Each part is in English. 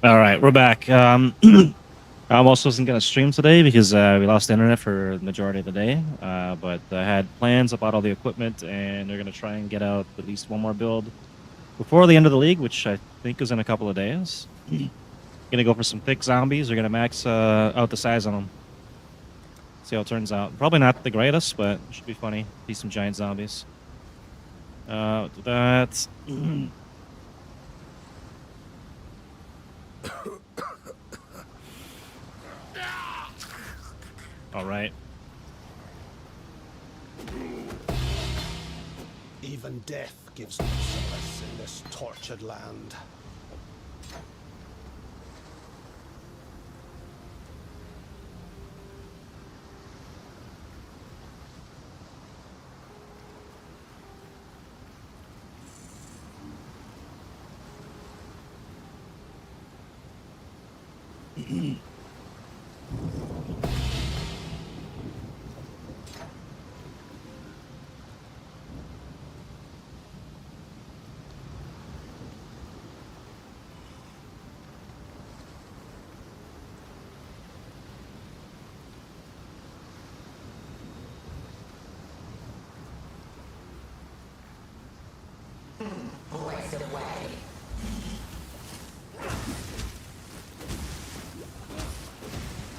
All right, we're back. I almost wasn't gonna stream today because we lost internet for the majority of the day. But I had plans about all the equipment, and they're gonna try and get out at least one more build before the end of the league, which I think is in a couple of days. Gonna go for some thick zombies. We're gonna max out the size on them. See how it turns out. Probably not the greatest, but it should be funny. See some giant zombies. Do that. All right. Even death gives no solace in this tortured land. Blaze away.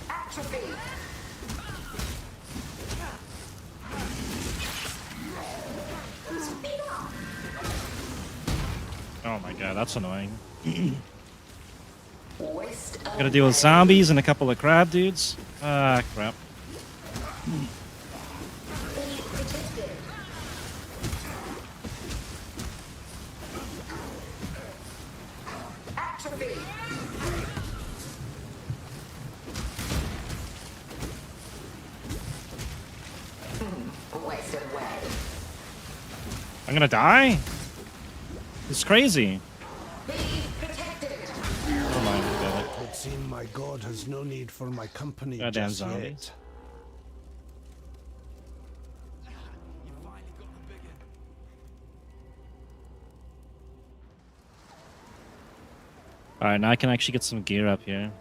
Atrophy. Speed up. Oh my god, that's annoying. Waste Gotta deal with zombies and a couple of crab dudes. Ah, crap. Atrophy. Waste away. I'm gonna die? It's crazy. Be protected. Never mind, I got it. It would seem my god has no need for my company Goddamn just zombies. yet. Alright, now I can actually get some gear up here.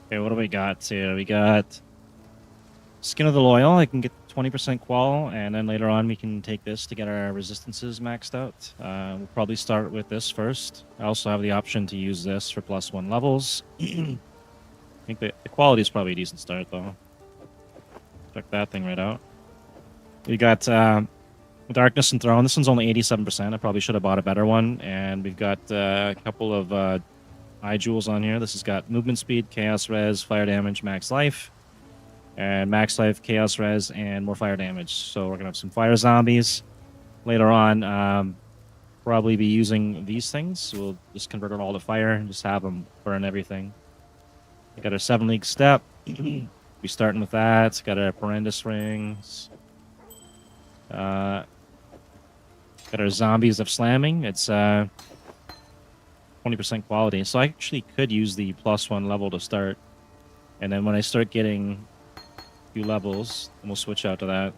Okay, what do we got here? We got Skin of the Loyal. I can get 20% qual, and then later on we can take this to get our resistances maxed out. We'll probably start with this first. I also have the option to use this for +1 levels. I think the quality is probably a decent start, though. Check that thing right out. We got Darkness and Throne. This one's only 87%. I probably should have bought a better one. And we've got a couple of eye jewels on here. This has got movement speed, chaos res, fire damage, max life, and max life, chaos res, and more fire damage. So we're gonna have some fire zombies later on. Probably be using these things. We'll just convert it all to fire and just have them burn everything. We got our 7 league step. We starting with that. Got our horrendous rings. Got our zombies of slamming. It's 20% quality. So I actually could use the +1 level to start. And then when I start getting a few levels, then we'll switch out to that.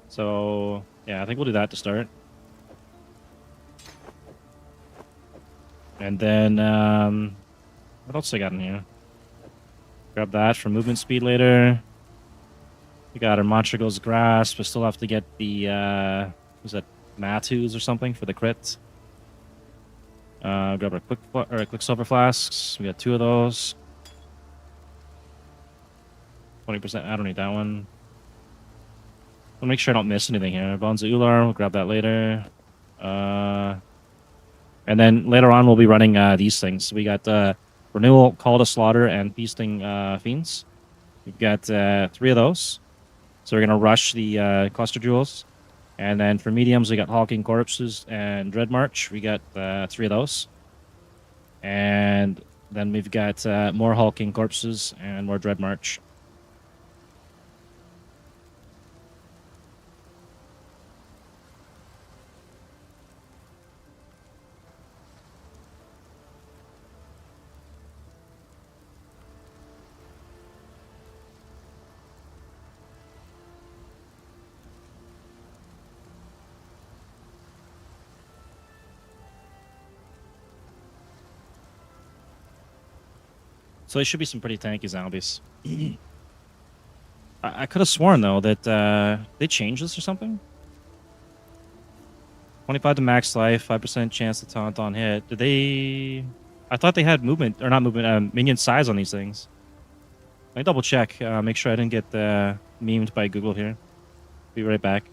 So, yeah, I think we'll do that to start. And then, what else I got in here? Grab that for movement speed later. We got our Montragle's Grasp. We still have to get the, was that Matus or something for the crit? Grab our Quicksilver Flasks. We got 2 of those. 20%. I don't need that one. I'll make sure I don't miss anything here. Bones of Ular. We'll grab that later. And then later on, we'll be running these things. We got Renewal, Call to Slaughter, and Feasting Fiends. We've got 3 of those. So we're going to rush the Cluster Jewels. And then for mediums, we got Hulking Corpses and Dread March. We got 3 of those. And then we've got more Hulking Corpses and more Dread March. So they should be some pretty tanky zombies. I could have sworn though that they changed this or something. 25 to max life, 5% chance to taunt on hit. Did they? I thought they had movement or not movement, minion size on these things. Let me double check. Make sure I didn't get memed by Google here. Be right back.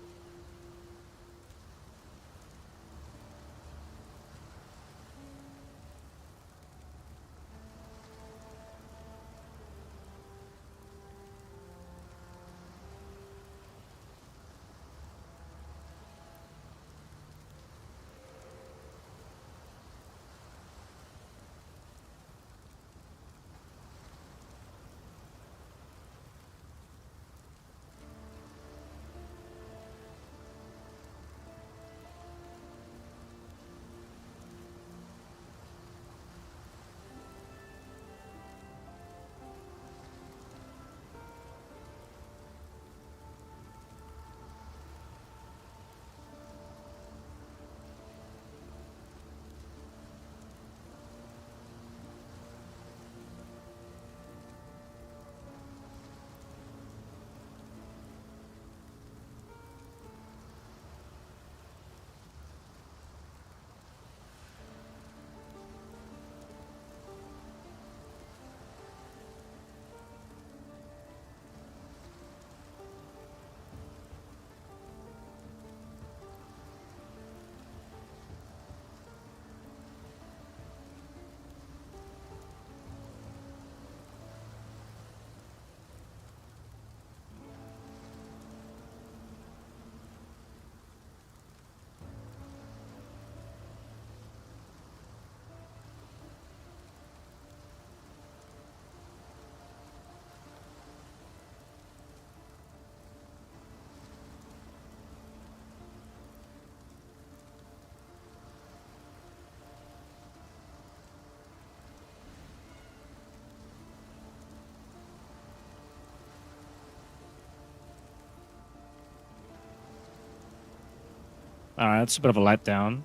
All right, that's a bit of a letdown.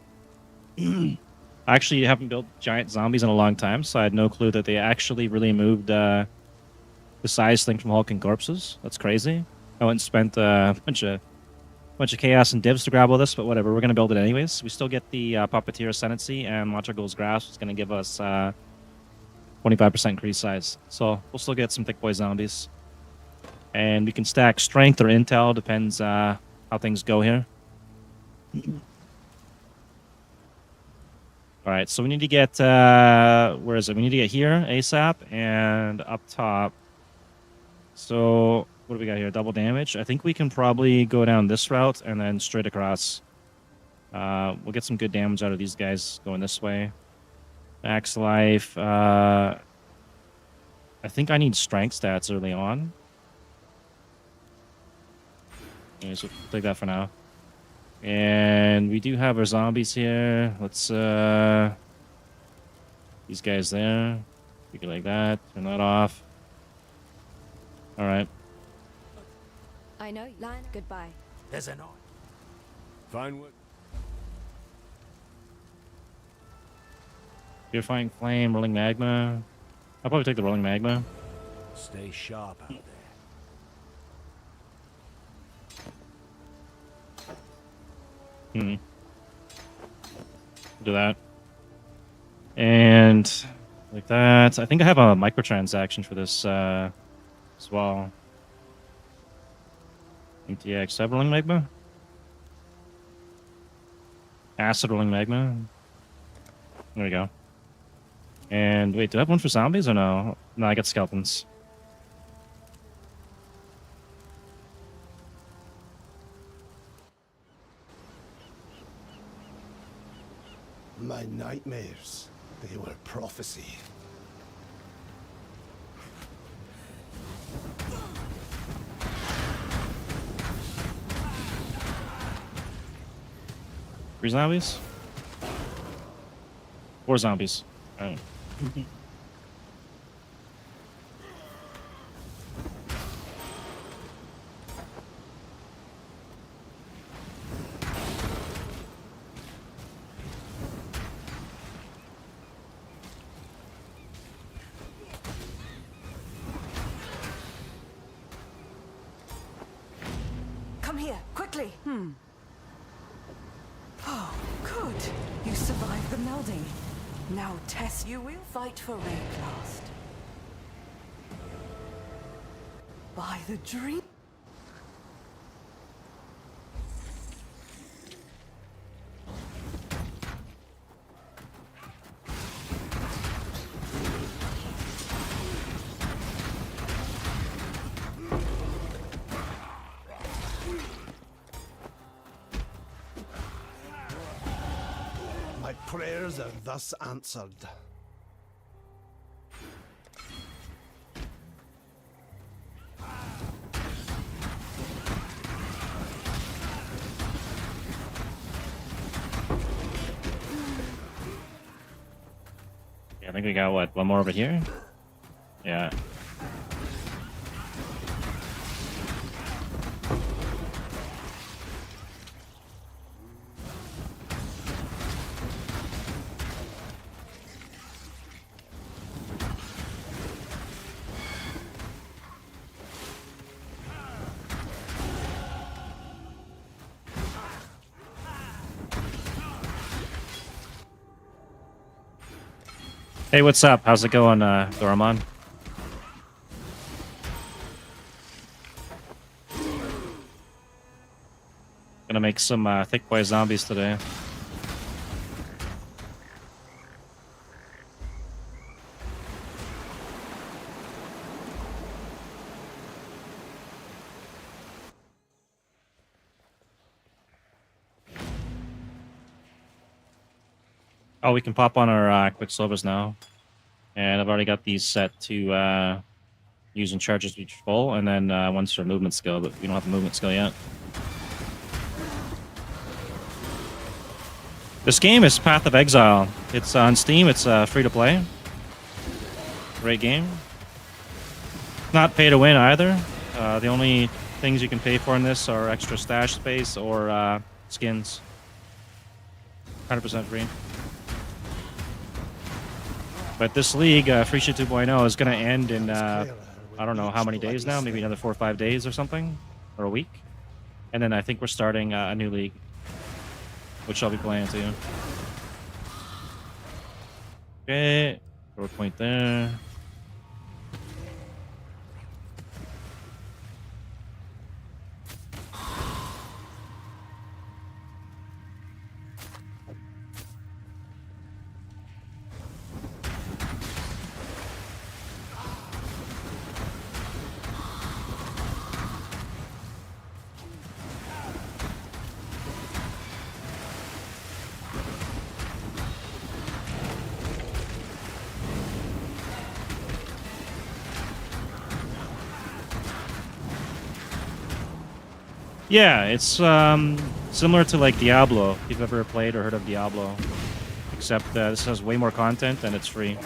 I actually haven't built giant zombies in a long time, so I had no clue that they actually really moved the size thing from Hulking corpses. That's crazy. I went and spent a bunch of chaos and divs to grab all this, but whatever. We're gonna build it anyways. We still get the Puppeteer Ascendancy, and Montragle's Grasp is gonna give us 25% increased size. So we'll still get some thick boy zombies, and we can stack strength or intel, depends how things go here. All right, so we need to get where is it? We need to get here ASAP and up top. So what do we got here? Double damage. I think we can probably go down this route and then straight across. We'll get some good damage out of these guys going this way. Max life. I think I need strength stats early on. Okay, so we'll take that for now. And we do have our zombies here. Let's these guys there. We go like that. Turn that off. All right. I know. Line. Goodbye. There's an eye. Fine wood. Purifying flame, rolling magma. I'll probably take the rolling magma. Stay sharp out there. Do that. And like that. I think I have a microtransaction for this as well. MTX. Have rolling magma? Acid rolling magma. There we go. And wait, do I have one for zombies or no? No, I got skeletons. My nightmares, they were prophecy. Three zombies? Four zombies. All right. Here, quickly. Oh, good. You survived the melding. Now, Tess, you will fight for Rayclast. By the dream. My prayers are thus answered. Yeah, I think we got, what, one more over here? Yeah. Hey, what's up? How's it going, Doramon? Gonna make some thick boy zombies today. Oh, we can pop on our Quicksilvers now. And I've already got these set to use and charges each full, and then once for movement skill, but we don't have the movement skill yet. This game is Path of Exile. It's on Steam, it's free to play. Great game. Not pay to win either. The only things you can pay for in this are extra stash space or skins. 100% free. But this league, Phrecia 2.0, is going to end in, I don't know how many days now, maybe another 4 or 5 days or something, or a week. And then I think we're starting a new league, which I'll be playing too. Okay, forward point there. Yeah, it's similar to like Diablo, if you've ever played or heard of Diablo. Except this has way more content and it's free.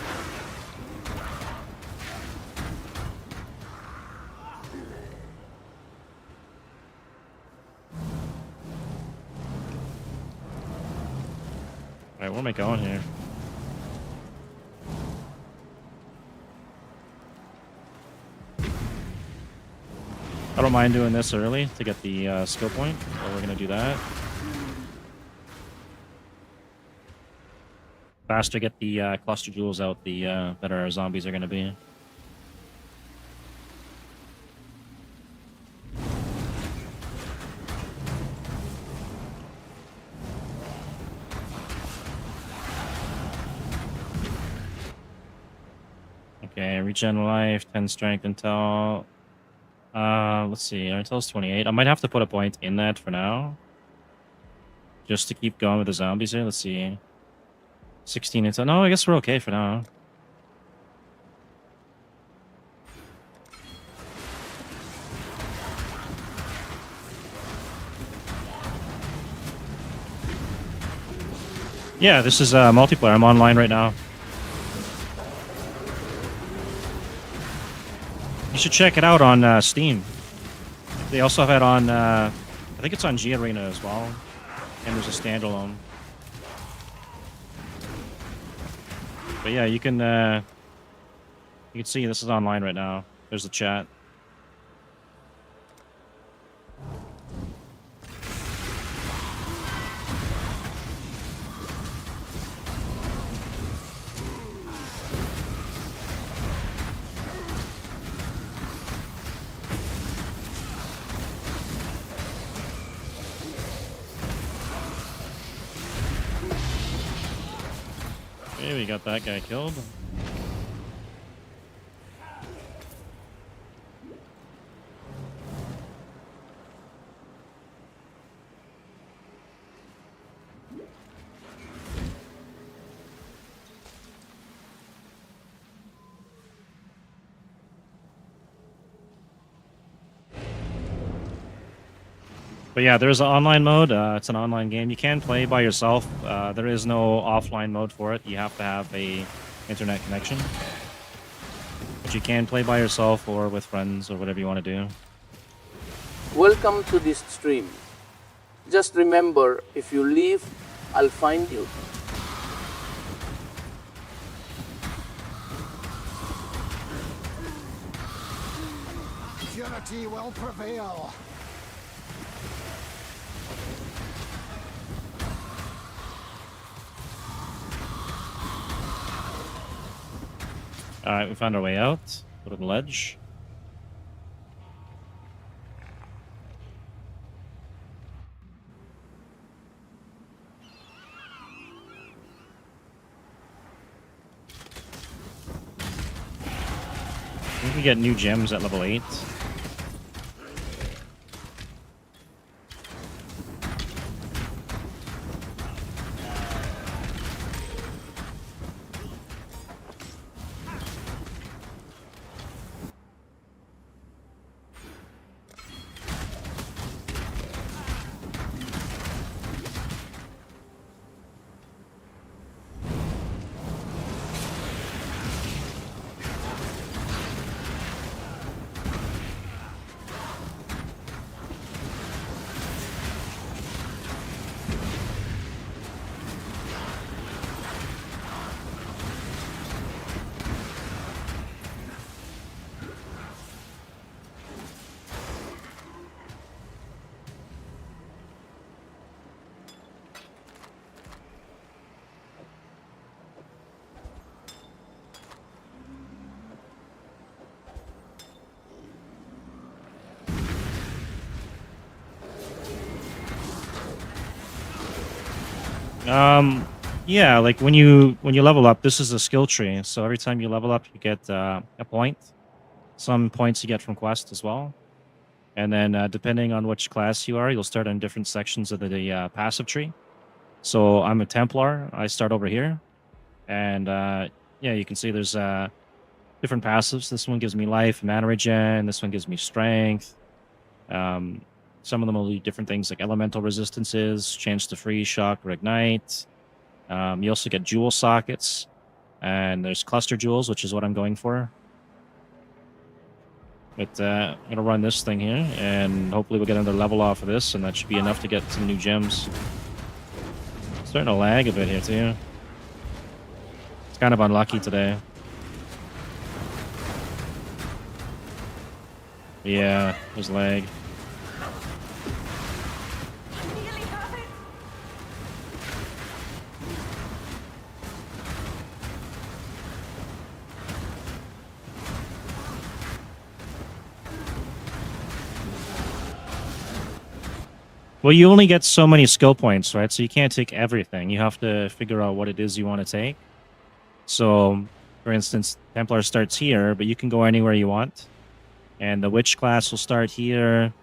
Alright, where am I going here? I don't mind doing this early to get the skill point, so we're going to do that. Faster get the cluster jewels out, the better our zombies are going to be. Okay, regen life, 10 strength intel. Let's see, our intel's 28. I might have to put a point in that for now. Just to keep going with the zombies here. Let's see. 16 intel. No, I guess we're okay for now. Yeah, this is multiplayer. I'm online right now. You should check it out on Steam. They also have it on, I think it's on G Arena as well. And there's a standalone. But yeah, you can see this is online right now. There's the chat. Okay, we got that guy killed. But yeah, there's an online mode. It's an online game. You can play by yourself. There is no offline mode for it. You have to have a internet connection. But you can play by yourself or with friends or whatever you want to do. Welcome to this stream. Just remember, if you leave, I'll find you. Purity will prevail. Alright, we found our way out. Go to the ledge. We can get new gems at level 8. Yeah, like when you level up, this is a skill tree. So every time you level up, you get a point. Some points you get from quest as well. And then depending on which class you are, you'll start on different sections of the passive tree. So I'm a Templar. I start over here. And yeah, you can see there's different passives. This one gives me life, mana regen. This one gives me strength. Some of them will do different things like elemental resistances, chance to freeze, shock, or ignite. You also get jewel sockets, and there's cluster jewels, which is what I'm going for. But I'm going to run this thing here, and hopefully we'll get another level off of this, and that should be enough to get some new gems. Starting to lag a bit here, too. It's kind of unlucky today. Yeah, there's lag. Well, you only get so many skill points, right? So you can't take everything. You have to figure out what it is you want to take. So, for instance, Templar starts here, but you can go anywhere you want. And the Witch class will start here.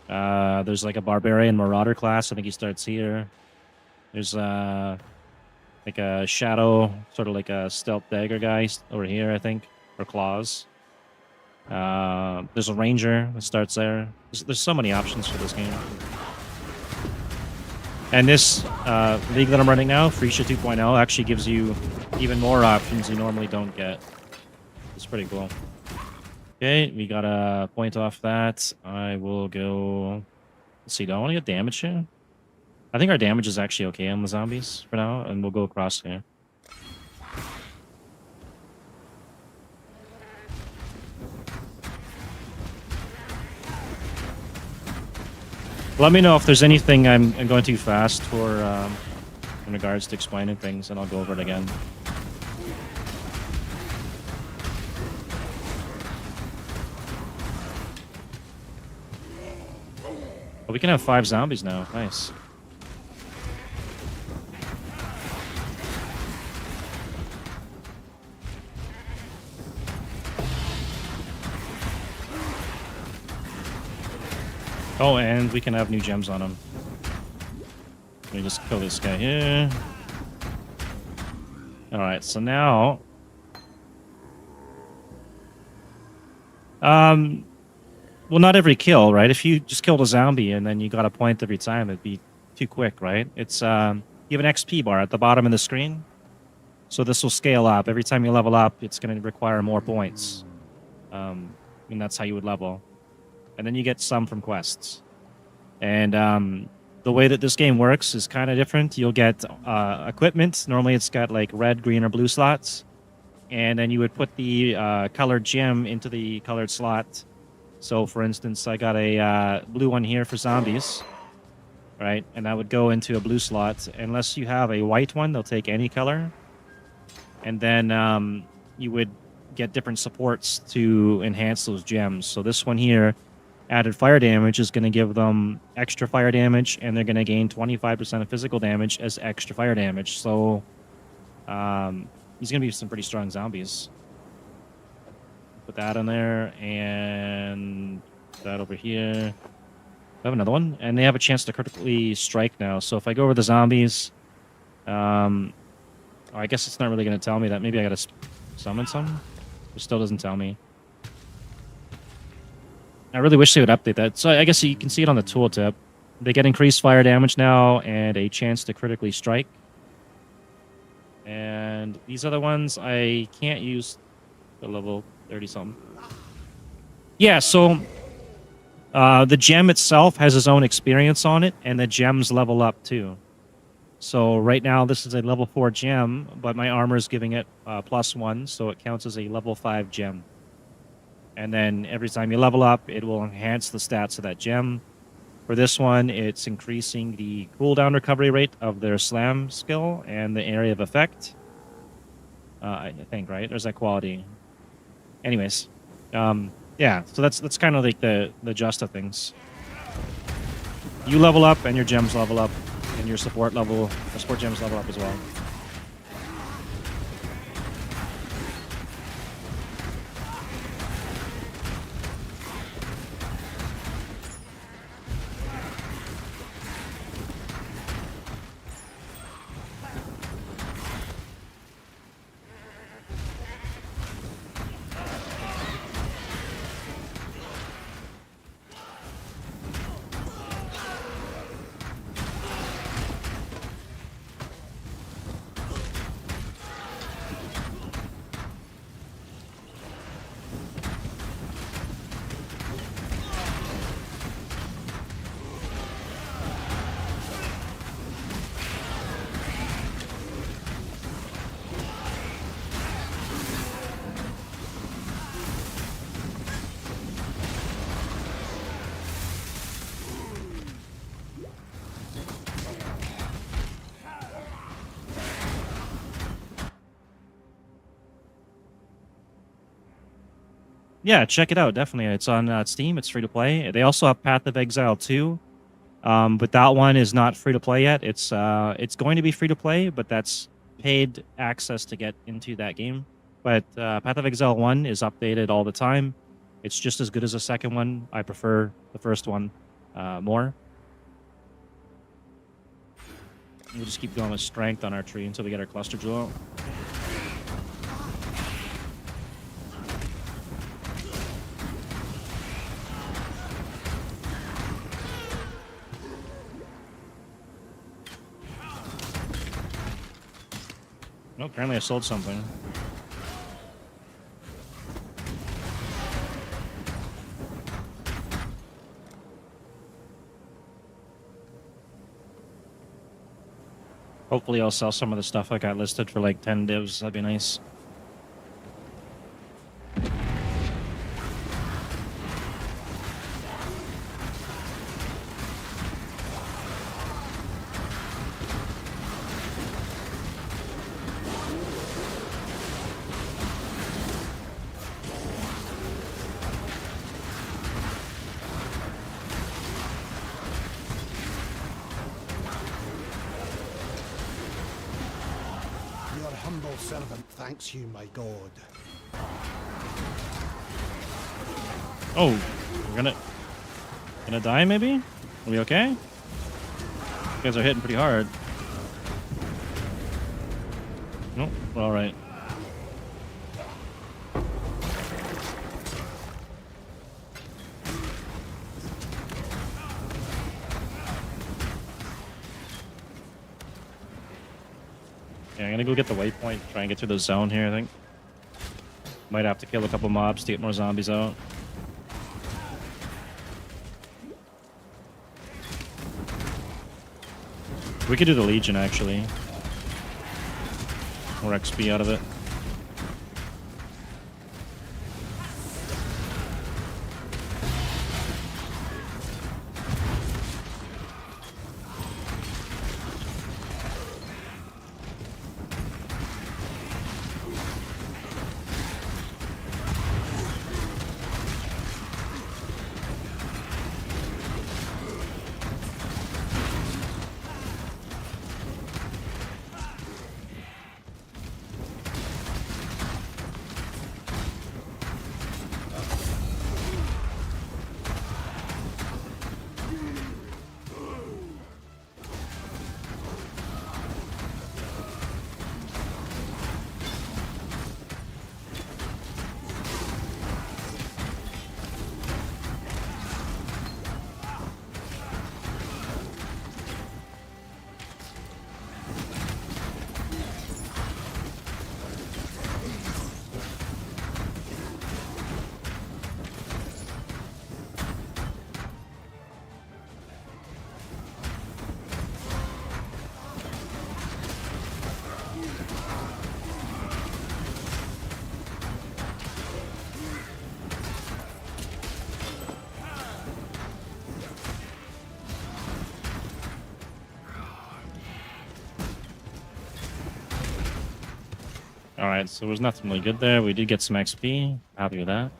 There's like a Barbarian Marauder class. I think he starts here. There's like a Shadow, sort of like a Stealth Dagger guy over here, I think. Or Claws. There's a Ranger that starts there. There's so many options for this game. And this league that I'm running now, Phrecia 2.0, actually gives you even more options you normally don't get. It's pretty cool. Okay, we got a point off that. I will go... Let's see, do I want to get damage here? I think our damage is actually okay on the zombies for now, and we'll go across here. Let me know if there's anything I'm going too fast for in regards to explaining things, and I'll go over it again. Oh, we can have 5 zombies now. Nice. Oh, and we can have new gems on him. Let me just kill this guy here. Alright, so now... well, not every kill, right? If you just killed a zombie and then you got a point every time, it'd be too quick, right? It's, you have an XP bar at the bottom of the screen. So this will scale up. Every time you level up, it's going to require more points. And that's how you would level. And then you get some from quests. And the way that this game works is kind of different. You'll get equipment. Normally it's got like red, green, or blue slots. And then you would put the colored gem into the colored slot. So, for instance, I got a blue one here for zombies, right? And that would go into a blue slot. Unless you have a white one, they'll take any color. And then you would get different supports to enhance those gems. So this one here, added fire damage, is going to give them extra fire damage, and they're going to gain 25% of physical damage as extra fire damage. So these are going to be some pretty strong zombies. Put that on there, and that over here. I have another one, and they have a chance to critically strike now. So if I go over the zombies, I guess it's not really going to tell me that. Maybe I got to summon some. It still doesn't tell me. I really wish they would update that. So I guess you can see it on the tooltip. They get increased fire damage now and a chance to critically strike. And these other ones I can't use the level 30-something. Yeah, so the gem itself has its own experience on it, and the gems level up too. So right now this is a level 4 gem, but my armor is giving it +1, so it counts as a level 5 gem. And then every time you level up, it will enhance the stats of that gem. For this one, it's increasing the cooldown recovery rate of their slam skill and the area of effect. I think, right? There's that quality. Anyways, yeah, so that's kind of like the gist of things. You level up, and your gems level up, and your support gems level up as well. Yeah, check it out. Definitely, it's on Steam. It's free to play. They also have Path of Exile 2, but that one is not free to play yet. It's going to be free to play, but that's paid access to get into that game. But Path of Exile 1 is updated all the time. It's just as good as the second one. I prefer the first one more. We'll just keep going with strength on our tree until we get our cluster jewel. Oh, apparently I sold something. Hopefully I'll sell some of the stuff I got listed for like 10 divs. That'd be nice. Your humble servant thanks you, my god. Oh, we're gonna... Gonna die, maybe? Are we okay? You guys are hitting pretty hard. Nope, we're alright. Yeah, I'm gonna go get the waypoint, try and get through the zone here, I think. Might have to kill a couple mobs to get more zombies out. We could do the Legion, actually. More XP out of it. Alright, so there's nothing really good there. We did get some XP. Happy with that.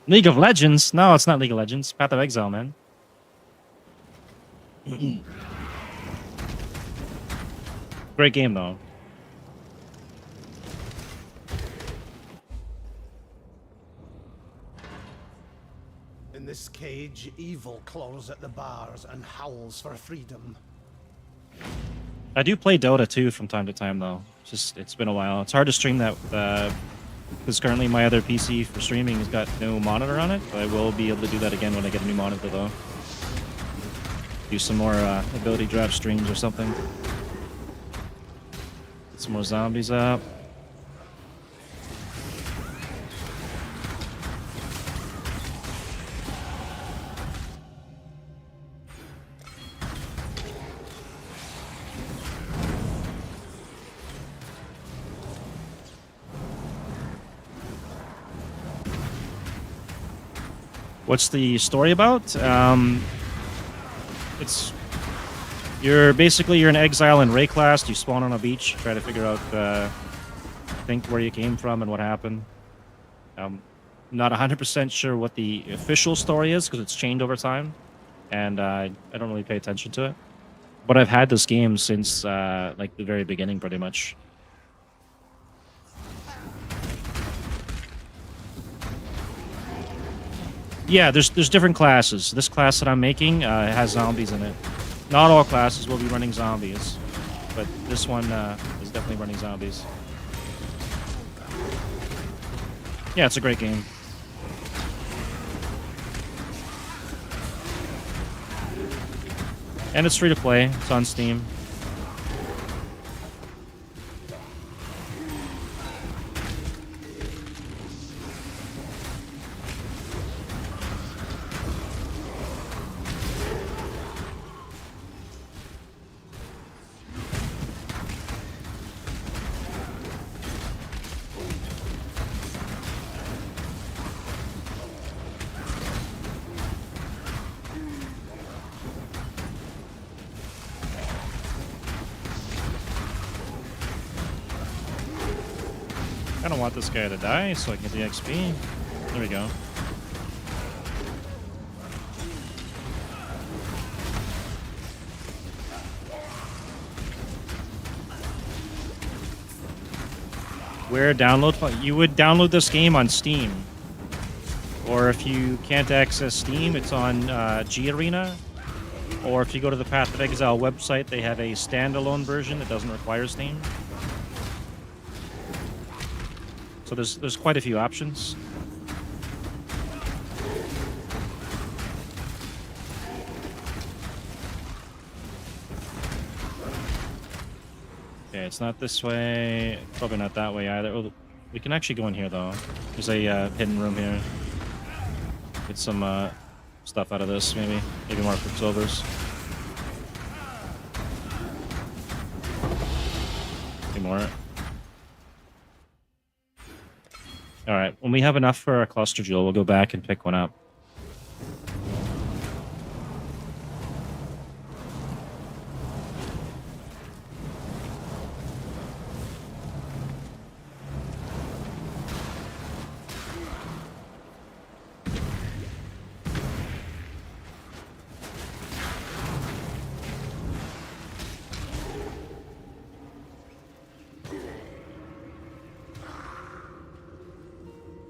League of Legends? No, it's not League of Legends. Path of Exile, man. Great game, though. In this cage, evil claws at the bars and howls for freedom. I do play Dota too from time to time, though. It's been a while. It's hard to stream that because currently my other PC for streaming has got no monitor on it. But I will be able to do that again when I get a new monitor, though. Do some more ability drop streams or something. Get some more zombies up. What's the story about? It's you're an exile in Ray class. You spawn on a beach, try to figure out, think where you came from and what happened. Not 100% sure what the official story is because it's changed over time, and I don't really pay attention to it. But I've had this game since like the very beginning, pretty much. Yeah, there's different classes. This class that I'm making has zombies in it. Not all classes will be running zombies, but this one is definitely running zombies. Yeah, it's a great game. And it's free to play. It's on Steam. kind of want this guy to die so I can get the XP. There we go. Where download? You would download this game on Steam. Or if you can't access Steam, it's on G Arena. Or if you go to the Path of Exile website, they have a standalone version that doesn't require Steam. So there's quite a few options. Okay, it's not this way. Probably not that way either. Oh, we can actually go in here though. There's a hidden room here. Get some stuff out of this, maybe. Maybe more quicksilvers. Maybe more. Alright, when we have enough for our cluster jewel, we'll go back and pick one up.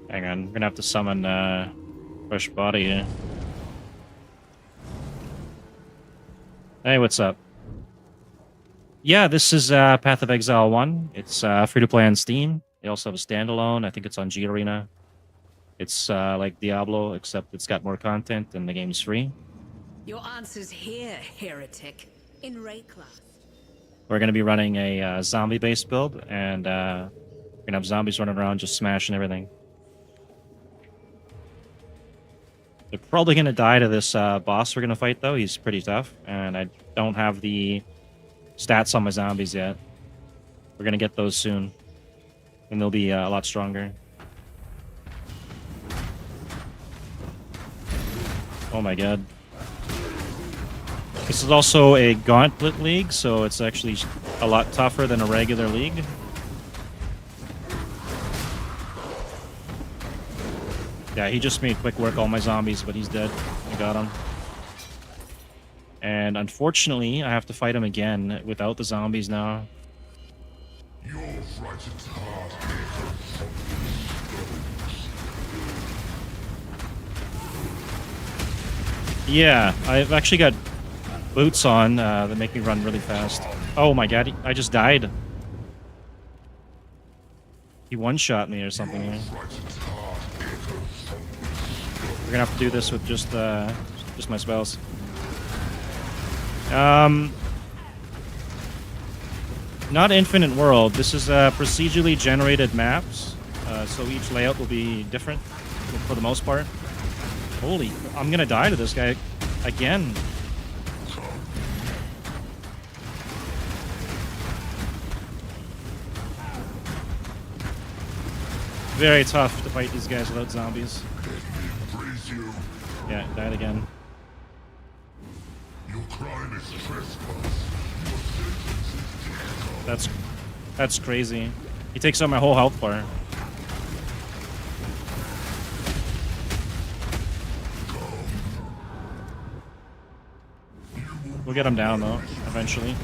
Hang on, we're gonna have to summon Fresh Body here. Hey, what's up? Yeah, this is Path of Exile 1. It's free to play on Steam. They also have a standalone. I think it's on G Arena. It's like Diablo, except it's got more content and the game's free. Your answer's here, heretic. In Rayclass. We're gonna be running a zombie-based build, and we're gonna have zombies running around just smashing everything. They're probably going to die to this boss we're going to fight, though. He's pretty tough, and I don't have the stats on my zombies yet. We're going to get those soon, and they'll be a lot stronger. Oh my god. This is also a gauntlet league, so it's actually a lot tougher than a regular league. Yeah, he just made quick work all my zombies, but he's dead. I got him. And unfortunately, I have to fight him again without the zombies now. Yeah, I've actually got boots on that make me run really fast. Oh my god, I just died. He one-shot me or something here. We're gonna have to do this with just my spells. Not infinite world. This is procedurally generated maps, so each layout will be different for the most part. Holy, I'm gonna die to this guy again. Very tough to fight these guys without zombies. Yeah, died again. Your crime is trespass. That's crazy. He takes out my whole health bar. We'll get him down though, eventually.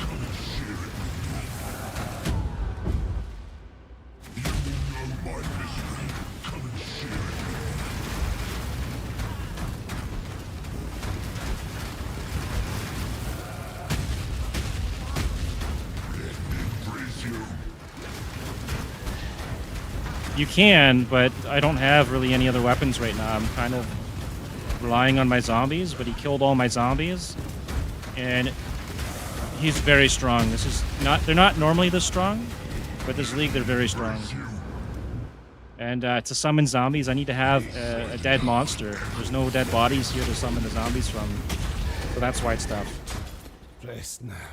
You can, but I don't have really any other weapons right now. I'm kind of relying on my zombies, but he killed all my zombies. And he's very strong. This is not, they're not normally this strong, but this league they're very strong. And to summon zombies, I need to have a dead monster. There's no dead bodies here to summon the zombies from. So that's why it's tough.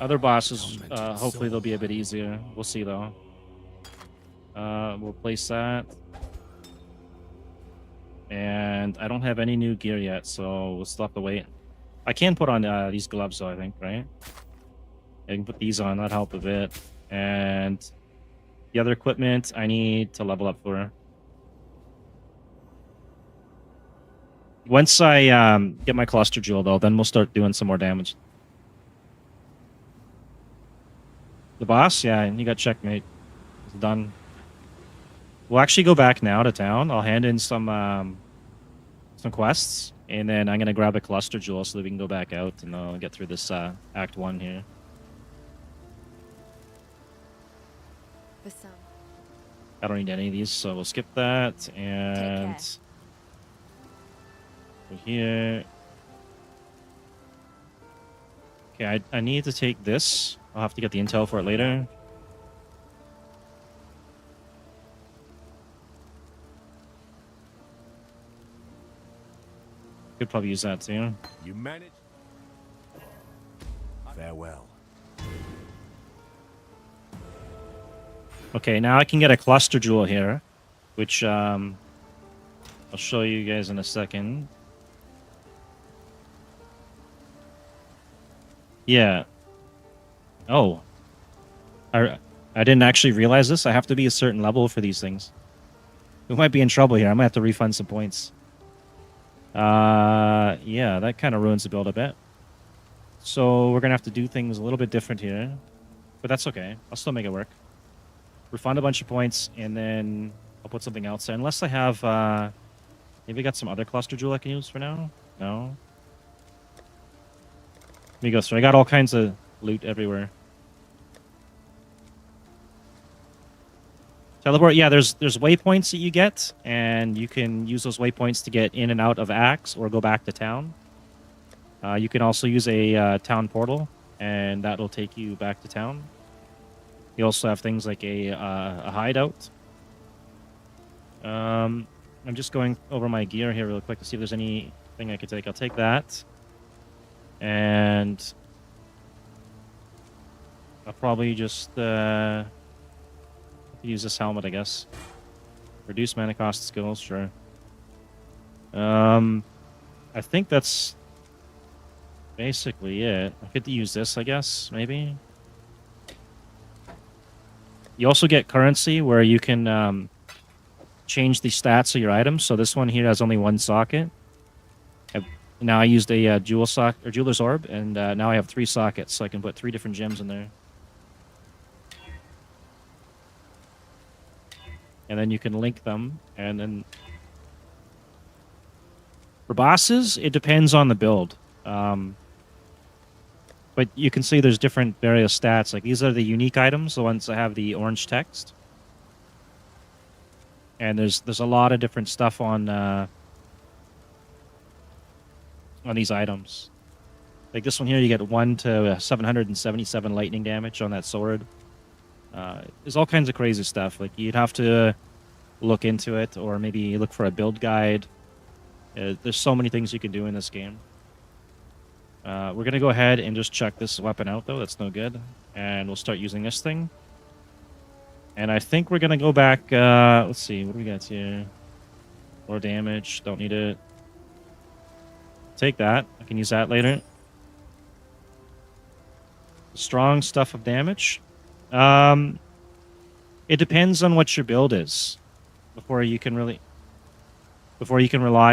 Other bosses, hopefully they'll be a bit easier. We'll see though. We'll place that. And I don't have any new gear yet, so we'll still have to wait. I can put on these gloves though, I think, right? I can put these on, that'll help a bit. And The other equipment I need to level up for. Once I get my cluster jewel, though, then we'll start doing some more damage. The boss? Yeah, you got checkmate. It's done. We'll actually go back now to town. I'll hand in some quests, and then I'm going to grab a cluster jewel so that we can go back out and I'll get through this Act 1 here. For some. I don't need any of these, so we'll skip that. And over here. Okay, I need to take this. I'll have to get the intel for it later. Could probably use that too. You managed. Farewell. Okay, now I can get a cluster jewel here, which I'll show you guys in a second. Yeah. Oh. I didn't actually realize this. I have to be a certain level for these things. We might be in trouble here. I might have to refund some points. Yeah, that kind of ruins the build a bit. So we're going to have to do things a little bit different here. But that's okay. I'll still make it work. Refund a bunch of points, and then I'll put something else there. Unless I have, maybe I got some other cluster jewel I can use for now? No? Let me go through. I got all kinds of loot everywhere. Teleport, yeah, there's waypoints that you get, and you can use those waypoints to get in and out of acts or go back to town. You can also use a town portal, and that'll take you back to town. You also have things like a hideout. I'm just going over my gear here real quick to see if there's anything I could take. I'll take that. And I'll probably just use this helmet, I guess. Reduce mana cost skills, sure. I think that's basically it. I could use this, I guess, maybe. You also get currency where you can change the stats of your items. So this one here has only one socket. Now I used a jeweler's orb, and now I have 3 sockets, so I can put 3 different gems in there. And then you can link them, and then for bosses, it depends on the build. But you can see there's different various stats. Like these are the unique items, the ones that have the orange text. And there's a lot of different stuff on these items. Like this one here, you get 1 to 777 lightning damage on that sword. There's all kinds of crazy stuff. Like you'd have to look into it, or maybe look for a build guide. There's so many things you can do in this game. We're gonna go ahead and just check this weapon out, though. That's no good, and we'll start using this thing. And I think we're gonna go back. Let's see, what do we got here? More damage. Don't need it. Take that. I can use that later. Strong stuff of damage. It depends on what your build is before you can rely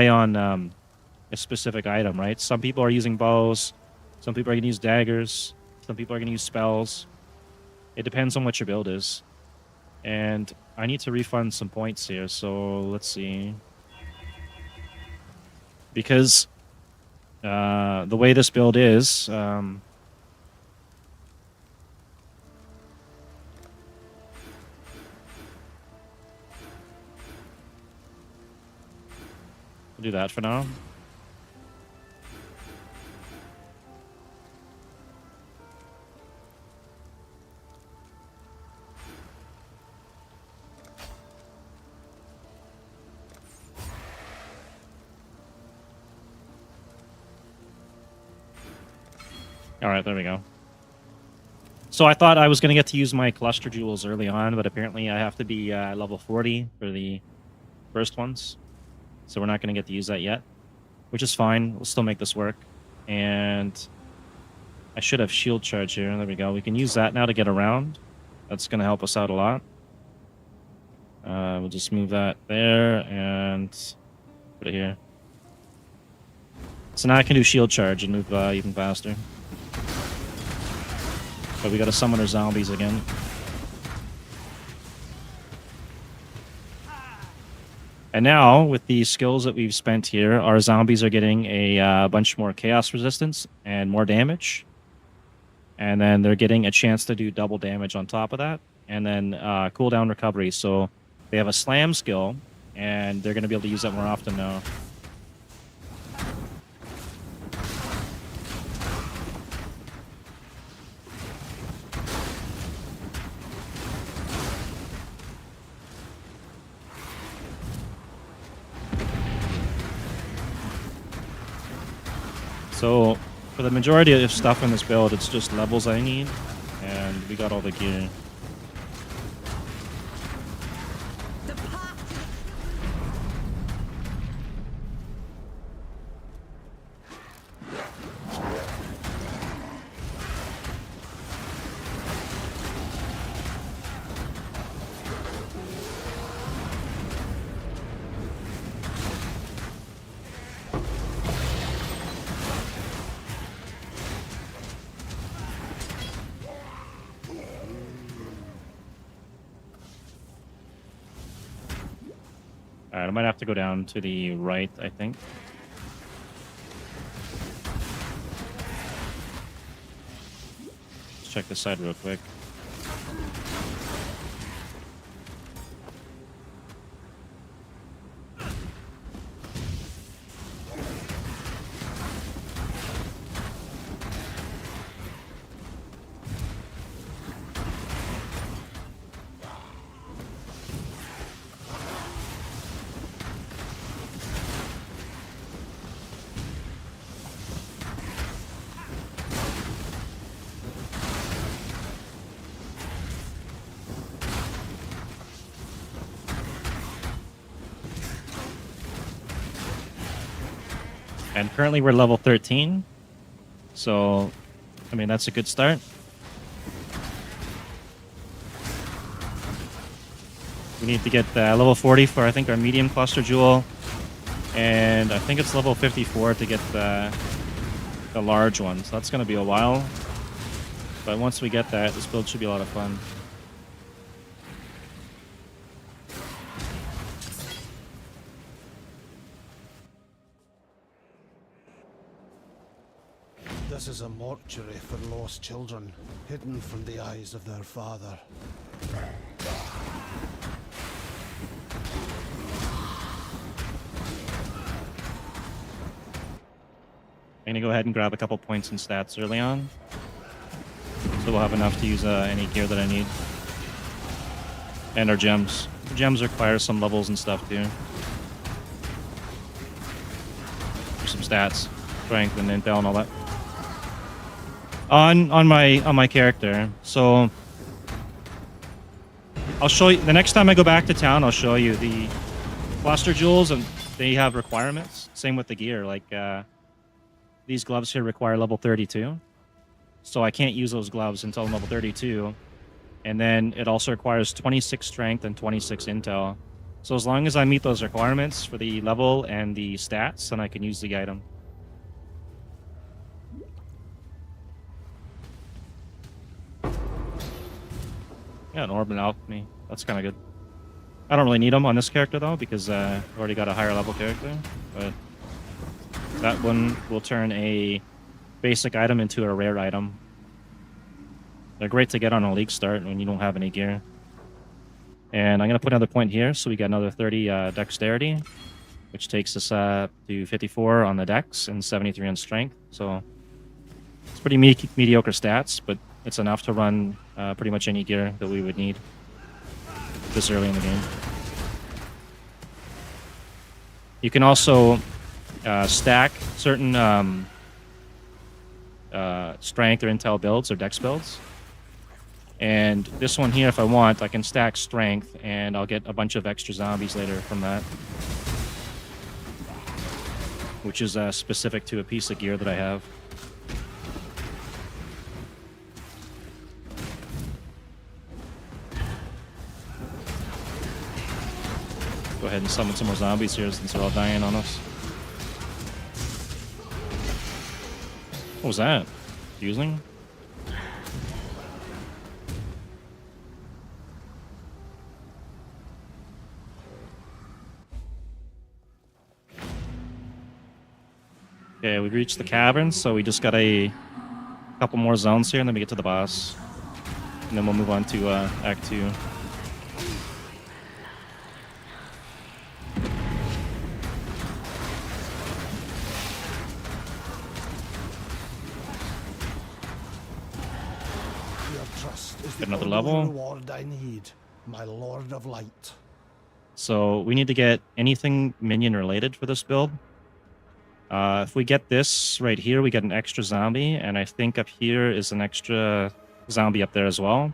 on a specific item, right? Some people are using bows, some people are going to use daggers, some people are going to use spells. It depends on what your build is. And I need to refund some points here, so let's see. Because the way this build is, do that for now. All right, there we go. So I thought I was going to get to use my cluster jewels early on, but apparently I have to be level 40 for the first ones. So we're not going to get to use that yet, which is fine. We'll still make this work. And I should have shield charge here. There we go. We can use that now to get around. That's going to help us out a lot. We'll just move that there and put it here. So now I can do shield charge and move even faster. But we gotta summon our zombies again. And now, with the skills that we've spent here, our zombies are getting a bunch more chaos resistance and more damage. And then they're getting a chance to do double damage on top of that. And then cooldown recovery. So they have a slam skill, and they're going to be able to use that more often now. So, for the majority of stuff in this build, it's just levels I need, and we got all the gear. Alright, I might have to go down to the right, I think. Let's check this side real quick. And currently we're level 13. So, I mean, that's a good start. We need to get level 40 for, I think, our medium cluster jewel. And I think it's level 54 to get the large one. So that's going to be a while. But once we get that, this build should be a lot of fun. This is a mortuary for lost children, hidden from the eyes of their father. I'm going to go ahead and grab a couple points in stats early on. So we'll have enough to use any gear that I need. And our gems. The gems require some levels and stuff too. For some stats, strength and intel and all that. On my character. So I'll show you the next time I go back to town. I'll show you the cluster jewels, and they have requirements. Same with the gear. Like these gloves here require level 32, so I can't use those gloves until I'm level 32. And then it also requires 26 strength and 26 intel. So as long as I meet those requirements for the level and the stats, then I can use the item. Yeah, an orb and alchemy. That's kind of good. I don't really need them on this character though, because I've already got a higher level character. But that one will turn a basic item into a rare item. They're great to get on a league start when you don't have any gear. And I'm going to put another point here, so we got another 30 dexterity, which takes us to 54 on the dex and 73 on strength. So it's pretty mediocre stats, but it's enough to run pretty much any gear that we would need this early in the game. You can also stack certain strength or intel builds or dex builds. And this one here, if I want, I can stack strength, and I'll get a bunch of extra zombies later from that. Which is specific to a piece of gear that I have. ahead and summon some more zombies here since they're all dying on us. What was that? Fusing? Okay, we reached the cavern, so we just got a couple more zones here, and then we get to the boss. And then we'll move on to Act 2. Your trust is the Another only level. reward I need, my Lord of Light. So we need to get anything minion related for this build. If we get this right here, we get an extra zombie, and I think up here is an extra zombie up there as well.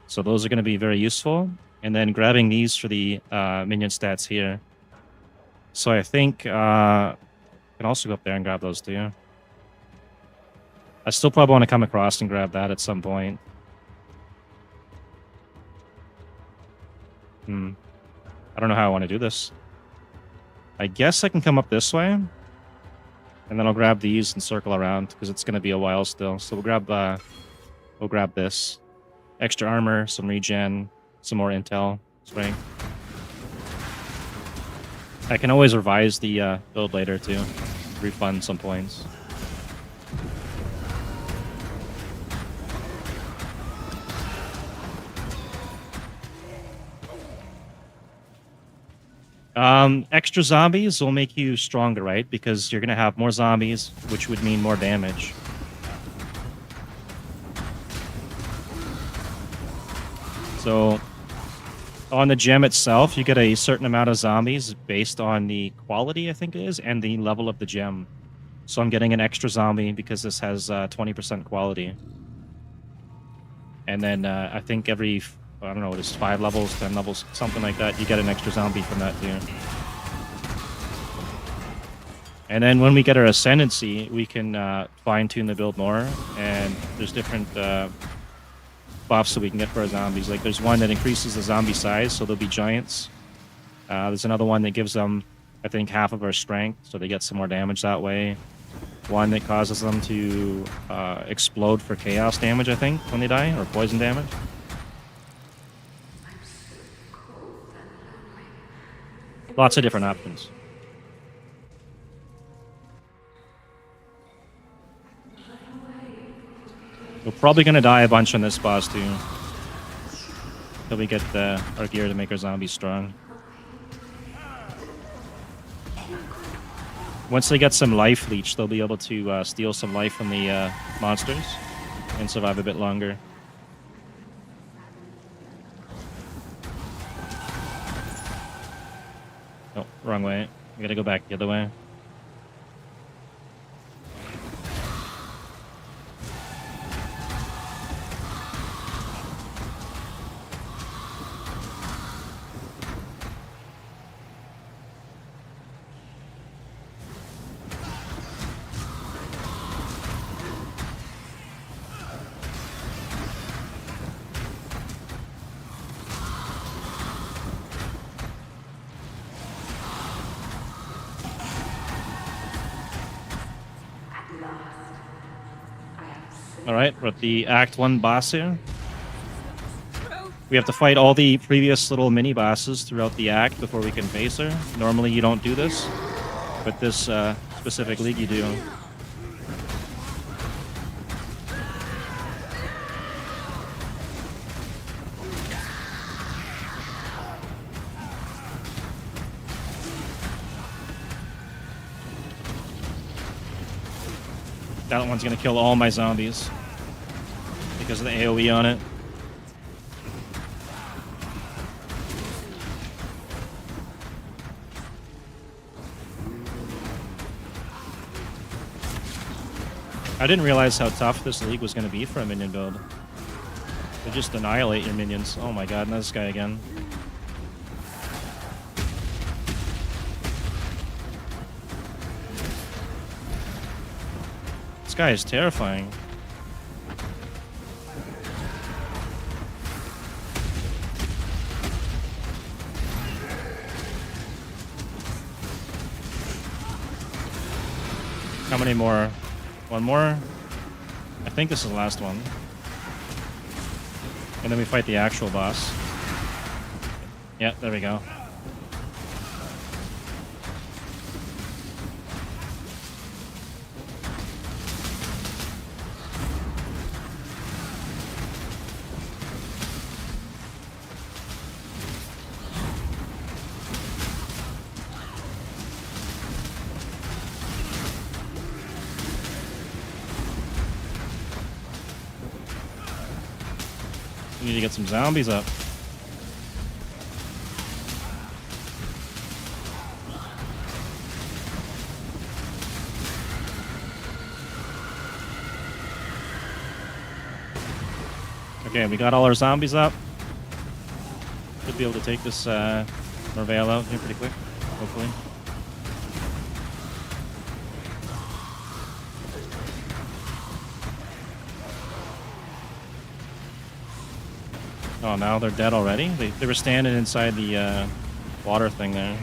So those are going to be very useful. And then grabbing these for the minion stats here. So I think I can also go up there and grab those too. I still probably want to come across and grab that at some point. I don't know how I want to do this. I guess I can come up this way. And then I'll grab these and circle around because it's going to be a while still. So we'll grab this. Extra armor, some regen, some more intel, strength. I can always revise the build later too. Refund some points. Extra zombies will make you stronger, right? Because you're going to have more zombies, which would mean more damage. So, on the gem itself, you get a certain amount of zombies based on the quality, I think it is, and the level of the gem. So I'm getting an extra zombie because this has 20% quality. And then I think every, I don't know, it's 5 levels, 10 levels, something like that, you get an extra zombie from that too. And then when we get our Ascendancy, we can fine-tune the build more, and there's different buffs that we can get for our zombies. Like there's one that increases the zombie size, so they'll be giants. There's another one that gives them, I think, half of our strength, so they get some more damage that way. One that causes them to explode for chaos damage, I think, when they die, or poison damage. Lots of different options. We're probably going to die a bunch on this boss too. Till we get our gear to make our zombies strong. Once they get some life leech, they'll be able to steal some life from the monsters and survive a bit longer. Oh, wrong way. We gotta go back the other way. Alright, we're at the Act 1 boss here. We have to fight all the previous little mini-bosses throughout the act before we can face her. Normally you don't do this, but this specific league you do. That one's gonna kill all my zombies because of the AoE on it. I didn't realize how tough this league was gonna be for a minion build. They just annihilate your minions. Oh my god, and this guy again. This guy is terrifying. How many more? One more? I think this is the last one. And then we fight the actual boss. Yeah, there we go. We need to get some zombies up. Okay, we got all our zombies up. Should be able to take this Merveil out here pretty quick, hopefully. Oh, now they're dead already? They were standing inside the water thing there.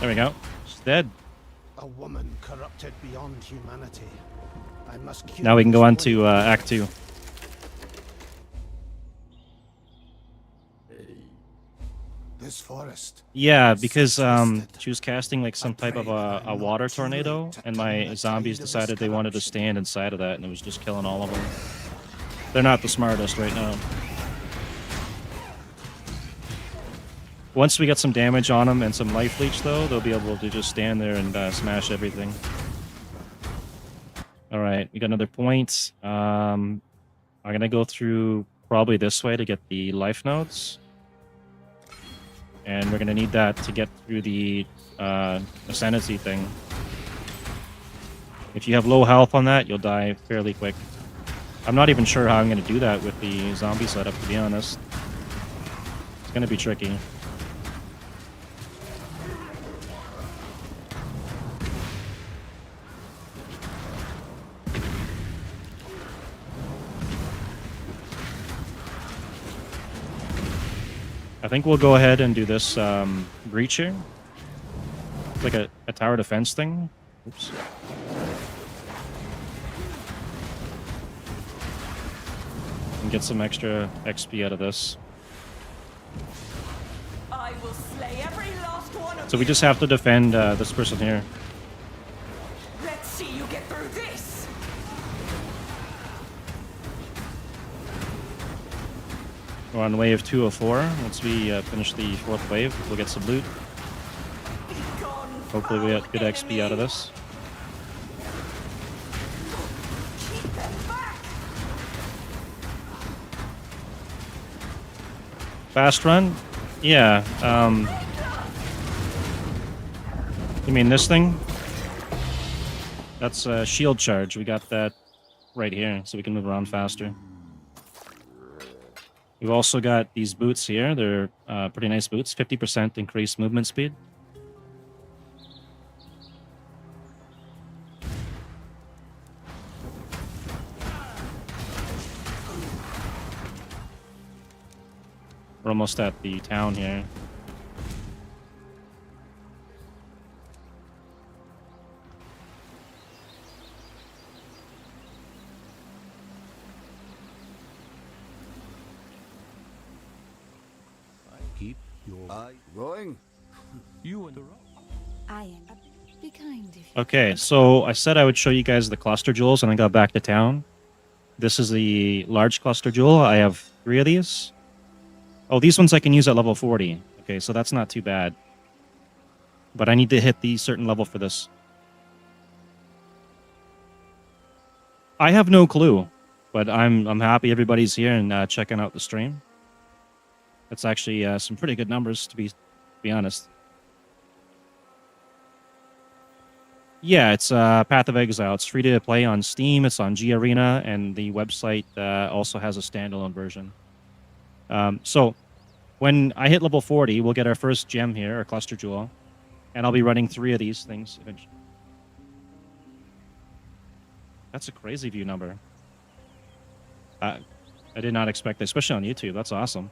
There we go. She's dead. A woman corrupted beyond humanity. I must cure Now we can go this on to woman. Act 2. This forest. Yeah, because Twisted. she was casting like some type of a water tornado, and my zombies decided they wanted to stand inside of that, and it was just killing all of them. They're not the smartest right now. Once we get some damage on them and some life leech, though, they'll be able to just stand there and smash everything. All right, we got another point. I'm gonna go through probably this way to get the life nodes. And we're going to need that to get through the ascendancy thing. If you have low health on that, you'll die fairly quick. I'm not even sure how I'm going to do that with the zombie setup, to be honest. It's going to be tricky. I think we'll go ahead and do this breach here. It's like a tower defense thing. Oops. And get some extra XP out of this. I will slay every last one of So we you. just have to defend this person here. Let's see you get through this. We're on wave 204. Once we finish the 4th wave, we'll get some loot. Be gone, Hopefully we get good XP out of enemy. this. Keep them back. Fast run? Yeah. You mean this thing? That's a shield charge. We got that right here, so we can move around faster. We've also got these boots here. They're pretty nice boots. 50% increased movement speed. We're almost at the town here. Keep your eye going. You and the rock. I am. Be kind if you. Okay, so I said I would show you guys the cluster jewels, and I got back to town. This is the large cluster jewel. I have 3 of these. Oh, these ones I can use at level 40. Okay, so that's not too bad. But I need to hit the certain level for this. I have no clue, but I'm happy everybody's here and checking out the stream. That's actually some pretty good numbers, to be honest. Yeah, it's Path of Exile. It's free to play on Steam. It's on G Arena, and the website also has a standalone version. So when I hit level 40, we'll get our first gem here, our cluster jewel, and I'll be running 3 of these things eventually. That's a crazy view number. I did not expect that, especially on YouTube. That's awesome.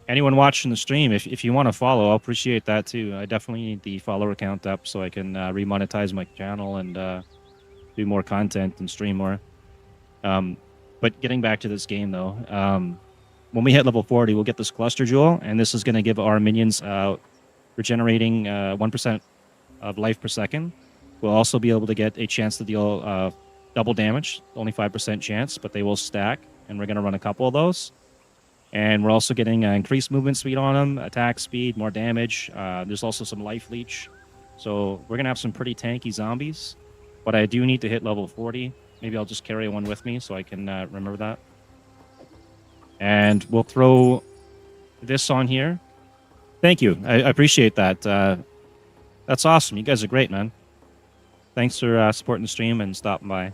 Anyone watching the stream, if you want to follow, I'll appreciate that too. I definitely need the follower count up so I can remonetize my channel and do more content and stream more. But getting back to this game though, when we hit level 40, we'll get this cluster jewel, and this is going to give our minions regenerating 1% of life per second. We'll also be able to get a chance to deal double damage, only 5% chance, but they will stack, and we're going to run a couple of those. And we're also getting increased movement speed on them, attack speed, more damage. There's also some life leech. So we're going to have some pretty tanky zombies. But I do need to hit level 40. Maybe I'll just carry one with me so I can remember that. And we'll throw this on here. Thank you. I appreciate that. That's awesome. You guys are great, man. Thanks for supporting the stream and stopping by.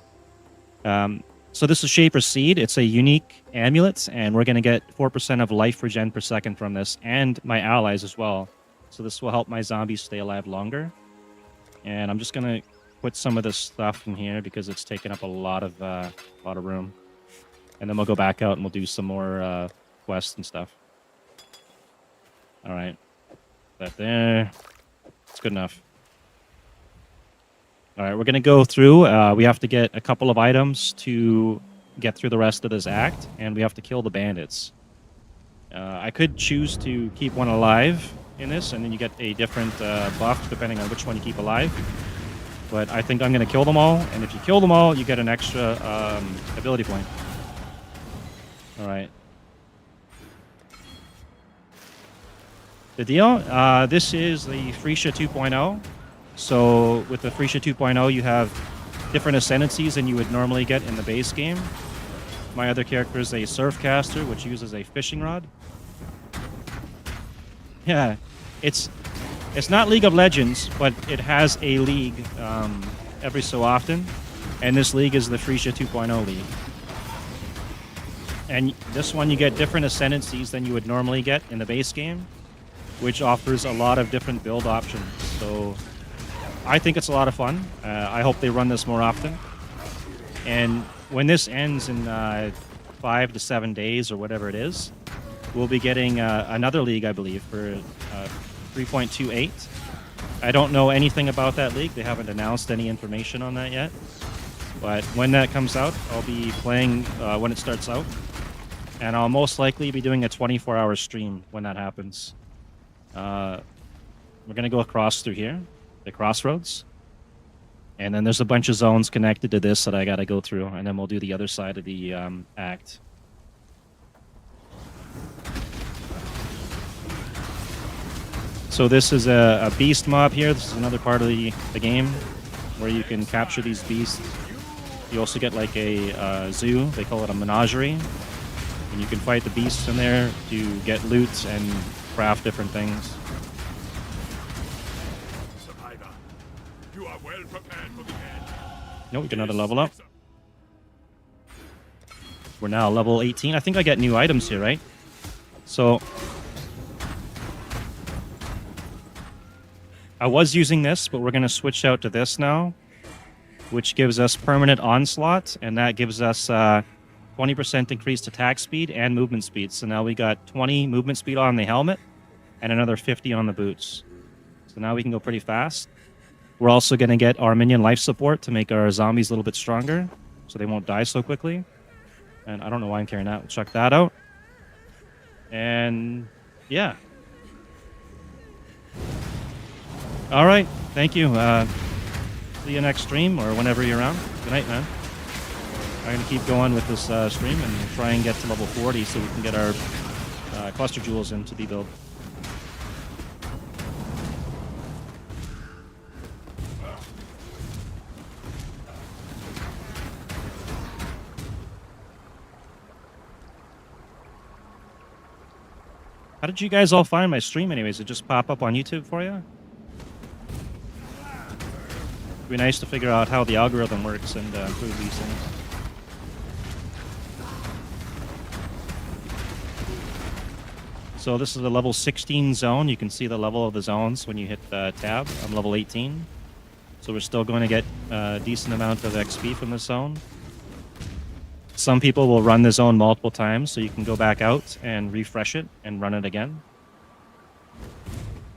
So this is Shaper's Seed. It's a unique amulet, and we're going to get 4% of life regen per second from this, and my allies as well. So this will help my zombies stay alive longer. And I'm just going to put some of this stuff in here because it's taking up a lot of room. And then we'll go back out and we'll do some more quests and stuff. All right. That there. It's good enough. All right, we're going to go through. We have to get a couple of items to get through the rest of this act, and we have to kill the bandits. I could choose to keep one alive in this, and then you get a different buff depending on which one you keep alive. But I think I'm going to kill them all, and if you kill them all, you get an extra ability point. All right. The deal, this is the Phrecia 2.0. So with the Phrecia 2.0, you have different ascendancies than you would normally get in the base game. My other character is a surfcaster, which uses a fishing rod. Yeah, it's not League of Legends, but it has a league every so often, and this league is the Phrecia 2.0 league. And this one, you get different ascendancies than you would normally get in the base game, which offers a lot of different build options. So I think it's a lot of fun. I hope they run this more often. And when this ends in 5 to 7 days or whatever it is, we'll be getting another league, I believe, for 3.28. I don't know anything about that league. They haven't announced any information on that yet. But when that comes out, I'll be playing when it starts out. And I'll most likely be doing a 24-hour stream when that happens. We're going to go across through here. The crossroads, and then there's a bunch of zones connected to this that I got to go through, and then we'll do the other side of the act. So this is a beast mob here. This is another part of the game where you can capture these beasts. You also get like a zoo. They call it a menagerie, and you can fight the beasts in there to get loot and craft different things. Nope, we get another level up. We're now level 18. I think I get new items here, right? So I was using this, but we're going to switch out to this now, which gives us permanent onslaught, and that gives us 20% increased attack speed and movement speed. So now we got 20 movement speed on the helmet and another 50 on the boots. So now we can go pretty fast. We're also going to get our minion life support to make our zombies a little bit stronger, so they won't die so quickly. And I don't know why I'm carrying that. We'll check that out. And yeah. All right. Thank you. See you next stream or whenever you're around. Good night, man. I'm going to keep going with this stream and try and get to level 40 so we can get our cluster jewels into the build. How did you guys all find my stream anyways? It just pop up on YouTube for you? It'd be nice to figure out how the algorithm works and improve these things. So this is a level 16 zone. You can see the level of the zones when you hit tab. I'm level 18. So we're still going to get a decent amount of XP from this zone. Some people will run the zone multiple times, so you can go back out and refresh it and run it again.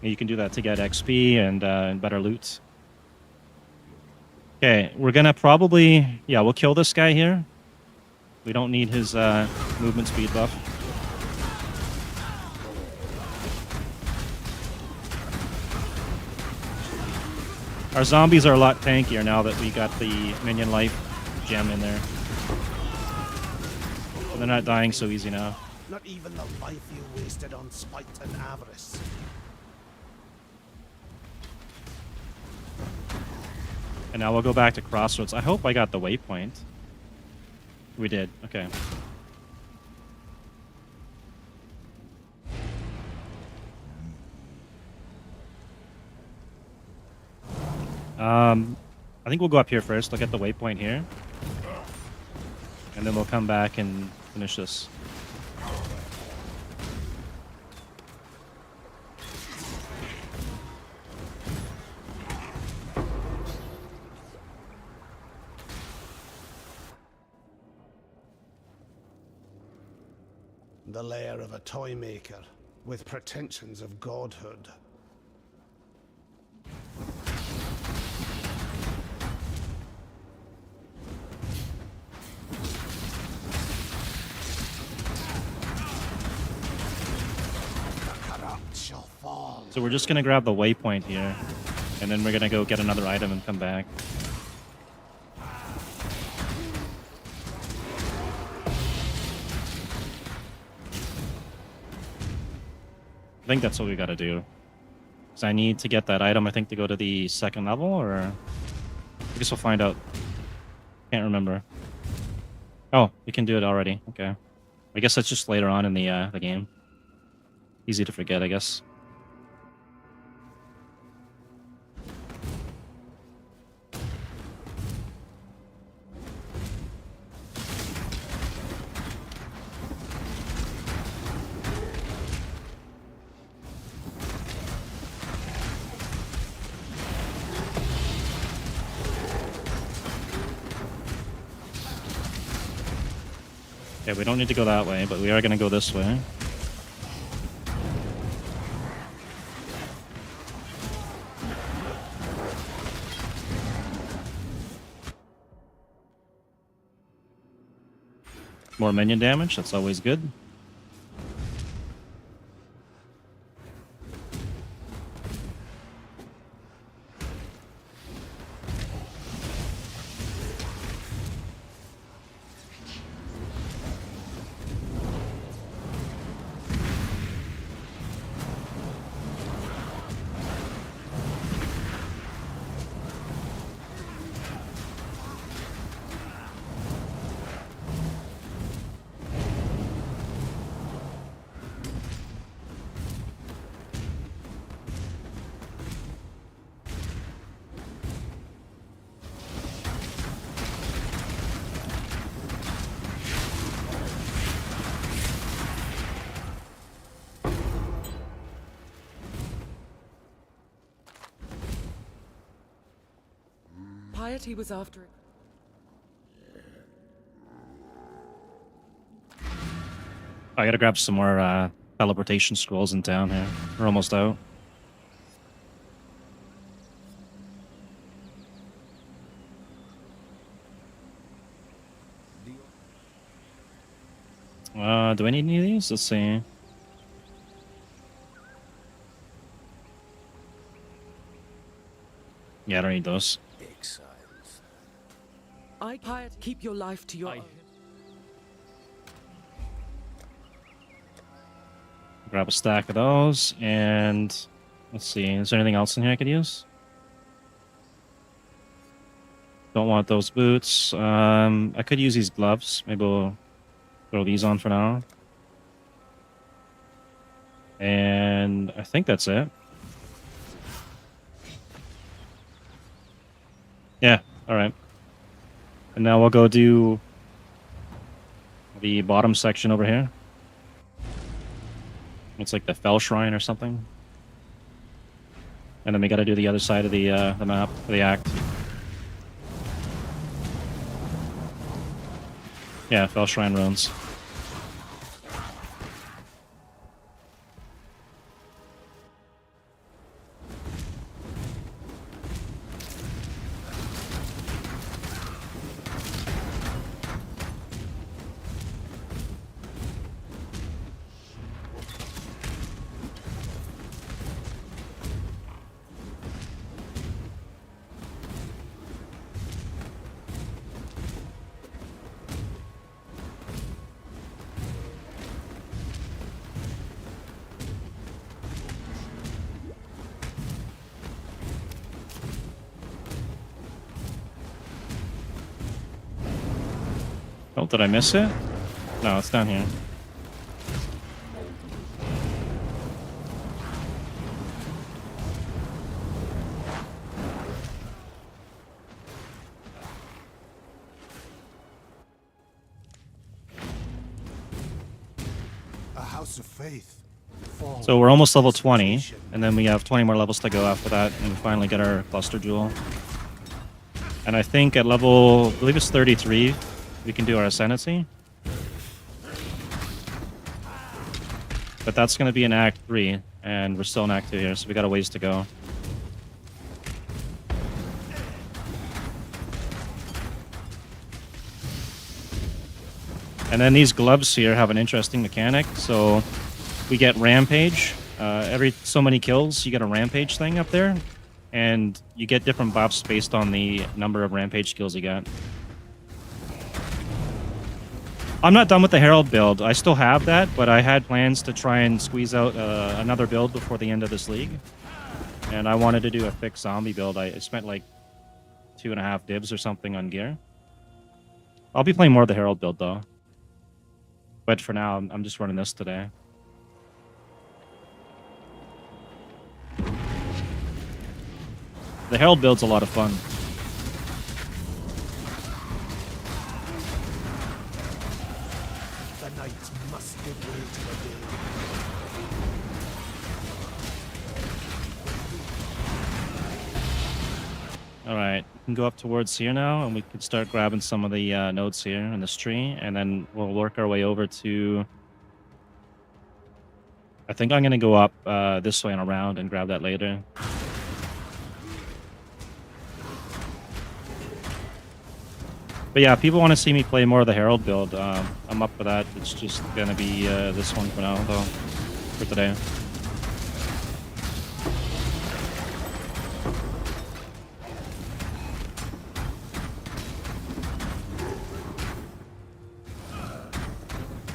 You can do that to get XP and better loot. Okay, we're gonna probably... Yeah, we'll kill this guy here. We don't need his movement speed buff. Our zombies are a lot tankier now that we got the minion life gem in there. So they're not dying so easy now. Not even the life you wasted on spite and avarice. And now we'll go back to Crossroads. I hope I got the waypoint. We did. Okay. I think we'll go up here first, look at the waypoint here. And then we'll come back and finish this. The lair of a toy maker, with pretensions of godhood. The corrupt shall fall. So we're just gonna grab the waypoint here, and then we're gonna go get another item and come back. I think that's what we gotta do. Because I need to get that item, I think, to go to the second level, or... I guess we'll find out. Can't remember. Oh, we can do it already. Okay. I guess that's just later on in the game. Easy to forget, I guess. Okay, we don't need to go that way, but we are going to go this way. More minion damage, that's always good. Piety was after it. I gotta grab some more teleportation scrolls in town here. We're almost out. Do I need any of these? Let's see. Yeah, I don't need those. Exiles. I piety keep your life to your own. Grab a stack of those, and let's see. Is there anything else in here I could use? Don't want those boots. I could use these gloves. Maybe we'll throw these on for now. And I think that's it. Yeah, alright. And now we'll go do the bottom section over here. It's like the Fell Shrine or something. And then we gotta do the other side of the map, the act. Yeah, Fell Shrine runes. Oh, did I miss it? No, it's down here. A house of faith. Fall So we're almost level 20, exaltation. and then we have 20 more levels to go after that, and we finally get our cluster jewel. And I think at level, I believe it's 33, we can do our ascendancy. But that's going to be in Act 3, and we're still in Act 2 here, so we got a ways to go. And then these gloves here have an interesting mechanic. So we get Rampage. Every so many kills, you get a Rampage thing up there. And you get different buffs based on the number of Rampage kills you get. I'm not done with the Herald build. I still have that, but I had plans to try and squeeze out another build before the end of this league. And I wanted to do a fixed zombie build. I spent like 2.5 divs or something on gear. I'll be playing more of the Herald build though. But for now, I'm just running this today. The Herald build's a lot of fun. The night must give way to the day. Alright, we can go up towards here now, and we can start grabbing some of the nodes here in this tree, and then we'll work our way over to... I think I'm going to go up this way and around and grab that later. But yeah, people want to see me play more of the Herald build. I'm up for that. It's just going to be this one for now, though, for today.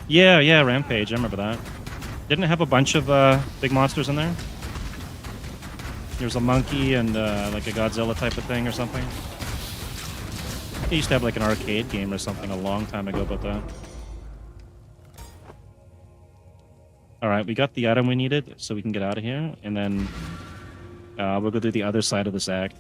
Yeah, Rampage. I remember that. Didn't it have a bunch of big monsters in there? There's a monkey and like a Godzilla type of thing or something. They used to have like an arcade game or something a long time ago about that. Alright, we got the item we needed, so we can get out of here. And then we'll go do the other side of this act.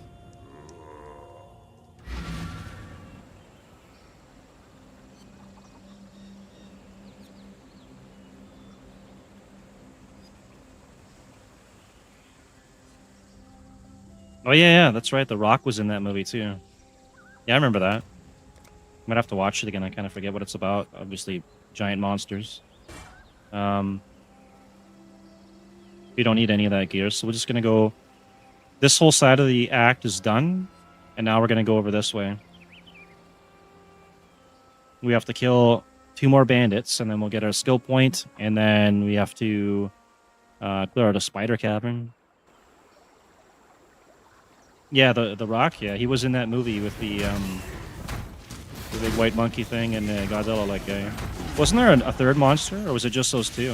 Oh yeah, that's right. The Rock was in that movie too. Yeah, I remember that. Might have to watch it again. I kind of forget what it's about. Obviously, giant monsters. We don't need any of that gear, so we're just gonna go. This whole side of the act is done, and now we're gonna go over this way. We have to kill 2 more bandits, and then we'll get our skill point, and then we have to clear out a spider cavern. Yeah, the Rock. Yeah, he was in that movie with the big white monkey thing and Godzilla like guy. Wasn't there a third monster, or was it just those 2?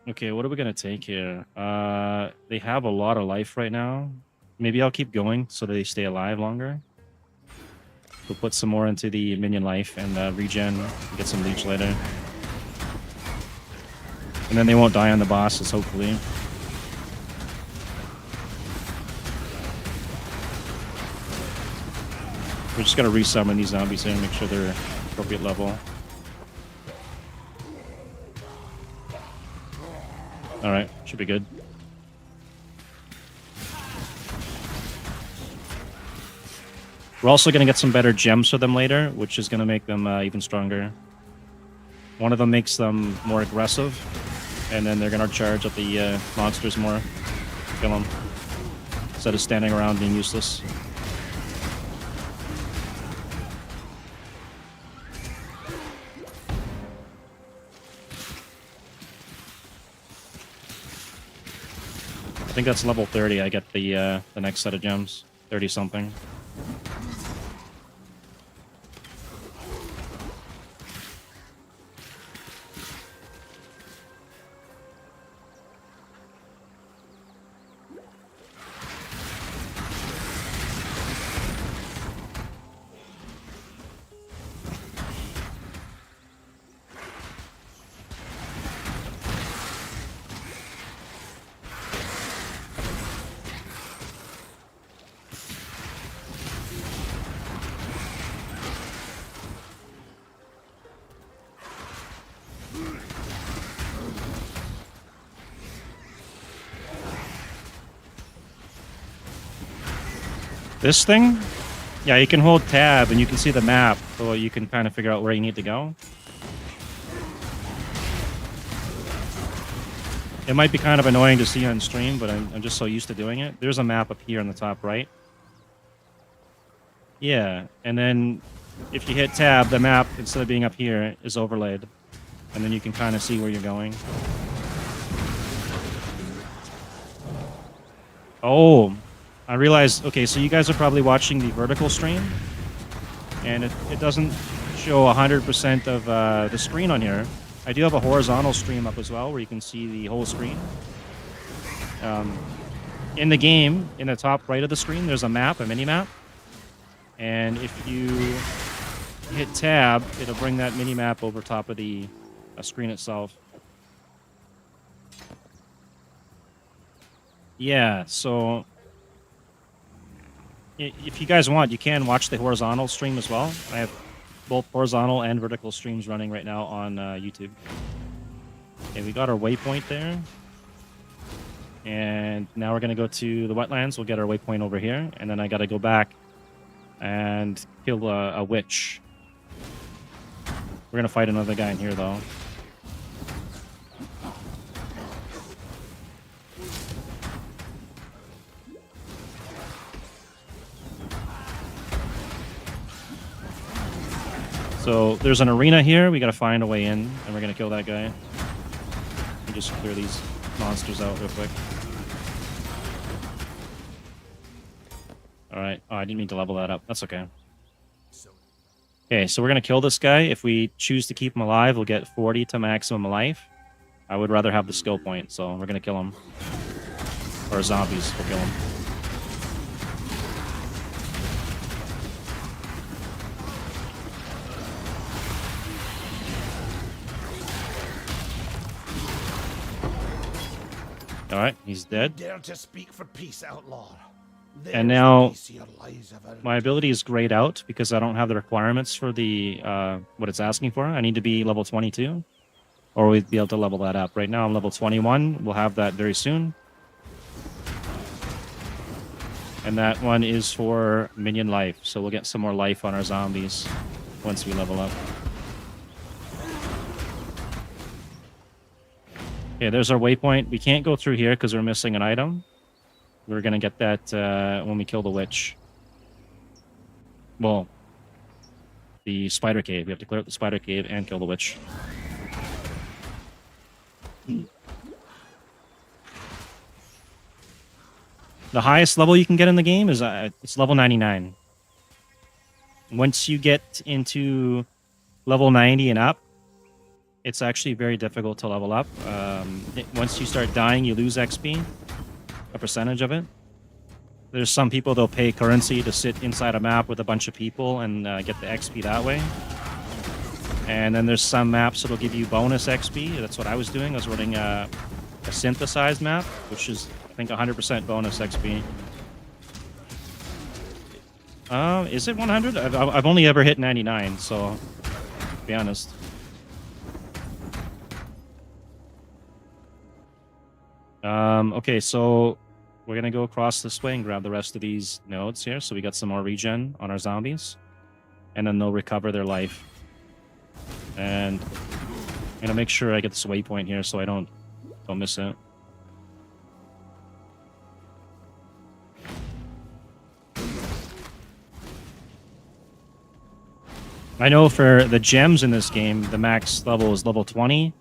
Okay, what are we gonna take here? They have a lot of life right now. Maybe I'll keep going so that they stay alive longer. We'll put some more into the minion life and regen. Get some leech later. And then they won't die on the bosses, hopefully. We're just gonna resummon these zombies here and make sure they're appropriate level. Alright, should be good. We're also going to get some better gems for them later, which is going to make them even stronger. One of them makes them more aggressive, and then they're going to charge at the monsters more. Kill them. Instead of standing around being useless. I think that's level 30. I get the next set of gems. 30 something. This thing? Yeah, you can hold tab and you can see the map, so you can kind of figure out where you need to go. It might be kind of annoying to see on stream, but I'm just so used to doing it. There's a map up here on the top right. Yeah, and then if you hit tab, the map, instead of being up here, is overlaid. And then you can kind of see where you're going. Oh, I realized, okay, so you guys are probably watching the vertical stream, and it doesn't show 100% of the screen on here. I do have a horizontal stream up as well, where you can see the whole screen. In the game, in the top right of the screen, there's a map, a mini-map. And if you hit tab, it'll bring that mini-map over top of the screen itself. Yeah, so if you guys want, you can watch the horizontal stream as well. I have both horizontal and vertical streams running right now on YouTube. Okay, we got our waypoint there. And now we're going to go to the wetlands. We'll get our waypoint over here. And then I got to go back and kill a witch. We're going to fight another guy in here, though. So there's an arena here. We got to find a way in, and we're going to kill that guy. We just clear these monsters out real quick. Alright. Oh, I didn't mean to level that up. That's okay. Okay, so we're going to kill this guy. If we choose to keep him alive, we'll get 40 to maximum life. I would rather have the skill point, so we're going to kill him. Or zombies will kill him. Alright, he's dead. Dare to speak for peace, outlaw. And now, my ability is grayed out because I don't have the requirements for the what it's asking for. I need to be level 22, or we'd be able to level that up. Right now I'm level 21. We'll have that very soon. And that one is for minion life, so we'll get some more life on our zombies once we level up. Okay, there's our waypoint. We can't go through here because we're missing an item. We're going to get that when we kill the witch. Well, the spider cave. We have to clear out the spider cave and kill the witch. The highest level you can get in the game is it's level 99. Once you get into level 90 and up, it's actually very difficult to level up. Once you start dying, you lose XP, a percentage of it. There's some people, they'll pay currency to sit inside a map with a bunch of people and get the XP that way. And then there's some maps that'll give you bonus XP. That's what I was doing. I was running a synthesized map, which is, I think, 100% bonus XP. Is it 100? I've only ever hit 99, so to be honest. Okay, so we're gonna go across this way and grab the rest of these nodes here, so we got some more regen on our zombies, and then they'll recover their life. And I'm gonna make sure I get this waypoint here so I don't miss it. I know for the gems in this game, the max level is level 20,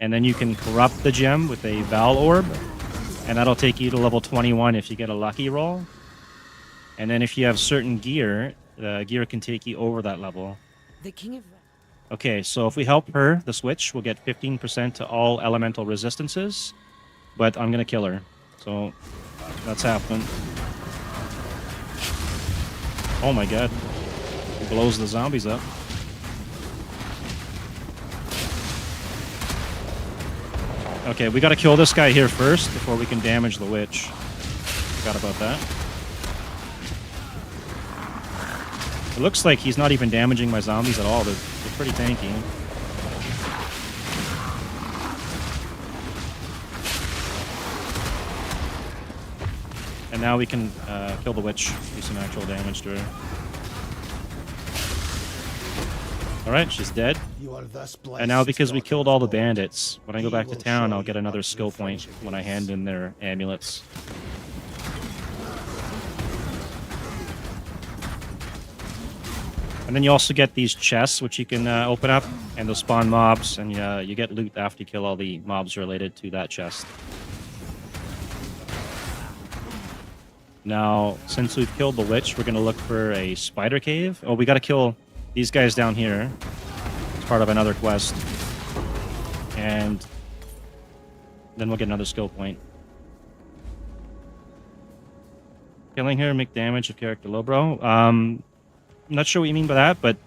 and then you can corrupt the gem with a Val Orb, and that'll take you to level 21 if you get a lucky roll. And then if you have certain gear, the gear can take you over that level. The king of... Okay, so if we help her, the switch, we'll get 15% to all elemental resistances, but I'm gonna kill her. So that's happening. Oh my god. It blows the zombies up. Okay, we gotta kill this guy here first before we can damage the witch. Forgot about that. It looks like he's not even damaging my zombies at all. They're pretty tanky. And now we can kill the witch, do some actual damage to her. Alright, she's dead. You are thus blessed, And now because we daughter killed of all the God. bandits, when I go He back to will town, show I'll get you another what skill true point friendship when I is. hand in their amulets. And then you also get these chests, which you can open up, and they'll spawn mobs, and you get loot after you kill all the mobs related to that chest. Now, since we've killed the witch, we're going to look for a spider cave. Oh, we got to kill these guys down here. It's part of another quest. And then we'll get another skill point. Killing her, make damage of character low, bro. I'm not sure what you mean by that, but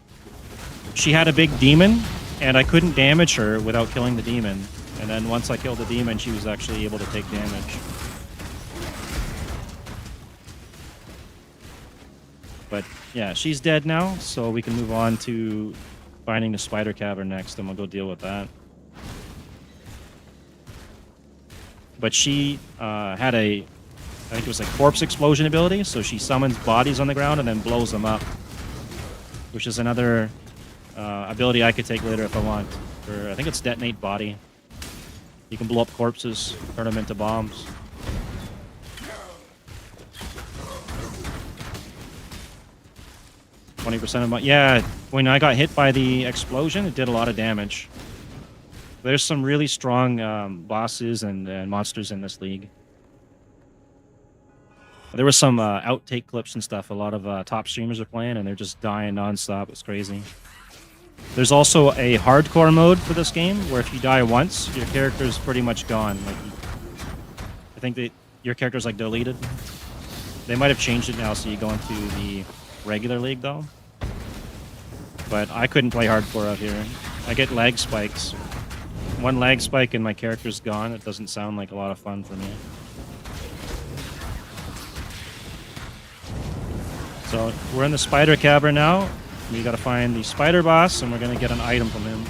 she had a big demon, and I couldn't damage her without killing the demon. And then once I killed the demon, she was actually able to take damage. But yeah, she's dead now, so we can move on to finding the spider cavern next, and we'll go deal with that. But she had a, I think it was a corpse explosion ability, so she summons bodies on the ground and then blows them up, which is another ability I could take later if I want. For, I think it's detonate body. You can blow up corpses, turn them into bombs. %of my... Yeah, when I got hit by the explosion, it did a lot of damage. There's some really strong bosses and monsters in this league. There was some outtake clips and stuff. A lot of top streamers are playing, and they're just dying nonstop. It's crazy. There's also a hardcore mode for this game, where if you die once, your character's pretty much gone. Like, I think that your character's like deleted. They might have changed it now, so you go into the regular league though. But I couldn't play hardcore out here. I get lag spikes. One lag spike and my character's gone. It doesn't sound like a lot of fun for me. So we're in the spider cavern now. We gotta find the spider boss, and we're gonna get an item from him.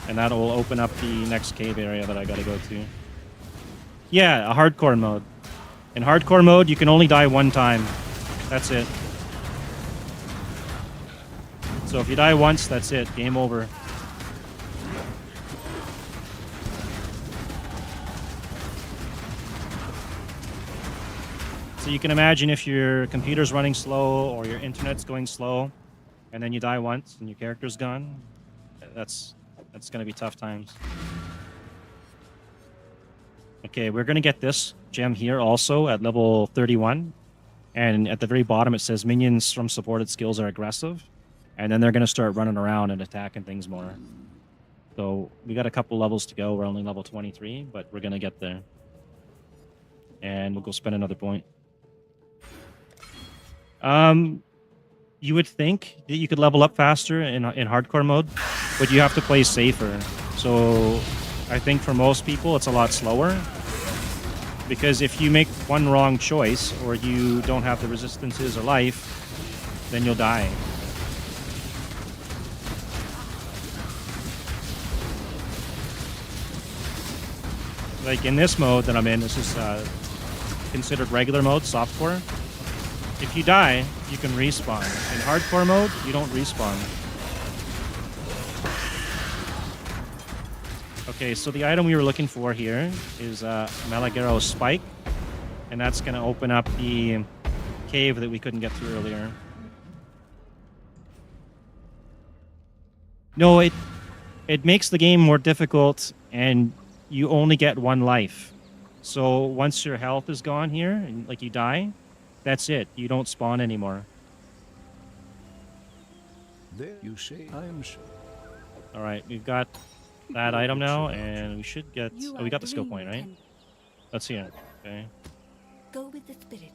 And that will open up the next cave area that I gotta go to. Yeah, a hardcore mode. In hardcore mode, you can only die one time. That's it. So if you die once, that's it. Game over. So you can imagine if your computer's running slow or your internet's going slow, and then you die once and your character's gone, that's going to be tough times. Okay, we're going to get this gem here also at level 31. And at the very bottom it says minions from supported skills are aggressive. And then they're going to start running around and attacking things more. So we got a couple levels to go. We're only level 23, but we're going to get there. And we'll go spend another point. You would think that you could level up faster in hardcore mode, but you have to play safer. So I think for most people it's a lot slower. Because if you make one wrong choice, or you don't have the resistances or life, then you'll die. Like in this mode that I'm in, this is considered regular mode, softcore. If you die, you can respawn. In hardcore mode, you don't respawn. Okay, so the item we were looking for here is Malagero Spike, and that's going to open up the cave that we couldn't get through earlier. No, it makes the game more difficult, and you only get one life. So once your health is gone here, and like you die, that's it. You don't spawn anymore. There you say I am sure. All right, we've got that item now, and we should get... You Oh, we are got the skill ring point, right? and That's here. Okay. Go with the spirit.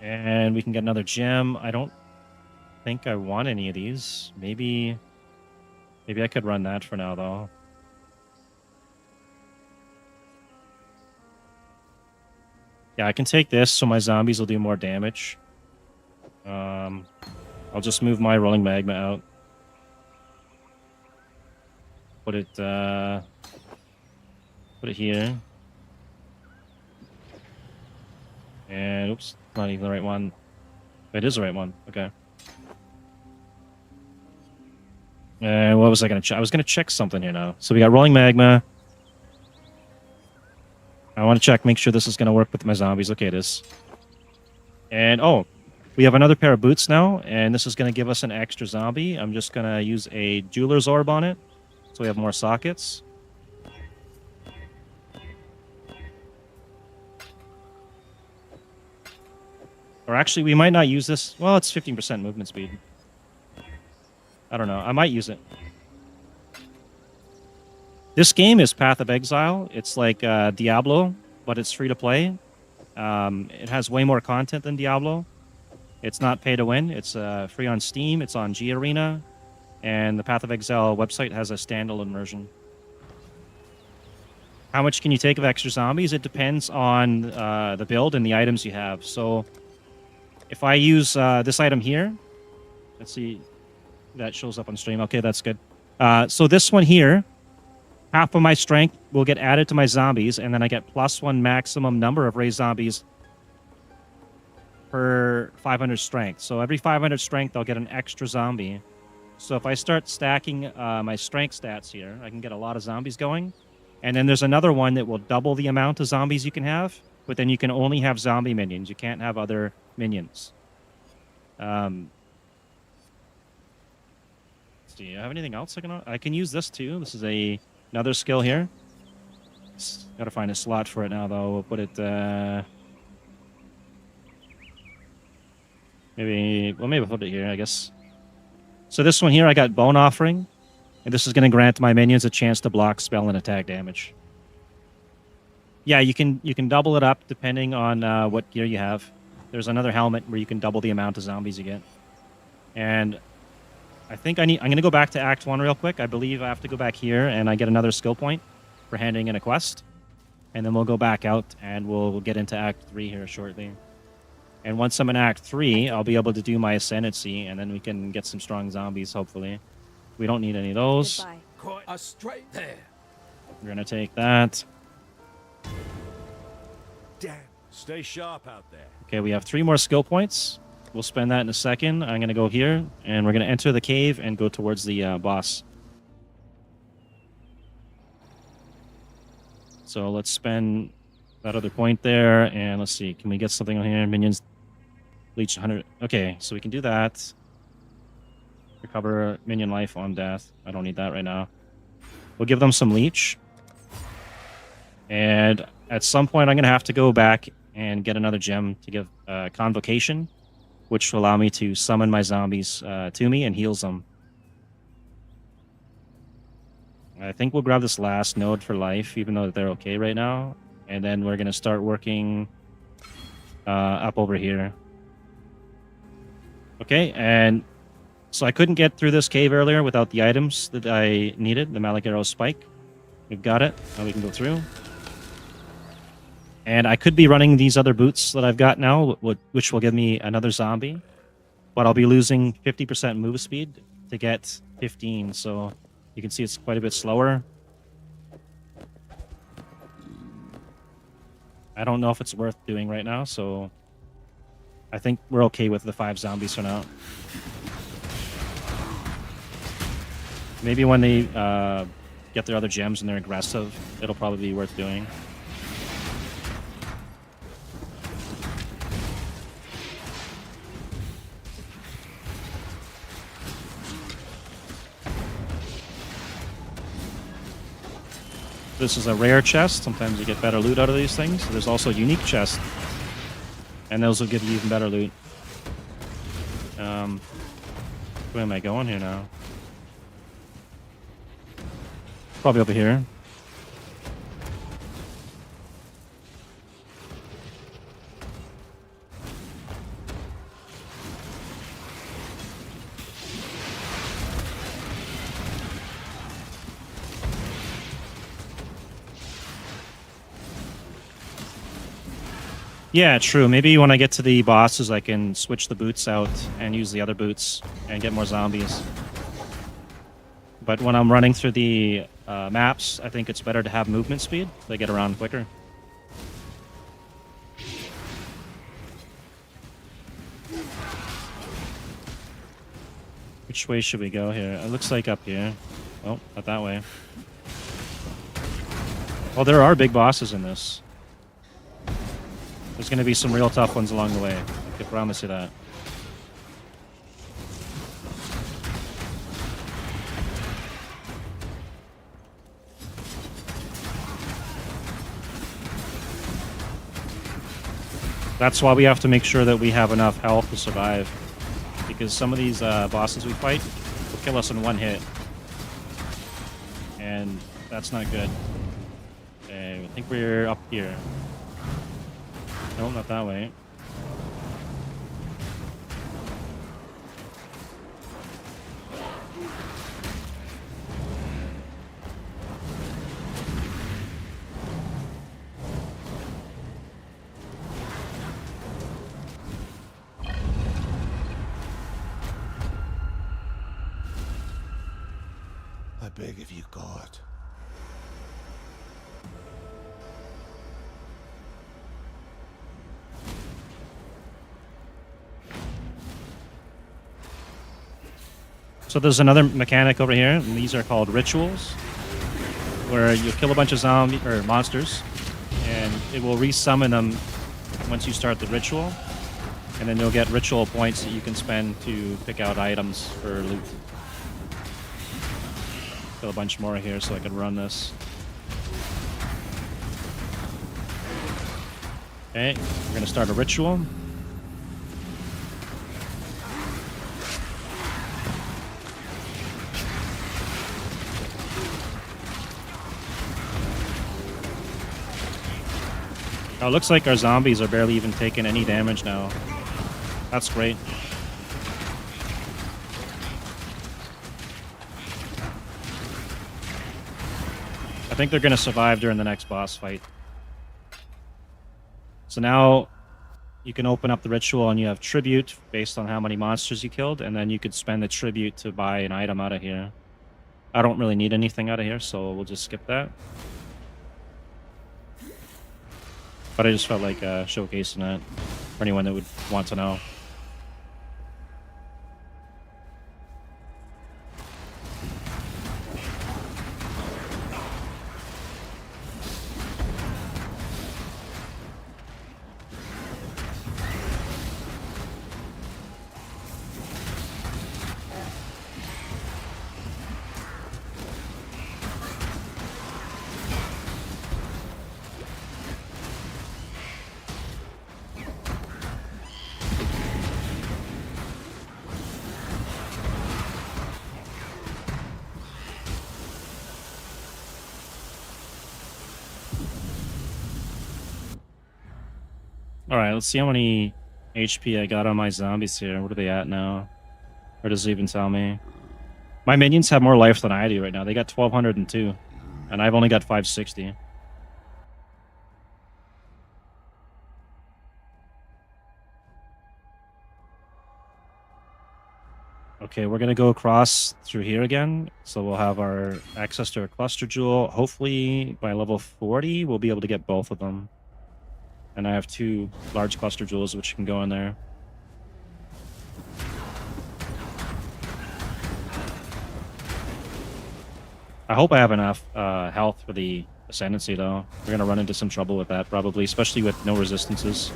And we can get another gem. I don't think I want any of these. Maybe I could run that for now, though. Yeah, I can take this so my zombies will do more damage. I'll just move my rolling magma out. Put it here. And oops, not even the right one. It is the right one. Okay. And what was I going to check? I was going to check something here now. So we got rolling magma. I want to check, make sure this is going to work with my zombies. Okay, it is. And, oh, we have another pair of boots now, and this is going to give us an extra zombie. I'm just going to use a jeweler's orb on it, so we have more sockets. Or actually, we might not use this. Well, it's 15% movement speed. I don't know. I might use it. This game is Path of Exile. It's like Diablo, but it's free to play. It has way more content than Diablo. It's not pay to win. It's free on Steam. It's on G Arena. And the Path of Exile website has a standalone version. How much can you take of extra zombies? It depends on the build and the items you have. So if I use this item here, let's see, that shows up on stream. Okay, that's good. So this one here, half of my strength will get added to my zombies, and then I get +1 maximum number of raised zombies per 500 strength. So every 500 strength, I'll get an extra zombie. So if I start stacking my strength stats here, I can get a lot of zombies going. And then there's another one that will double the amount of zombies you can have, but then you can only have zombie minions. You can't have other minions. Do you have anything else I can use this too? This is another skill here. Gotta find a slot for it now, though. We'll put it. Maybe we'll put it here, I guess. So this one here, I got Bone Offering, and this is going to grant my minions a chance to block spell and attack damage. Yeah, you can double it up depending on what gear you have. There's another helmet where you can double the amount of zombies you get. And I think I'm going to go back to Act 1 real quick. I believe I have to go back here, and I get another skill point for handing in a quest. And then we'll go back out, and we'll get into Act 3 here shortly. And once I'm in Act 3, I'll be able to do my Ascendancy, and then we can get some strong zombies, hopefully. We don't need any of those. Goodbye. Quite a straight there. We're going to take that. Damn. Stay sharp out there. Okay, we have 3 more skill points. We'll spend that in a second. I'm going to go here, and we're going to enter the cave and go towards the boss. So let's spend that other point there, and let's see. Can we get something on here? Minions leech 100. Okay, so we can do that. Recover minion life on death. I don't need that right now. We'll give them some leech. And at some point, I'm going to have to go back and get another gem to give Convocation, which will allow me to summon my zombies to me and heals them. I think we'll grab this last node for life, even though they're okay right now. And then we're going to start working up over here. Okay, and so I couldn't get through this cave earlier without the items that I needed, the Malagero Spike. We've got it. Now we can go through. And I could be running these other boots that I've got now, which will give me another zombie. But I'll be losing 50% move speed to get 15, so you can see it's quite a bit slower. I don't know if it's worth doing right now, so I think we're okay with the 5 zombies for now. Maybe when they get their other gems and they're aggressive, it'll probably be worth doing. This is a rare chest. Sometimes you get better loot out of these things. There's also unique chests, and those will give you even better loot. Where am I going here now? Probably over here. Yeah, true. Maybe when I get to the bosses, I can switch the boots out and use the other boots and get more zombies. But when I'm running through the maps, I think it's better to have movement speed. They get around quicker. Which way should we go here? It looks like up here. Oh, not that way. Well, there are big bosses in this. There's going to be some real tough ones along the way. I can promise you that. That's why we have to make sure that we have enough health to survive. Because some of these bosses we fight will kill us in one hit. And that's not good. Okay, I think we're up here. No, not that way. I beg of you, God. So there's another mechanic over here, and these are called rituals, where you kill a bunch of zombie or monsters, and it will resummon them once you start the ritual, and then you'll get ritual points that you can spend to pick out items for loot. Kill a bunch more here so I can run this. Okay, we're gonna start a ritual. Oh, it looks like our zombies are barely even taking any damage now. That's great. I think they're going to survive during the next boss fight. So now you can open up the ritual and you have tribute based on how many monsters you killed, and then you could spend the tribute to buy an item out of here. I don't really need anything out of here, so we'll just skip that. But I just felt like showcasing that for anyone that would want to know. Alright, let's see how many HP I got on my zombies here. What are they at now? Or does it even tell me? My minions have more life than I do right now. They got 1,202. And I've only got 560. Okay, we're going to go across through here again. So we'll have our access to our cluster jewel. Hopefully by level 40, we'll be able to get both of them. And I have 2 large cluster jewels which can go in there. I hope I have enough health for the Ascendancy, though. We're going to run into some trouble with that, probably, especially with no resistances.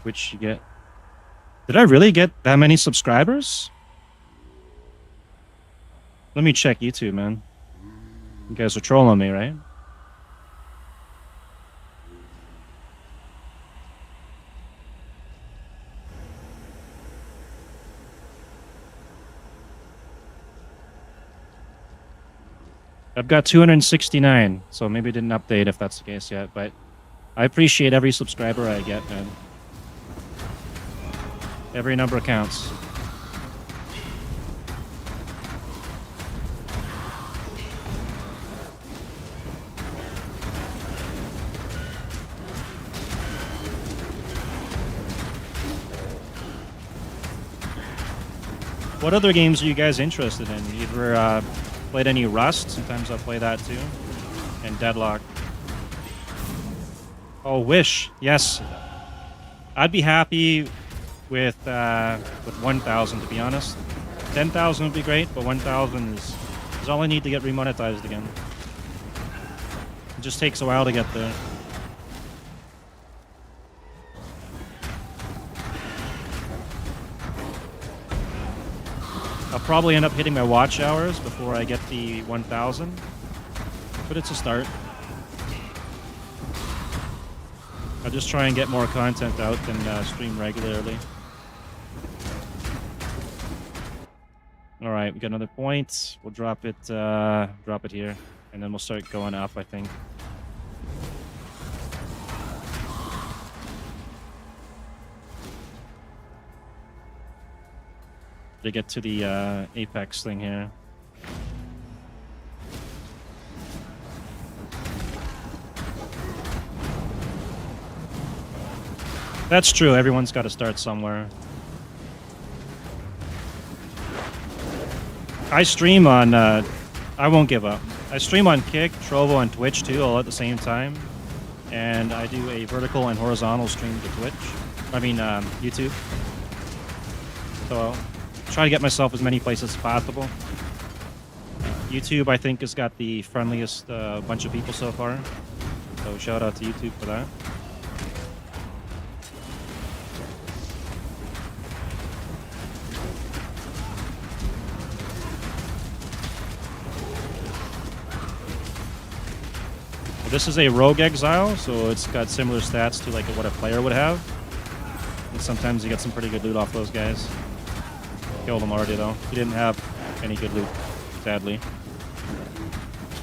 Which you get... Did I really get that many subscribers? Let me check YouTube, man. You guys are trolling me, right? I've got 269, so maybe it didn't update if that's the case yet, but I appreciate every subscriber I get, man. Every number counts. What other games are you guys interested in? You ever played any Rust? Sometimes I'll play that too. And Deadlock. Oh, Wish. Yes. I'd be happy with 1,000, to be honest. 10,000 would be great, but 1,000 is all I need to get remonetized again. It just takes a while to get there. I'll probably end up hitting my watch hours before I get the 1,000, but it's a start. I'll just try and get more content out and stream regularly. All right, we got another point. We'll drop it here, and then we'll start going up, I think. To get to the Apex thing here. That's true, everyone's got to start somewhere. I stream on, I won't give up. I stream on Kick, Trovo, and Twitch too, all at the same time. And I do a vertical and horizontal stream to Twitch. I mean, YouTube. So, try to get myself as many places as possible. YouTube, I think, has got the friendliest bunch of people so far. So shout out to YouTube for that. This is a rogue exile, so it's got similar stats to like what a player would have. And sometimes you get some pretty good loot off those guys. Killed him already though. He didn't have any good loot, sadly.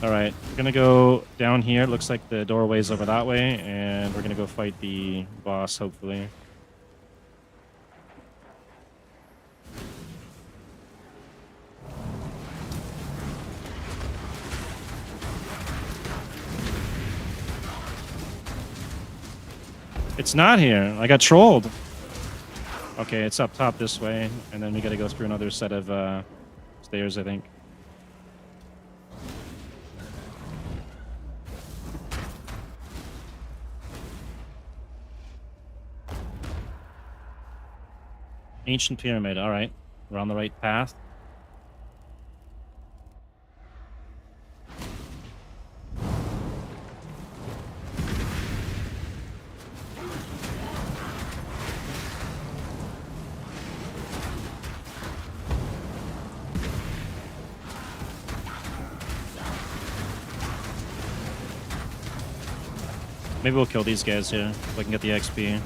Alright, we're gonna go down here. Looks like the doorway's over that way, and we're gonna go fight the boss, hopefully. It's not here. I got trolled. Okay, it's up top this way, and then we gotta go through another set of stairs, I think. Ancient Pyramid, alright. We're on the right path. Maybe we'll kill these guys here, so I can get the XP.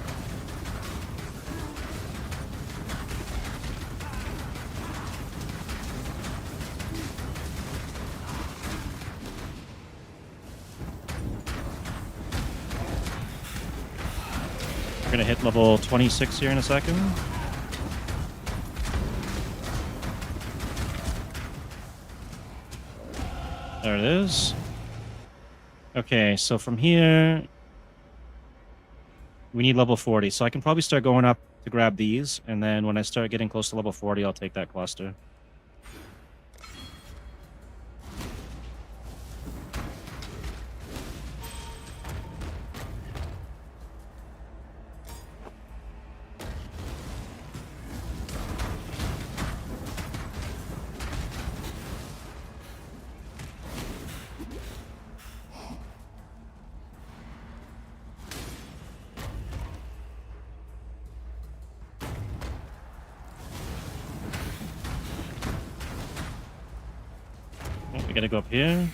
We're gonna hit level 26 here in a second. There it is. Okay, so from here, we need level 40, so I can probably start going up to grab these, and then when I start getting close to level 40, I'll take that cluster. We gotta go up here.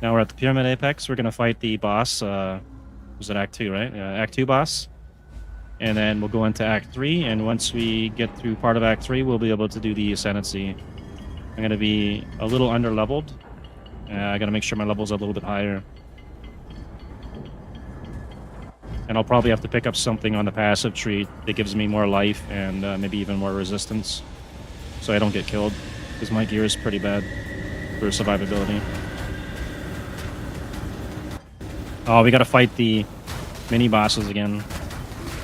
Now we're at the Pyramid Apex. We're gonna fight the boss. Was it Act 2, right? Yeah, Act 2 boss. And then we'll go into Act 3, and once we get through part of Act 3, we'll be able to do the Ascendancy. I'm going to be a little under-leveled. I got to make sure my level's a little bit higher. And I'll probably have to pick up something on the passive tree that gives me more life and maybe even more resistance, so I don't get killed, because my gear is pretty bad for survivability. Oh, we got to fight the mini-bosses again.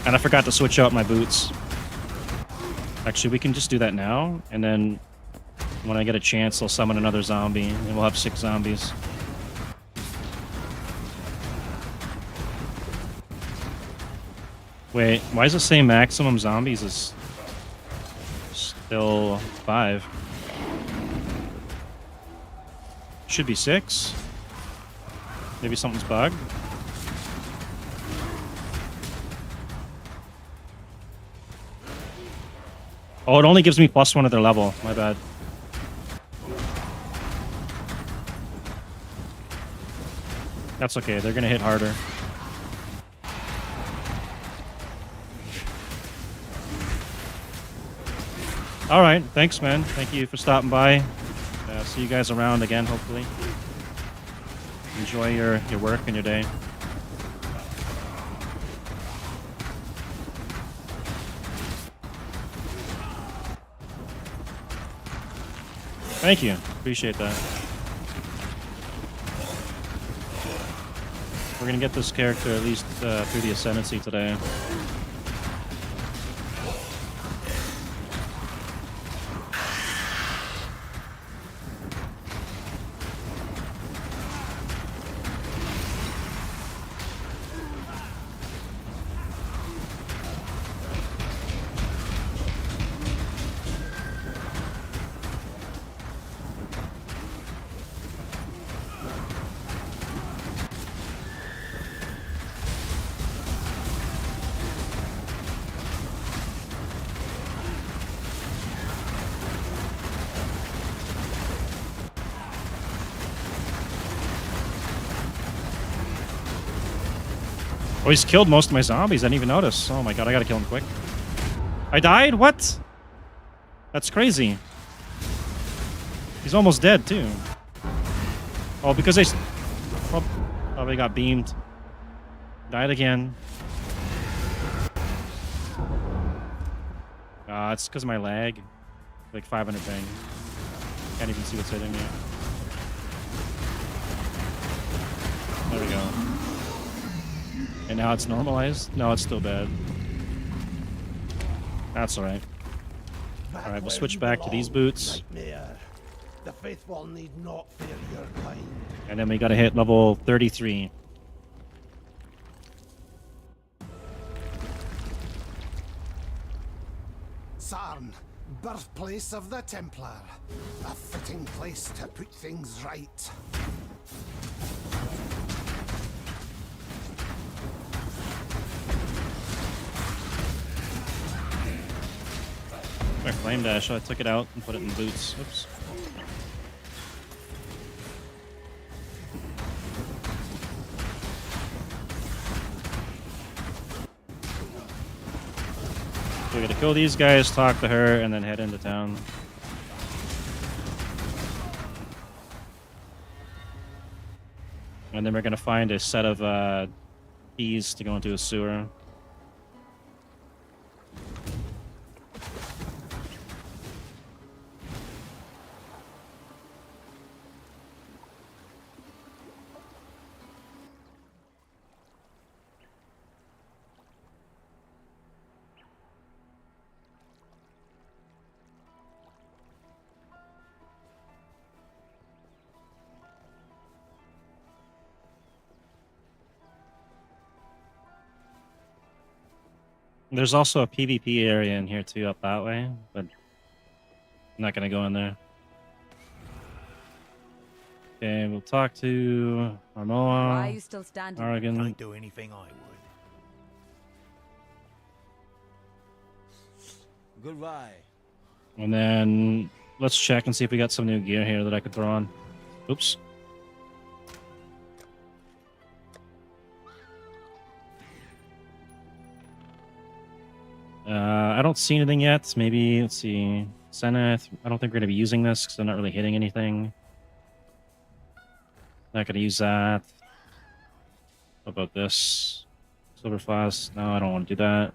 And I forgot to switch out my boots. Actually, we can just do that now, and then when I get a chance, I'll summon another zombie, and we'll have 6 zombies. Wait, why is it saying maximum zombies is still 5? Should be 6. Maybe something's bugged. Oh, it only gives me +1 of their level. My bad. That's okay. They're going to hit harder. All right. Thanks, man. Thank you for stopping by. See you guys around again, hopefully. Enjoy your work and your day. Thank you. Appreciate that. We're going to get this character at least through the Ascendancy today. Oh, he's killed most of my zombies. I didn't even notice. Oh my god, I gotta kill him quick. I died? What? That's crazy. He's almost dead, too. Oh, because they... Oh, they got beamed. Died again. It's because of my lag. Like 500 ping. Can't even see what's hitting me. There we go. And now it's normalized? No, it's still bad. That's alright. Alright, we'll switch back to these boots. Nightmare. The faithful need not fear your kind. And then we gotta hit level 33. Sarn, birthplace of the Templar. A fitting place to put things right. My flame dash, I took it out and put it in boots. Oops. So we gotta kill these guys, talk to her, and then head into town. And then we're gonna find a set of keys to go into a sewer. There's also a PvP area in here too, up that way, but I'm not gonna go in there. Okay, we'll talk to Why are Armoa, you still standing? Oregon, Can't do anything I would. Goodbye. and then let's check and see if we got some new gear here that I could throw on. Oops. I don't see anything yet. Maybe, let's see. Zenith. I don't think we're going to be using this because I'm not really hitting anything. Not going to use that. What about this? Silver Flask. No, I don't want to do that.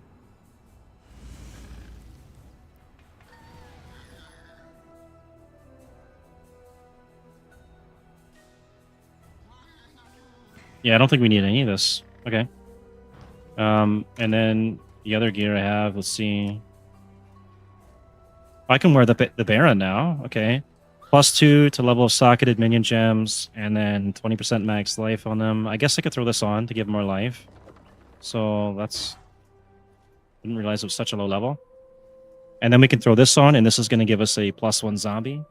Yeah, I don't think we need any of this. Okay. And then the other gear I have, let's see. I can wear the Baron now. Okay. +2 to level of socketed minion gems, and then 20% max life on them. I guess I could throw this on to give more life. So that's... Didn't realize it was such a low level. And then we can throw this on, and this is going to give us a +1 zombie.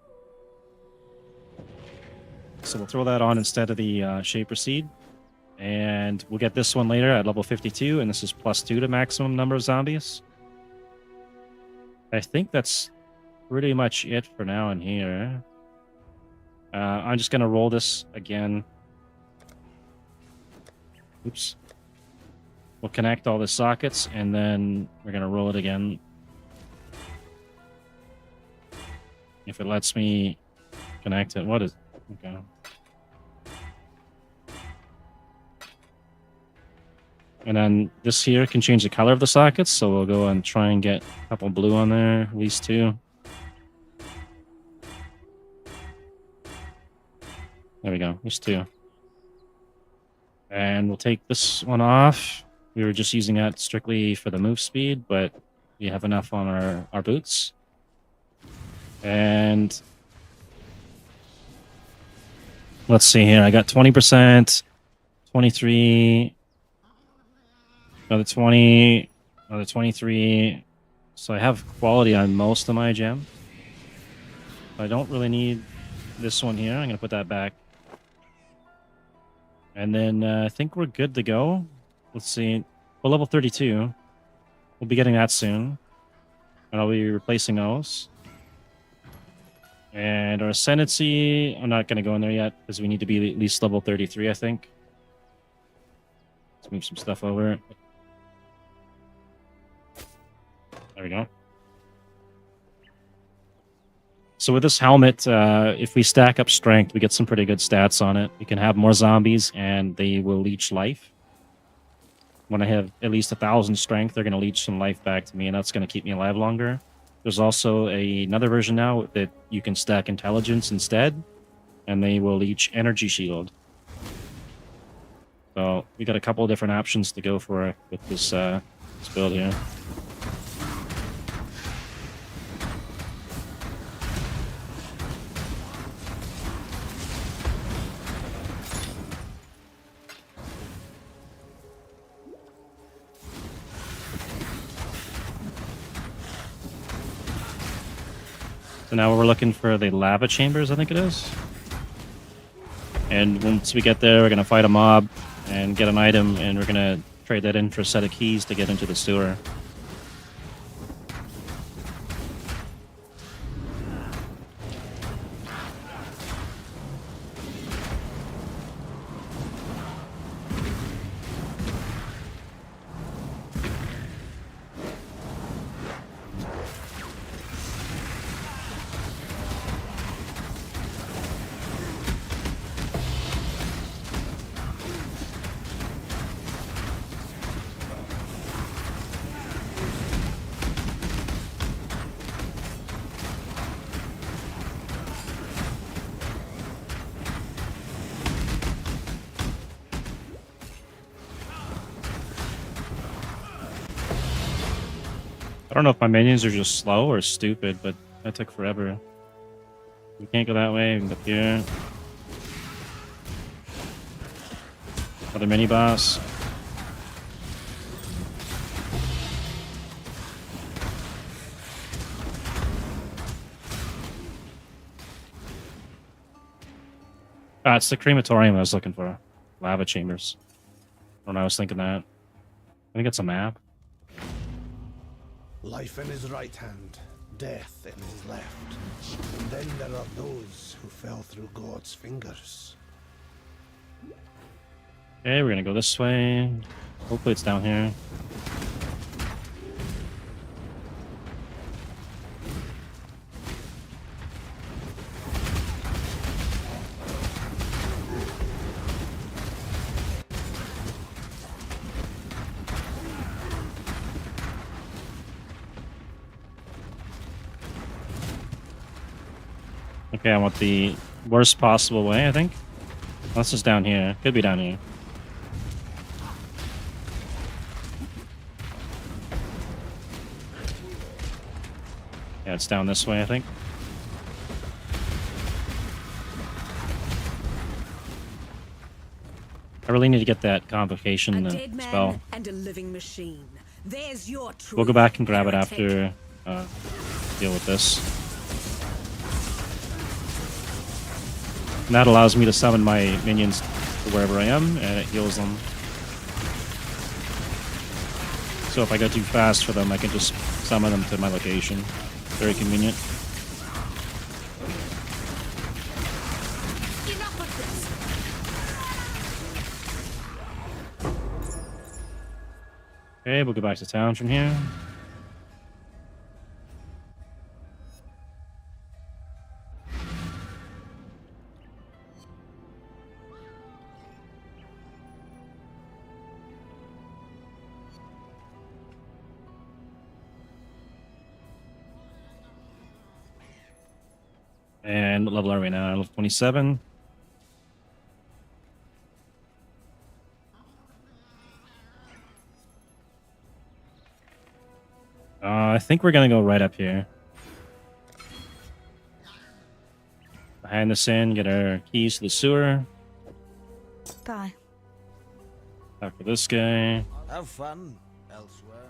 So we'll throw that on instead of the Shaper Seed. And we'll get this one later at level 52, and this is +2 to maximum number of zombies. I think that's pretty much it for now in here. I'm just going to roll this again. Oops. We'll connect all the sockets, and then we're going to roll it again. If it lets me connect it. What is... Okay. And then this here can change the color of the sockets, so we'll go and try and get a couple blue on there, at least 2. There we go, just 2. And we'll take this one off. We were just using that strictly for the move speed, but we have enough on our boots. And let's see here, I got 20%, 23... Another 20, another 23. So I have quality on most of my gem. I don't really need this one here. I'm going to put that back. And then I think we're good to go. Let's see. Well, level 32. We'll be getting that soon. And I'll be replacing those. And our Ascendancy, I'm not going to go in there yet because we need to be at least level 33, I think. Let's move some stuff over. There we go. So with this helmet, if we stack up strength, we get some pretty good stats on it. We can have more zombies, and they will leech life. When I have at least 1,000 strength, they're going to leech some life back to me, and that's going to keep me alive longer. There's also another version now that you can stack intelligence instead, and they will leech energy shield. So we got a couple of different options to go for with this build here. So now we're looking for the lava chambers, I think it is. And once we get there, we're going to fight a mob and get an item, and we're going to trade that in for a set of keys to get into the sewer. I don't know if my minions are just slow or stupid, but that took forever. We can't go that way, we can go up here. Another mini boss. Ah, it's the crematorium I was looking for. Lava chambers. When I was thinking that. I think it's a map. Life in his right hand, death in his left. Then there are those who fell through God's fingers. Okay, we're gonna go this way. Hopefully it's down here. Okay, I want the worst possible way, I think. Unless it's down here. Could be down here. Yeah, it's down this way, I think. I really need to get that convocation A dead spell. man and a living machine. There's your truth. We'll go back and grab it heretic. after deal with this. And that allows me to summon my minions to wherever I am, and it heals them. So if I go too fast for them, I can just summon them to my location. Very convenient. Enough of this. Okay, we'll go back to town from here. And what level are we now? Level 27. I think we're gonna go right up here. Behind this in, get our keys to the sewer. Bye. Talk to this guy. Have fun elsewhere.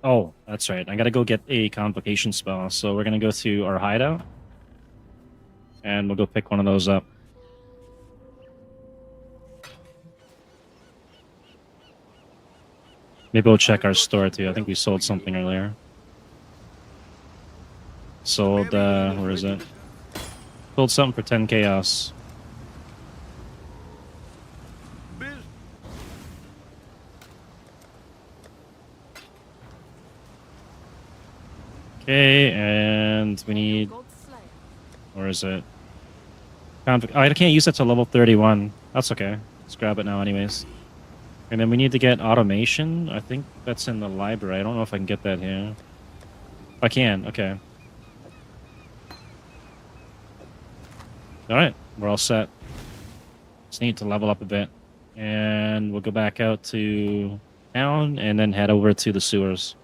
Oh, that's right. I gotta go get a convocation spell. So we're gonna go to our hideout. And we'll go pick one of those up. Maybe we'll check our store too. I think we sold something earlier. Sold, where is it? Sold something for 10 chaos. Okay, and we need... Where is it? Oh, I can't use it till level 31. That's okay. Let's grab it now anyways. And then we need to get automation. I think that's in the library. I don't know if I can get that here. I can. Okay. Alright. We're all set. Just need to level up a bit. And we'll go back out to town and then head over to the sewers.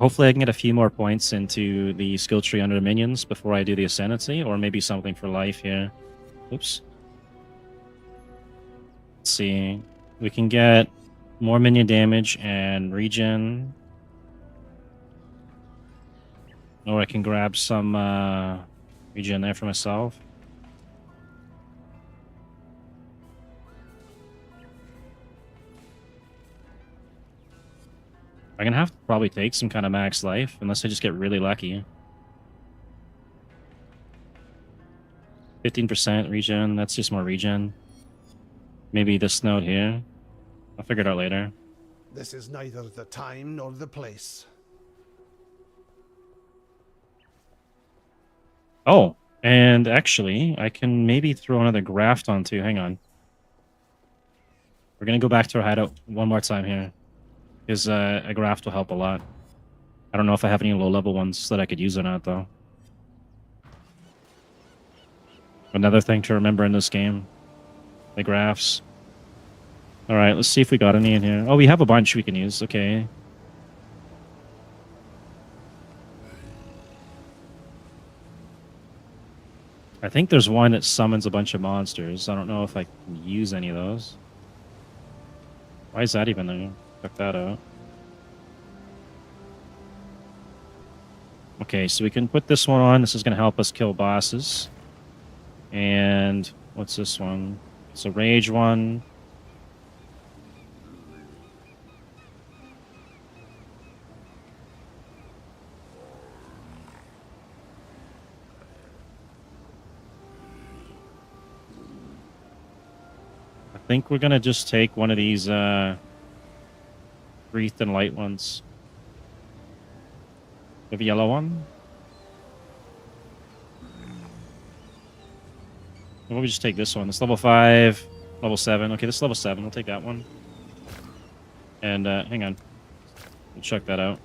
Hopefully I can get a few more points into the skill tree under minions before I do the Ascendancy, or maybe something for life here. Oops. Let's see. We can get more minion damage and regen. Or I can grab some regen there for myself. I'm gonna have to probably take some kind of max life, unless I just get really lucky. 15% regen, that's just more regen. Maybe this node here. I'll figure it out later. This is neither the time nor the place. Oh, and actually, I can maybe throw another graft onto. Hang on. We're gonna go back to our hideout one more time here. Because a graft will help a lot. I don't know if I have any low-level ones that I could use or not, though. Another thing to remember in this game. The grafts. Alright, let's see if we got any in here. Oh, we have a bunch we can use. Okay. I think there's one that summons a bunch of monsters. I don't know if I can use any of those. Why is that even there? Check that out. Okay, so we can put this one on. This is going to help us kill bosses. And what's this one? It's a rage one. I think we're gonna just take one of these wreathed and light ones. We have a yellow one. Why don't we just take this one? It's level 5, level 7. Okay, this is level 7. We'll take that one. And hang on. We'll check that out.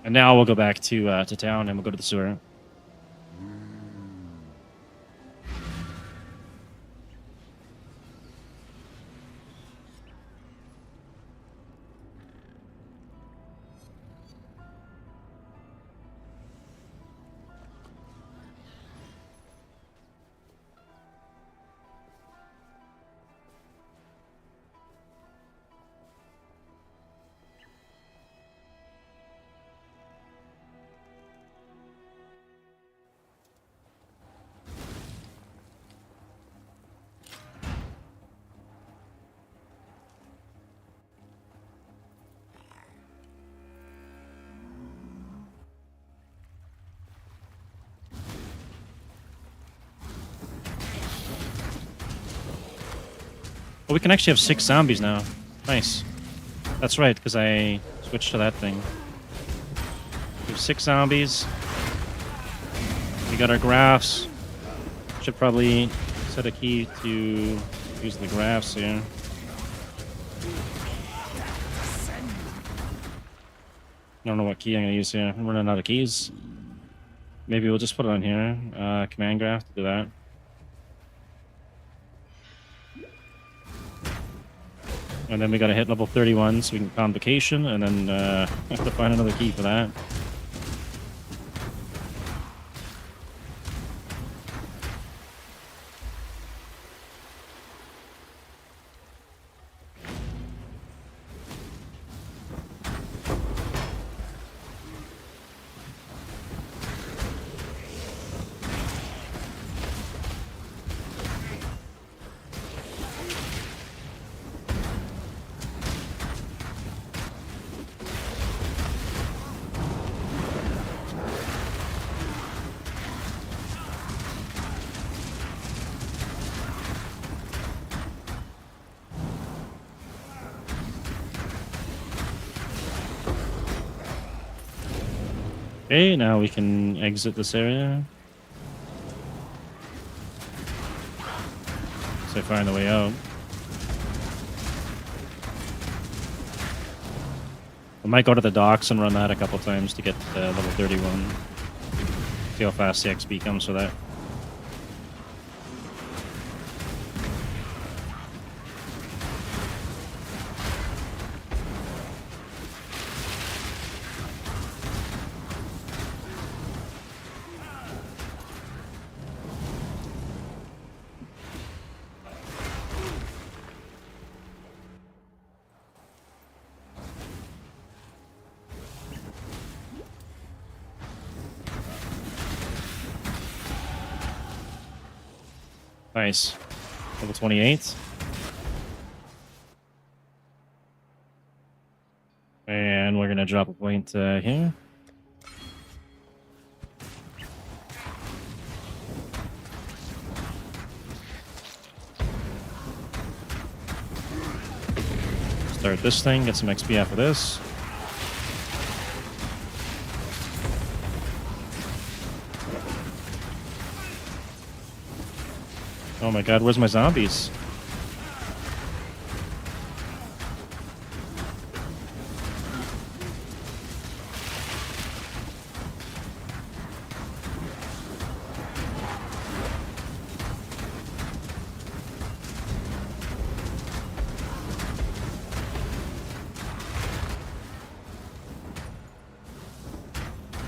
And now we'll go back to town and we'll go to the sewer. Oh, we can actually have 6 zombies now. Nice. That's right, because I switched to that thing. We have 6 zombies. We got our graphs. Should probably set a key to use the graphs here. I don't know what key I'm going to use here. I'm running out of keys. Maybe we'll just put it on here. Command graph to do that. And then we gotta hit level 31 so we can convocation, and then have to find another key for that. Okay, now we can exit this area. So find the way out. We might go to the docks and run that a couple times to get to level 31. See how fast the XP comes for that. Nice. Level 28. And we're going to drop a point here. Start this thing, get some XP after this. Oh my god, where's my zombies?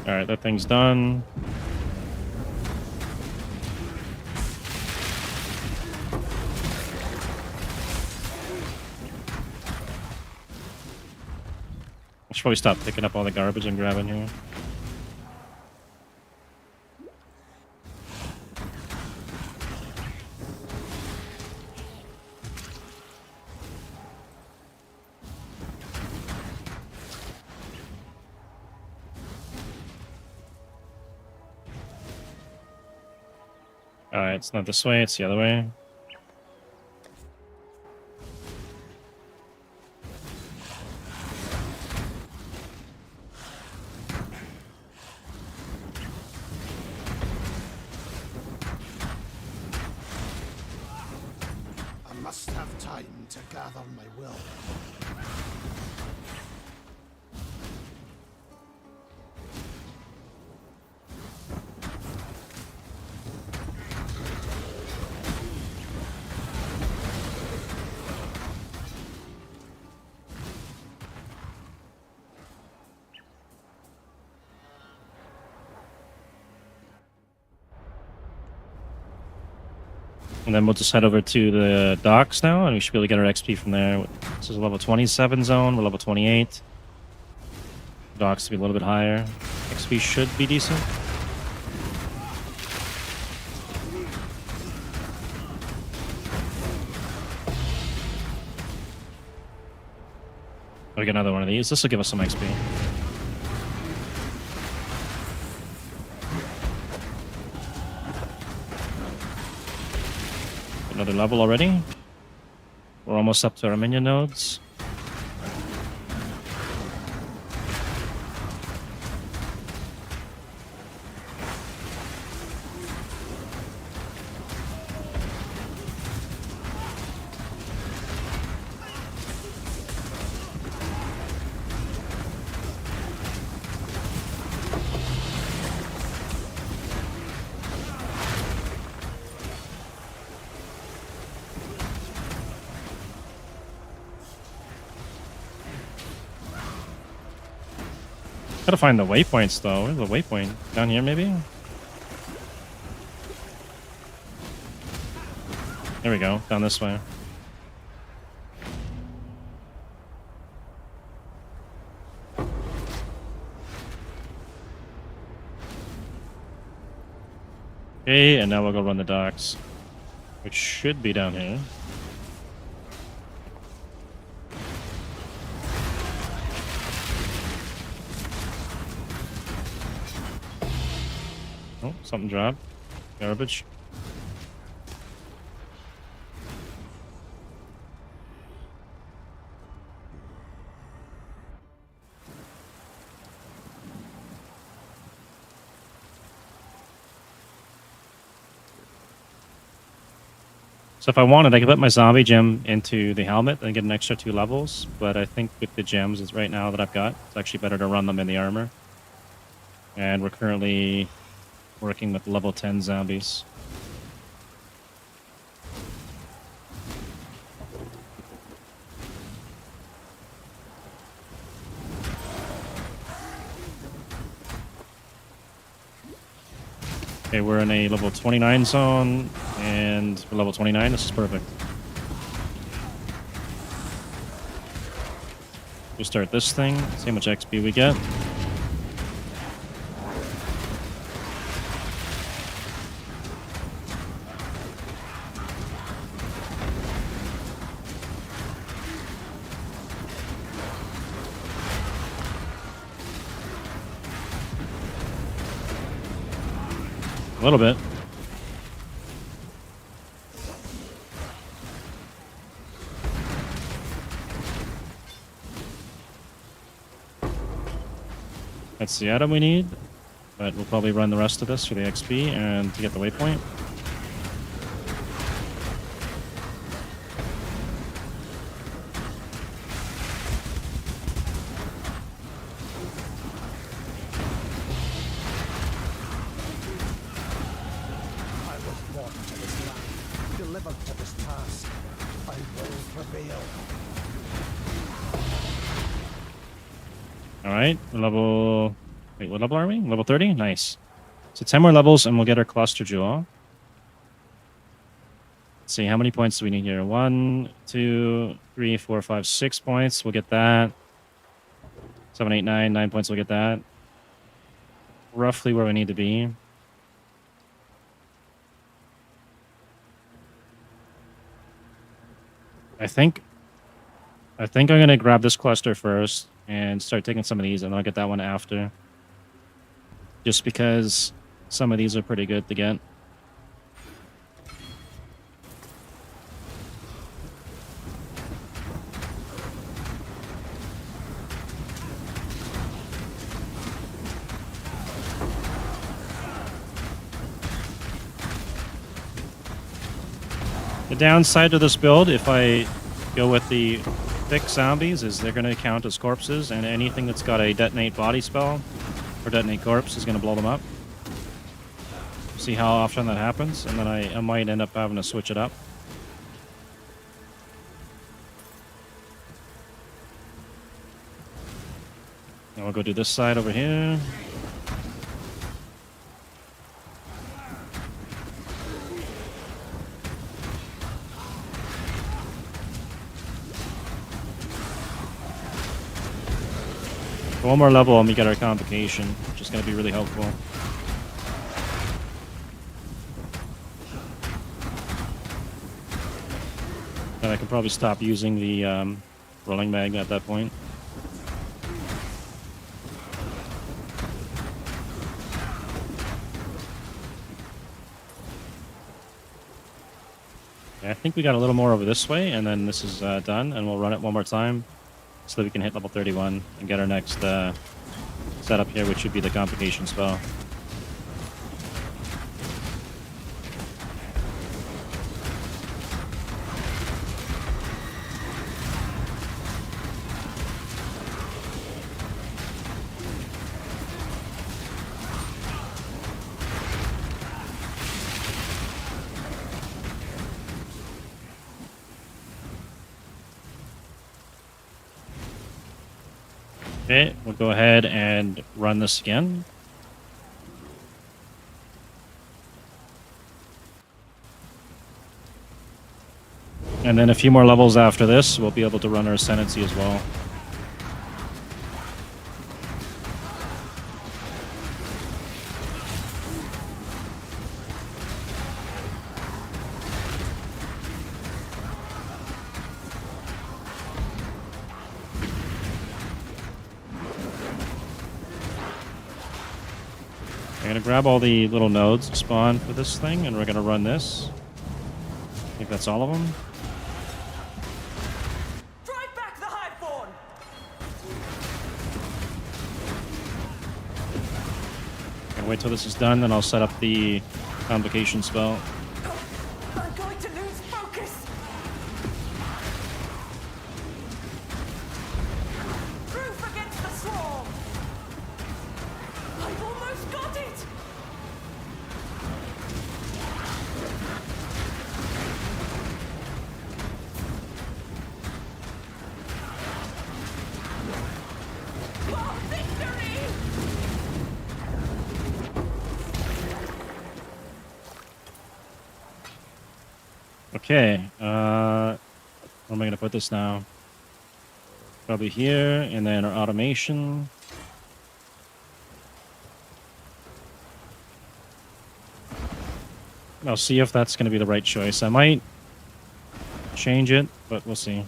Alright, that thing's done. I should probably stop picking up all the garbage I'm grabbing here. Alright, it's not this way, it's the other way. I must have time to gather my will. And then we'll just head over to the docks now, and we should be able to get our XP from there. This is a level 27 zone, we're level 28. Docks to be a little bit higher. XP should be decent. We get another one of these. This will give us some XP. Another level already. We're almost up to our minion nodes. Gotta find the waypoints though. Where's the waypoint? Down here maybe? There we go. Down this way. Okay, and now we'll go run the docks. Which should be down here. Oh, something dropped. Garbage. So if I wanted, I could put my zombie gem into the helmet and get an extra 2 levels. But I think with the gems is right now that I've got, it's actually better to run them in the armor. And we're currently working with level 10 zombies. Okay, we're in a level 29 zone, and we're level 29. This is perfect. We start this thing, see how much XP we get. A little bit. That's the item we need, but we'll probably run the rest of this for the XP and to get the waypoint. I was born to this land, delivered to this task. I will prevail. Alright, level... Wait, what level are we? Level 30? Nice. So 10 more levels and we'll get our cluster jewel. Let's see, how many points do we need here? 1, 2, 3, 4, 5, 6 points. We'll get that. 7, 8, 9. 9 points, we'll get that. Roughly where we need to be. I think I'm going to grab this cluster first and start taking some of these, and I'll get that one after. Just because some of these are pretty good to get. The downside to this build, if I go with the thick zombies, is they're going to count as corpses, and anything that's got a detonate body spell or detonate corpse is going to blow them up. See how often that happens, and then I might end up having to switch it up. And we'll go do this side over here. One more level and we get our convocation, which is going to be really helpful. And I can probably stop using the rolling magnet at that point. Yeah, I think we got a little more over this way, and then this is done, and we'll run it one more time so that we can hit level 31 and get our next setup here, which should be the convocation spell. Okay, we'll go ahead and run this again. And then a few more levels after this, we'll be able to run our Ascendancy as well. I'm going to grab all the little nodes spawn for this thing, and we're going to run this. I think that's all of them. Drive back the Highborn! And wait till this is done, then I'll set up the convocation spell. I'm going to lose focus! Proof against the swarm! I've almost got it! For victory! Okay, where am I going to put this now? Probably here, and then our automation. I'll see if that's going to be the right choice. I might change it, but we'll see.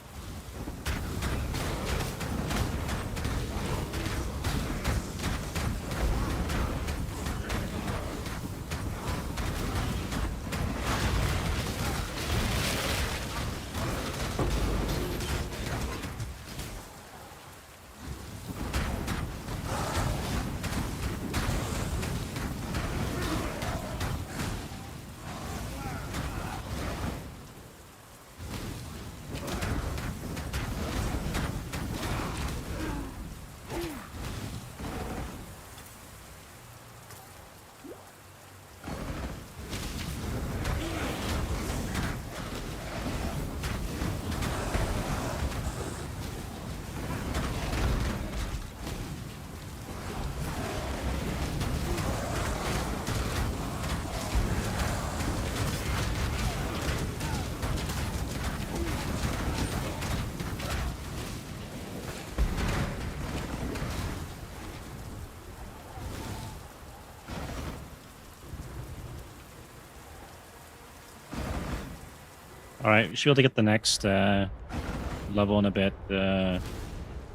Alright, we should be able to get the next level in a bit,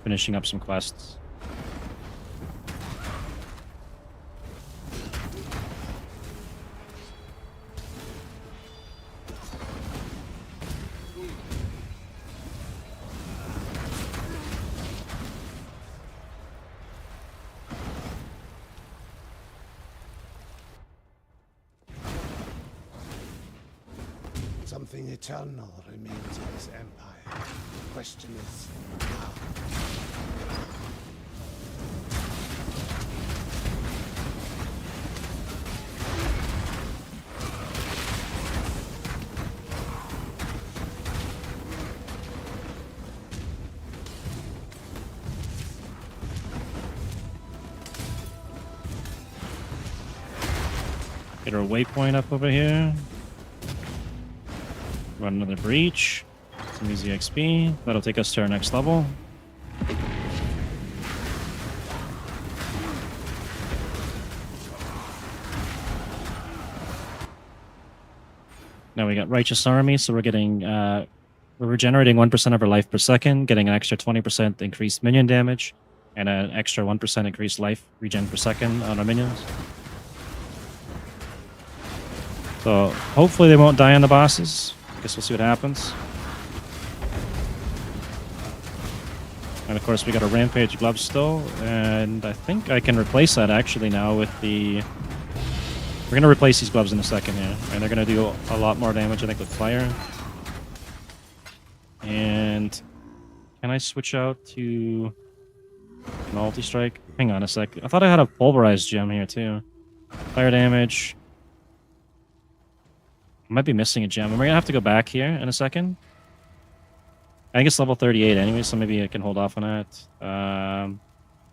finishing up some quests. Some Something eternal remains in this empire. The question is, how? Get our waypoint up over here. Run another breach. Some easy XP. That'll take us to our next level. Now we got Righteous Army, so we're getting we're regenerating 1% of our life per second, getting an extra 20% increased minion damage, and an extra 1% increased life regen per second on our minions. So hopefully they won't die on the bosses. I guess we'll see what happens. And of course we got a Rampage glove still, and I think I can replace that actually now with the... We're going to replace these gloves in a second here, and they're going to do a lot more damage I think with fire. And can I switch out to multi-strike? Hang on a sec. I thought I had a pulverized gem here too. Fire damage. I might be missing a gem. We're going to have to go back here in a second. I think it's level 38 anyway, so maybe I can hold off on that.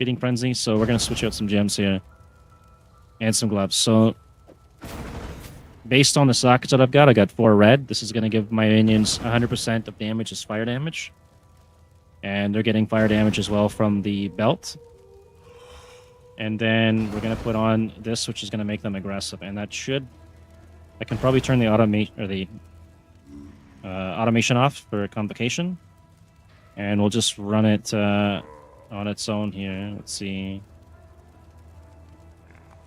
Feeding Frenzy, so we're going to switch out some gems here. And some gloves. So, based on the sockets that I've got, I got 4 red. This is going to give my minions 100% of damage as fire damage. And they're getting fire damage as well from the belt. And then we're going to put on this, which is going to make them aggressive. And that should... I can probably turn the automation off for convocation, and we'll just run it on its own here. Let's see.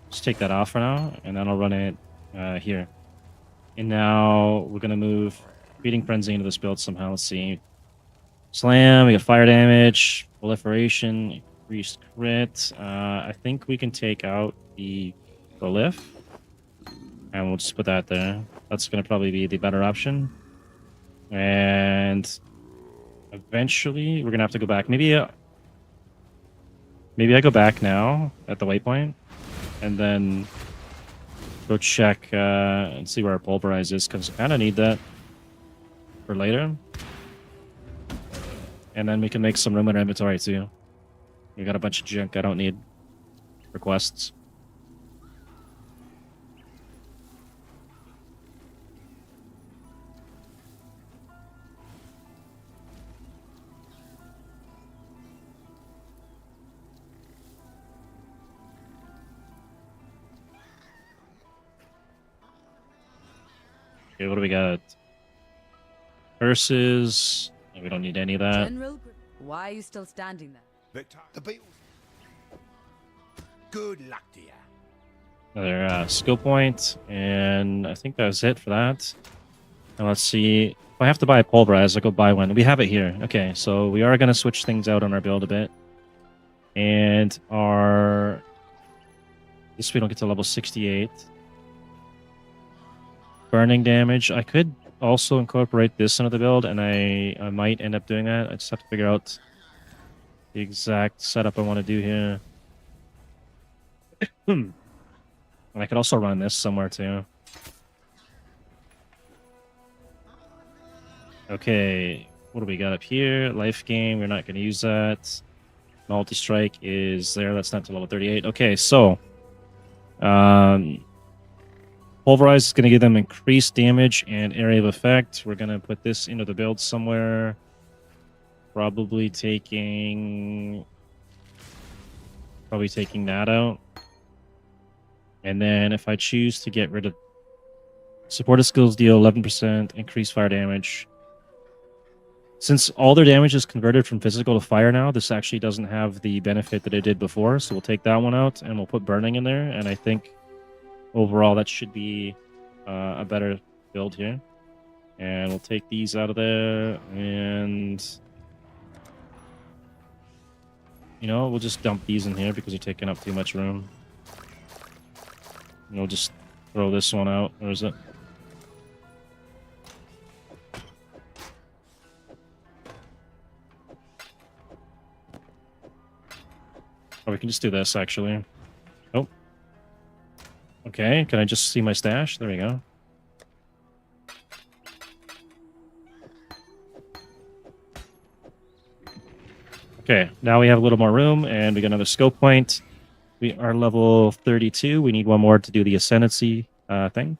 Just take that off for now, and then I'll run it here. And now we're gonna move Feeding Frenzy into this build somehow. Let's see. Slam. We got fire damage, proliferation, increased crit. I think we can take out the prolif. And we'll just put that there. That's going to probably be the better option. And eventually, we're going to have to go back. Maybe I go back now at the waypoint. And then go check and see where our pulverize is. Because I kind of need that for later. And then we can make some room in our inventory too. We got a bunch of junk I don't need for quests. Okay, what do we got? Curses. We don't need any of that. General, why are you still standing there? Victor. The beetles. Good luck to you. Another skill point, and I think that was it for that. Now let's see. If I have to buy a pulverize, I'll go buy one. We have it here. Okay, so we are going to switch things out on our build a bit. And our... This we don't get to level 68. Burning damage. I could also incorporate this into the build, and I might end up doing that. I just have to figure out the exact setup I want to do here. And I could also run this somewhere too. Okay, what do we got up here? Life gain, we're not going to use that. Multi-strike is there, that's not to level 38. Okay, so... Pulverize is going to give them increased damage and area of effect. We're going to put this into the build somewhere. Probably taking that out. And then if I choose to get rid of... Supported skills deal 11% increased fire damage. Since all their damage is converted from physical to fire now, this actually doesn't have the benefit that it did before. So we'll take that one out and we'll put burning in there. And I think... Overall, that should be a better build here. And we'll take these out of there. And, you know, we'll just dump these in here because they're taking up too much room. And we'll just throw this one out. Or is it? Or we can just do this, actually. Oh. Okay, can I just see my stash? There we go. Okay, now we have a little more room, and we got another scope point. We are level 32. We need one more to do the ascendancy thing.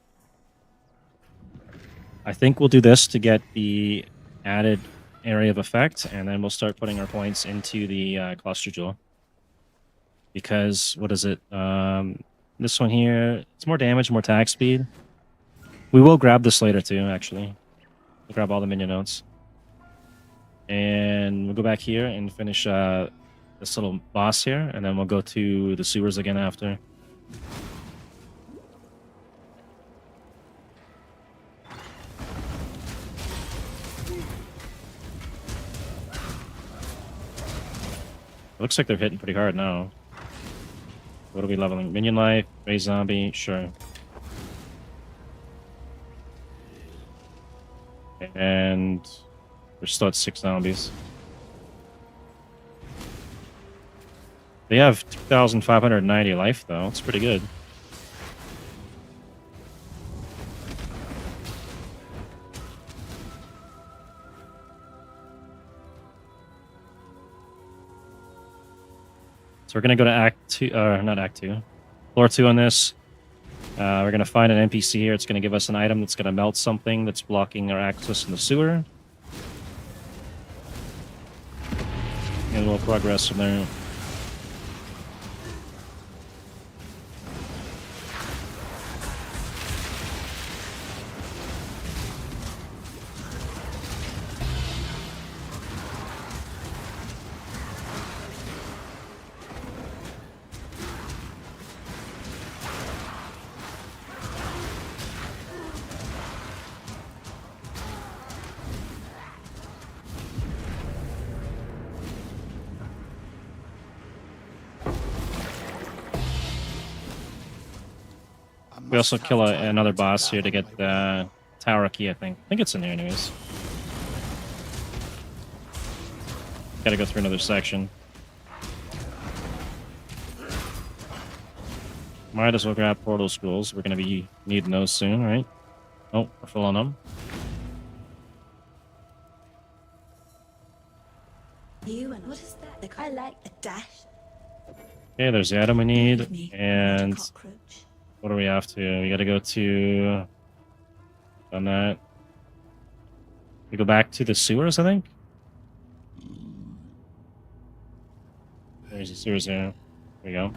I think we'll do this to get the added area of effect, and then we'll start putting our points into the cluster jewel. Because, what is it? This one here, it's more damage, more attack speed. We will grab this later too, actually. We'll grab all the minion notes. And we'll go back here and finish this little boss here, and then we'll go to the sewers again after. It looks like they're hitting pretty hard now. What are we leveling? Minion life, raise zombie, sure. And we're still at 6 zombies. They have 2,590 life, though. It's pretty good. So we're going to go to Act 2, not Act 2, Floor 2 on this. We're going to find an NPC here. It's going to give us an item that's going to melt something that's blocking our access in the sewer. And we'll progress from there. We also kill another boss here to get the tower key, I think. I think it's in there anyways. Gotta go through another section. Might as well grab portal scrolls. We're gonna be needing those soon, right? Oh, we're full on them. You and what is that? I like a dash. Okay, there's the item we need. Me, And cockroach. what do we have to? We gotta go to... Done that. We go back to the sewers, I think? There's the sewers here. There we go.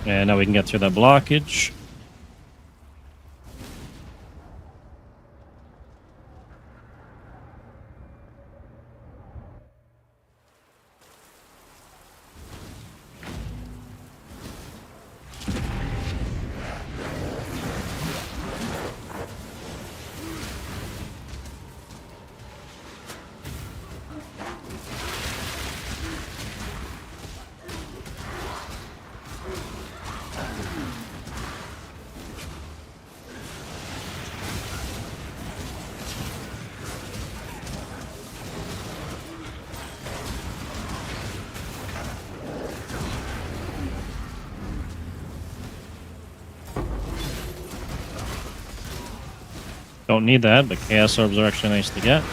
And now we can get through that blockage. Don't need that, but Chaos Orbs are actually nice to get.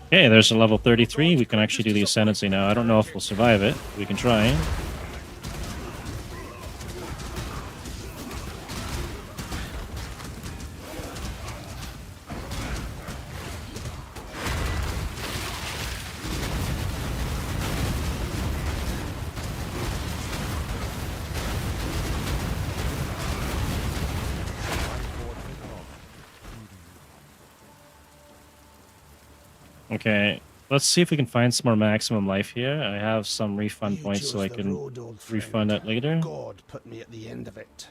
Okay, there's a level 33. We can actually do the Ascendancy now. I don't know if we'll survive it. We can try. Okay, Let's see if we can find some more maximum life here. I have some refund You points, so chose I the can road, old refund friend. it later. God put me at the end of it.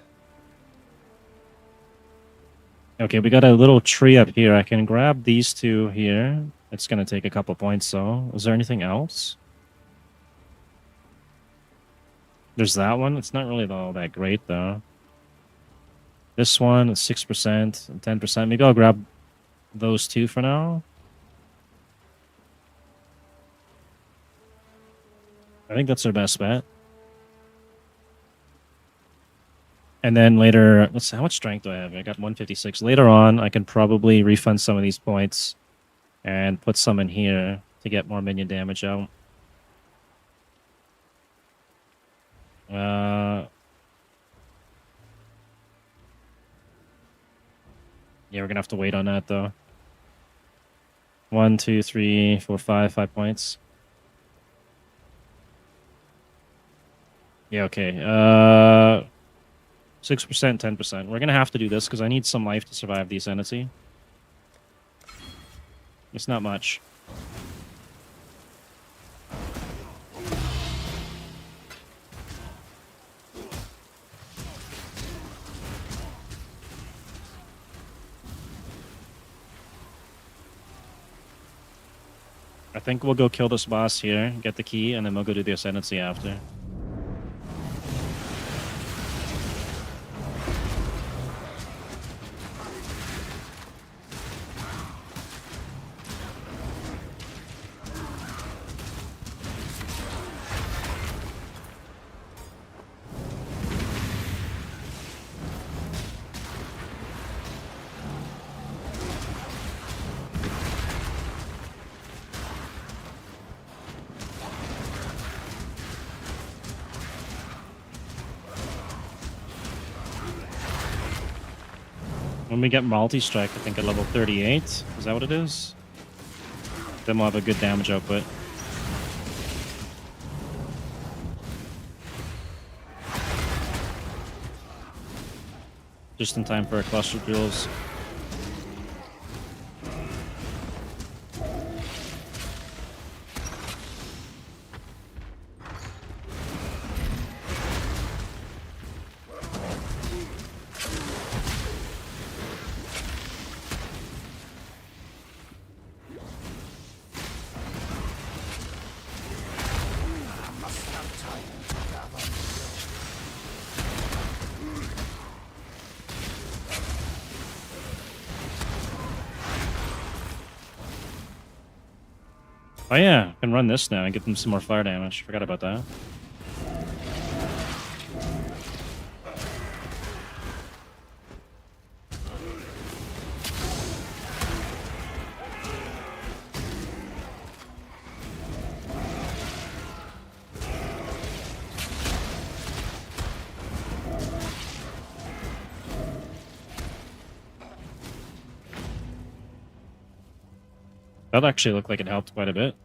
Okay, we got a little tree up here. I can grab these two here. It's gonna take a couple points, though. Is there anything else? There's that one. It's not really all that great, though. This one is 6% and 10%. Maybe I'll grab those two for now. I think that's our best bet. And then later, let's see, how much strength do I have? I got 156. Later on, I can probably refund some of these points and put some in here to get more minion damage out. Yeah, we're gonna have to wait on that though. 1, 2, 3, 4, 5 points. Yeah, okay. 6%, 10%. We're gonna have to do this because I need some life to survive the Ascendancy. It's not much. I think we'll go kill this boss here, get the key, and then we'll go do the Ascendancy after. When we get multi-strike, I think at level 38. Is that what it is? Then we'll have a good damage output. Just in time for our cluster duels. Oh yeah, I can run this now and get them some more fire damage. Forgot about that. That actually looked like it helped quite a bit.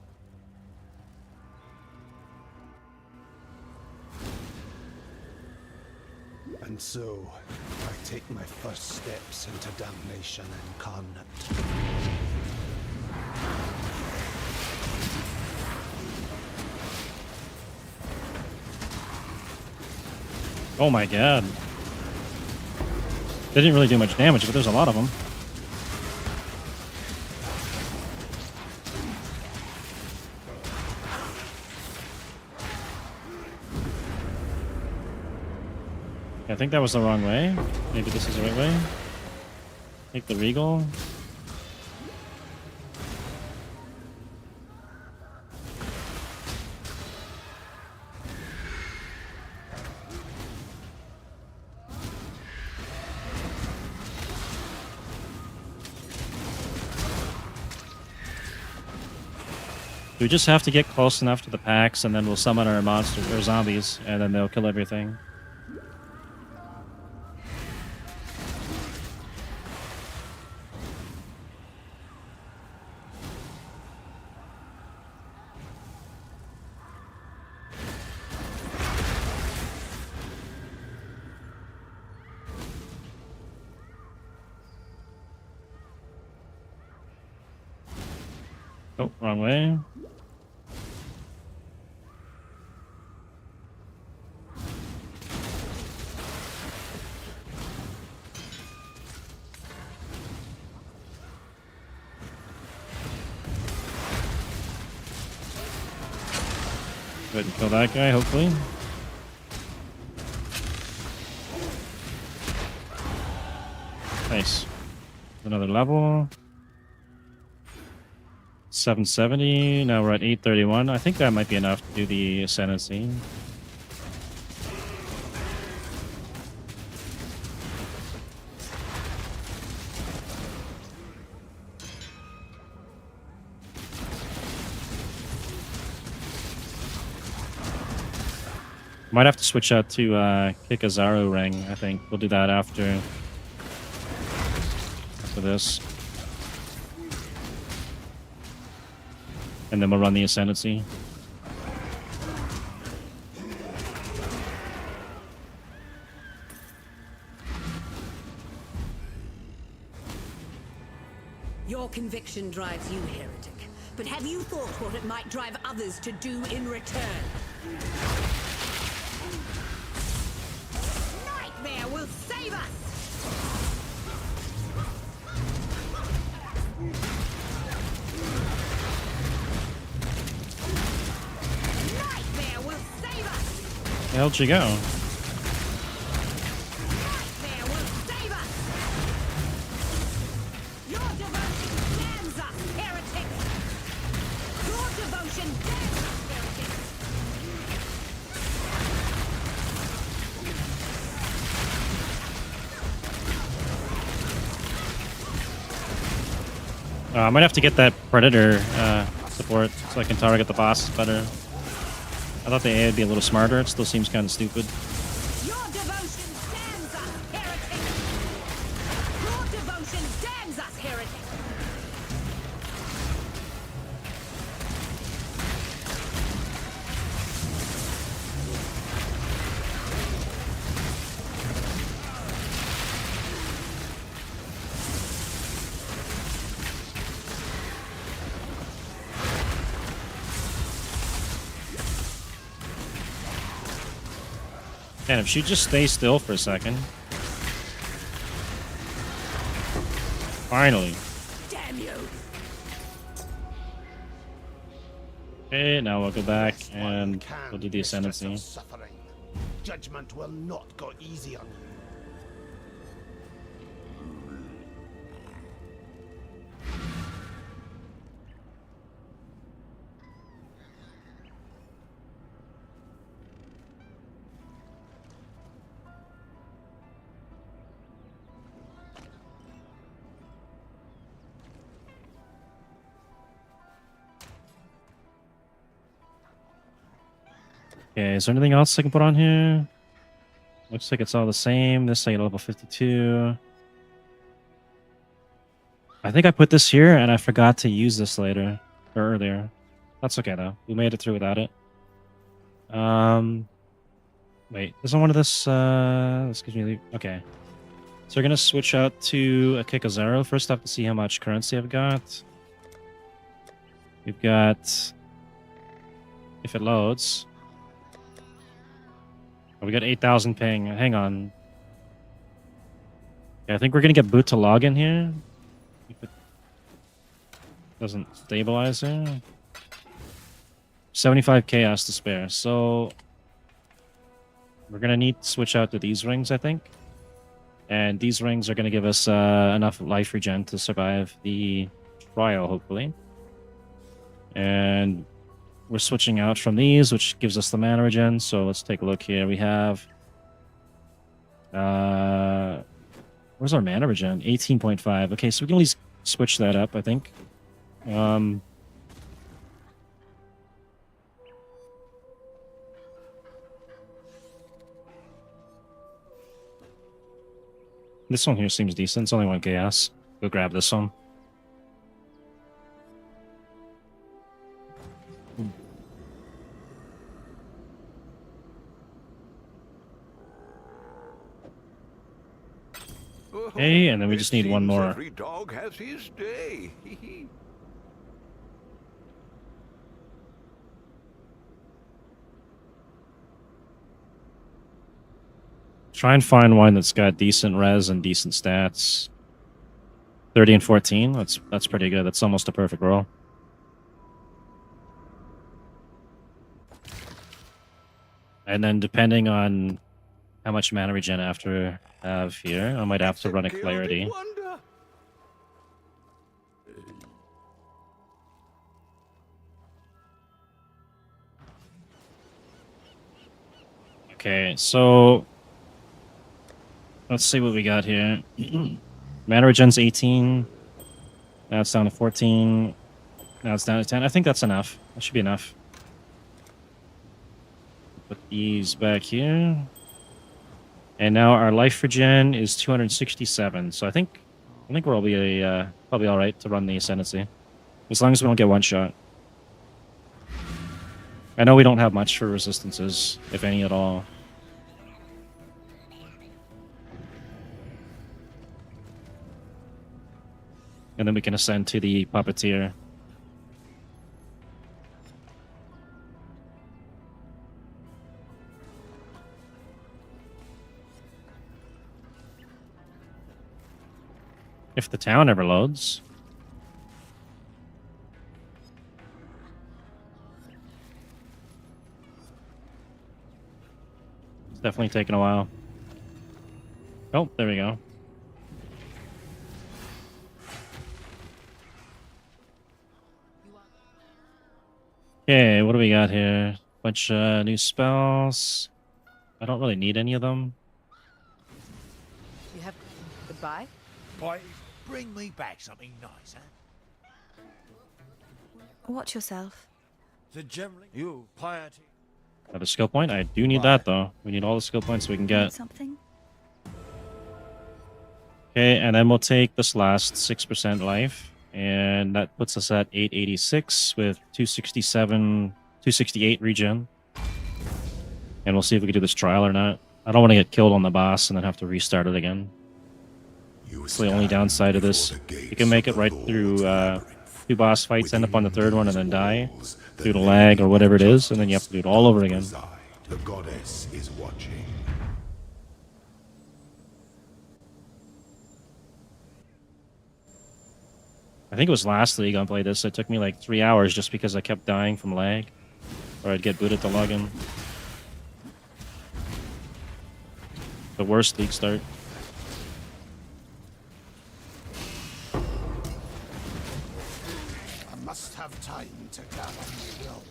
And so, I take my first steps into damnation incarnate. Oh my god. They didn't really do much damage, but there's a lot of them. I think that was the wrong way. Maybe this is the right way. Take the Regal. We just have to get close enough to the packs, and then we'll summon our monsters or zombies, and then they'll kill everything. Oh, wrong way. Go ahead and kill that guy, hopefully. Nice. Another level. 770. Now we're at 831. I think that might be enough to do the ascendancy. Might have to switch out to Kikazaru ring. I think we'll do that after this. And then we'll run the ascendancy. Your conviction drives you, heretic. But have you thought what it might drive others to do in return? Nightmare will save us! Nightmare will save us! Where how'd she go? Nightmare will save us! Your devotion damns us, heretic! Your devotion damns us, heretic! I might have to get that Predator support so I can target the boss better. I thought the AI would be a little smarter. It still seems kind of stupid. Your devotion damns us, heretic! Your devotion damns us, heretic! Man, if she just stays still for a second. Finally. Damn you! Okay, now we'll go back This one and can we'll do the mistress ascendancy. of suffering. Judgment will not go easy on you. Okay, is there anything else I can put on here? Looks like it's all the same. This I get level 52. I think I put this here and I forgot to use this later or earlier. That's okay though. We made it through without it. Wait, isn't one of this excuse me, okay. So we're gonna switch out to a Kikazaru. First I have to see how much currency I've got. We've got, if it loads. Oh, we got 8,000 ping. Hang on. Yeah, I think we're gonna get boot to login here. If it doesn't stabilize here. 75 chaos to spare. So we're gonna need to switch out to these rings, I think. And these rings are gonna give us enough life regen to survive the trial, hopefully. And we're switching out from these, which gives us the mana regen. So let's take a look here. We have where's our mana regen? 18.5. Okay, so we can at least switch that up, I think. This one here seems decent. It's only 1 chaos. Go grab this one. Okay, and then we just need one more. Every dog has his day. try and find one that's got decent res and decent stats. 30 and 14. That's pretty good. That's almost a perfect roll. And then depending on how much mana regen after I have here, I might have to run a clarity. Okay, so let's see what we got here. Mana regen's 18. Now it's down to 14. Now it's down to 10. I think that's enough. That should be enough. Put these back here. And now our life regen is 267. So I think we'll be probably all right to run the ascendancy, as long as we don't get one shot. I know we don't have much for resistances, if any at all. And then we can ascend to the Puppeteer. If the town ever loads. It's definitely taking a while. Oh, there we go. Okay, what do we got here? Bunch of new spells. I don't really need any of them. You have goodbye? Boy, bring me back something nice, huh? Watch yourself. The generally, you piety. Another skill point? I do need that, though. We need all the skill points we can Need get. something? Okay, and then we'll take this last 6% life. And that puts us at 886 with 268 regen. And we'll see if we can do this trial or not. I don't want to get killed on the boss and then have to restart it again. It's the only downside of this. You can make it right through 2 boss fights, end up on the 3rd one, and then die due to lag or whatever it is, and then you have to do it all over again. The goddess is watching. I think it was last league I played this. It took me like 3 hours just because I kept dying from lag. Or I'd get booted to login. The worst league start. I must have time to gather my will.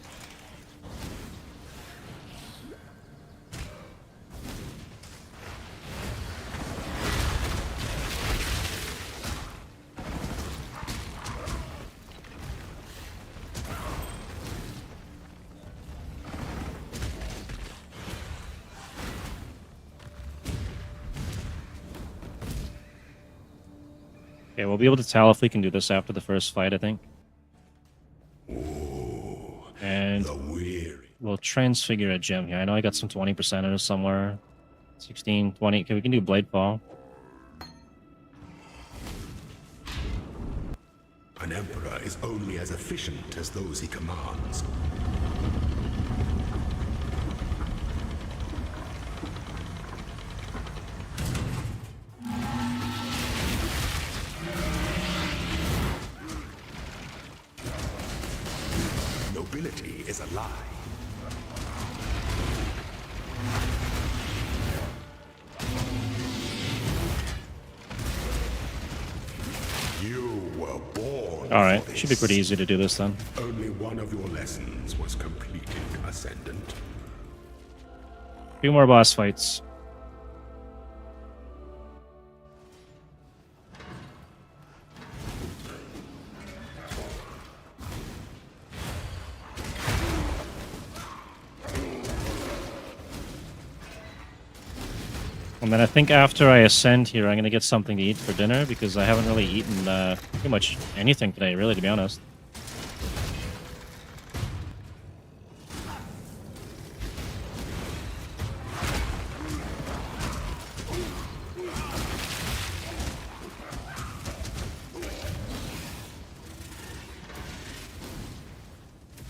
Okay, we'll be able to tell if we can do this after the first fight, I think. And we'll transfigure a gem here. I know I got some 20% in it somewhere. 16, 20. Okay, we can do Blade Fall. An emperor is only as efficient as those he commands. Nobility is a lie. You were born. Alright, for should be pretty this. easy to do this then. Only one of your lessons was completed, Ascendant. 2 more boss fights. And then I think after I ascend here, I'm going to get something to eat for dinner, because I haven't really eaten pretty much anything today, really, to be honest.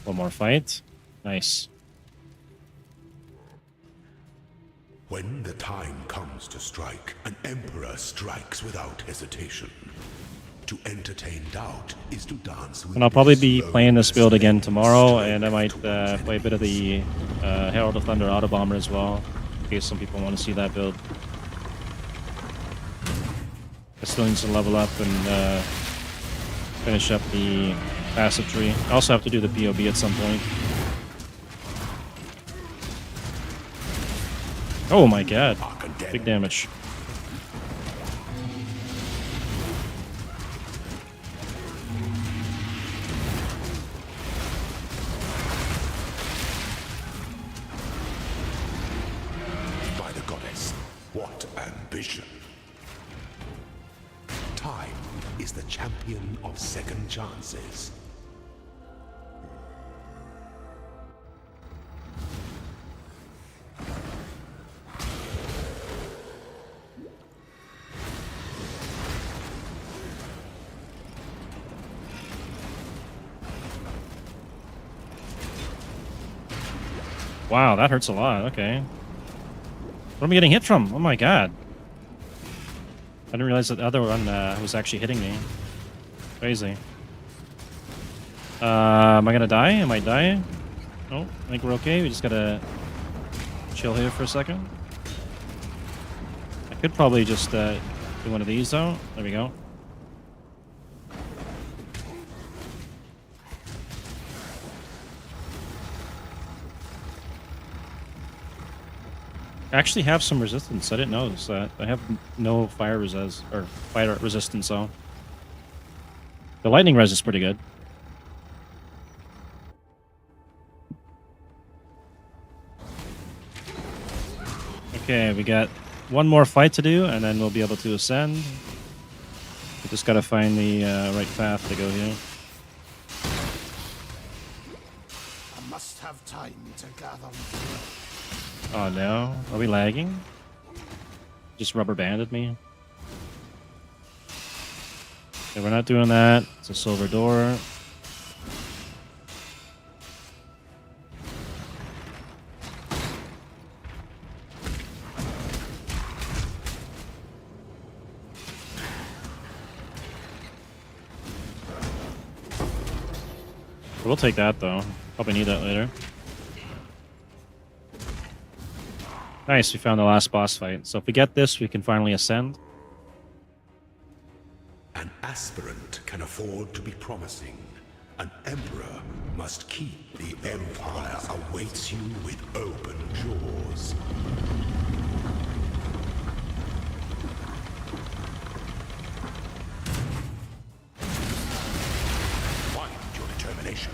One more fight. Nice. When the time comes to strike, an emperor strikes without hesitation. To entertain doubt is to dance with And I'll probably be slow playing this build again and tomorrow, strength and I might towards play a bit of the Herald of Thunder Autobomber as well, in case some people want to see that build. I still need to level up and finish up the passive tree. I also have to do the POB at some point. Oh my god. Big damage. by the goddess. What ambition! Time is the champion of second chances. Wow, that hurts a lot. Okay. What am I getting hit from? Oh my god. I didn't realize that the other one was actually hitting me. Crazy. Am I gonna die? Am I dying? No, I think we're okay. We just gotta chill here for a second. I could probably just do one of these though. There we go. I actually have some resistance. I didn't notice that. I have no fire resistance, so the lightning res is pretty good. Okay, we got one more fight to do, and then we'll be able to ascend. We just gotta find the right path to go here. I must have time to gather. Oh no, are we lagging? Just rubber banded me. Okay, we're not doing that. It's a silver door. We'll take that though. Probably need that later. Nice, we found the last boss fight. So if we get this, we can finally ascend. An aspirant can afford to be promising. An emperor must keep the empire awaits you with open jaws. Find your determination.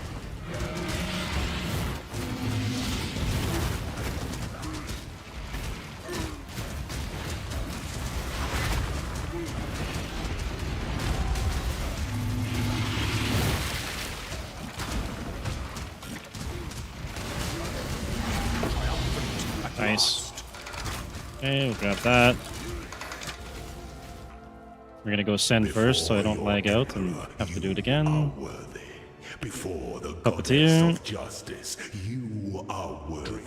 Nice. Okay, we'll grab that. We're gonna go ascend first so I don't lag out and have to do it again. Before the Puppeteer. goddess of justice, you are worthy.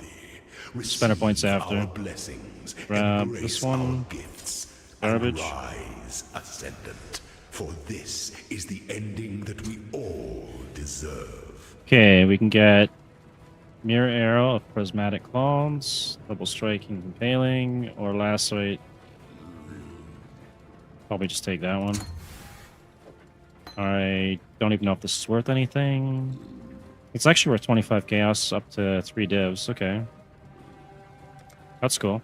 Spinner points Receive after. our blessings, Grab embrace this one. our gifts, Garbage. and rise ascendant. For this is the ending that we all deserve. Okay, we can get Mirror Arrow of Prismatic Clones, Double Striking, Impaling, or Lacerate. Probably just take that one. I don't even know if this is worth anything. It's actually worth 25 Chaos up to 3 divs. Okay. That's cool.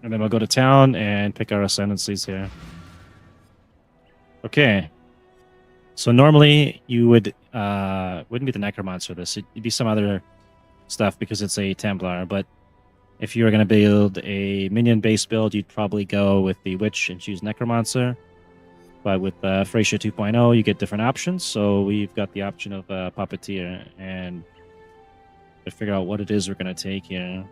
And then we'll go to town and pick our ascendancies here. Okay. So normally you would wouldn't be the Necromancer this. It'd be some other stuff because it's a Templar, but if you were going to build a minion base build, you'd probably go with the Witch and choose Necromancer. But with Phrecia 2.0, you get different options. So we've got the option of Puppeteer, and to figure out what it is we're going to take here.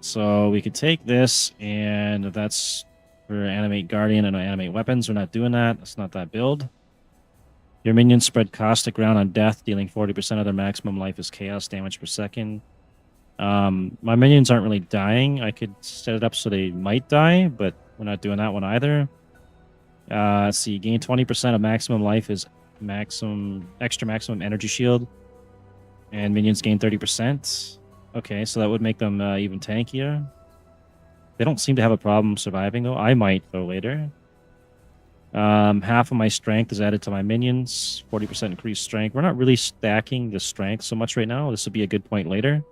So we could take this, and that's for Animate Guardian and Animate Weapons. We're not doing that. It's not that build. Your minions spread caustic ground on death, dealing 40% of their maximum life as chaos damage per second. My minions aren't really dying. I could set it up so they might die, but we're not doing that one either. Let's see, gain 20% of maximum life is extra maximum energy shield, and minions gain 30%. Okay, so that would make them even tankier. They don't seem to have a problem surviving though. I might though later. Half of my strength is added to my minions. 40% increased strength. We're not really stacking the strength so much right now. This will be a good point later.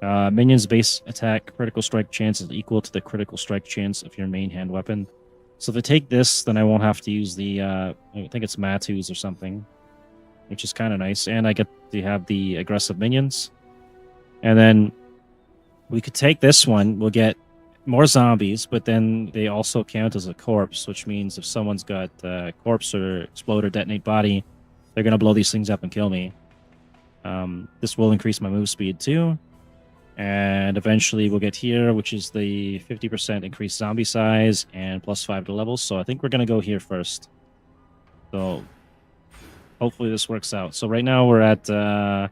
Minions base attack critical strike chance is equal to the critical strike chance of your main hand weapon. So if I take this, then I won't have to use the, I think it's Matu's or something, which is kind of nice. And I get to have the aggressive minions. And then we could take this one. We'll get more zombies, but then they also count as a corpse, which means if someone's got a corpse or explode or detonate body, they're going to blow these things up and kill me. This will increase my move speed too. And eventually we'll get here, which is the 50% increased zombie size and +5 to levels. So I think we're going to go here first. So hopefully this works out. So right now we're at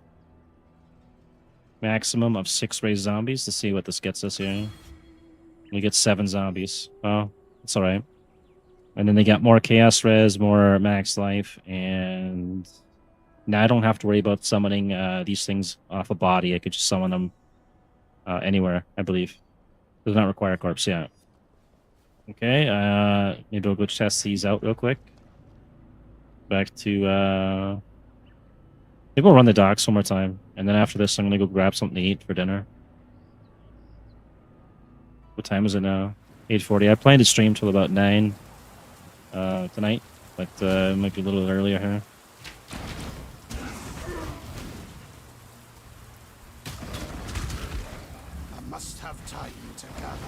maximum of 6 raised zombies. To see what this gets us here. We get 7 zombies. Oh, that's all right. And then they got more chaos res, more max life, and now I don't have to worry about summoning these things off a body. I could just summon them anywhere, I believe. Does not require a corpse, yeah. Okay, maybe we'll go test these out real quick. Back to, maybe we'll run the docks one more time. And then after this, I'm going to go grab something to eat for dinner. What time is it now? 8:40. I plan to stream till about 9 tonight, but it might be a little earlier here. I must have time to gather.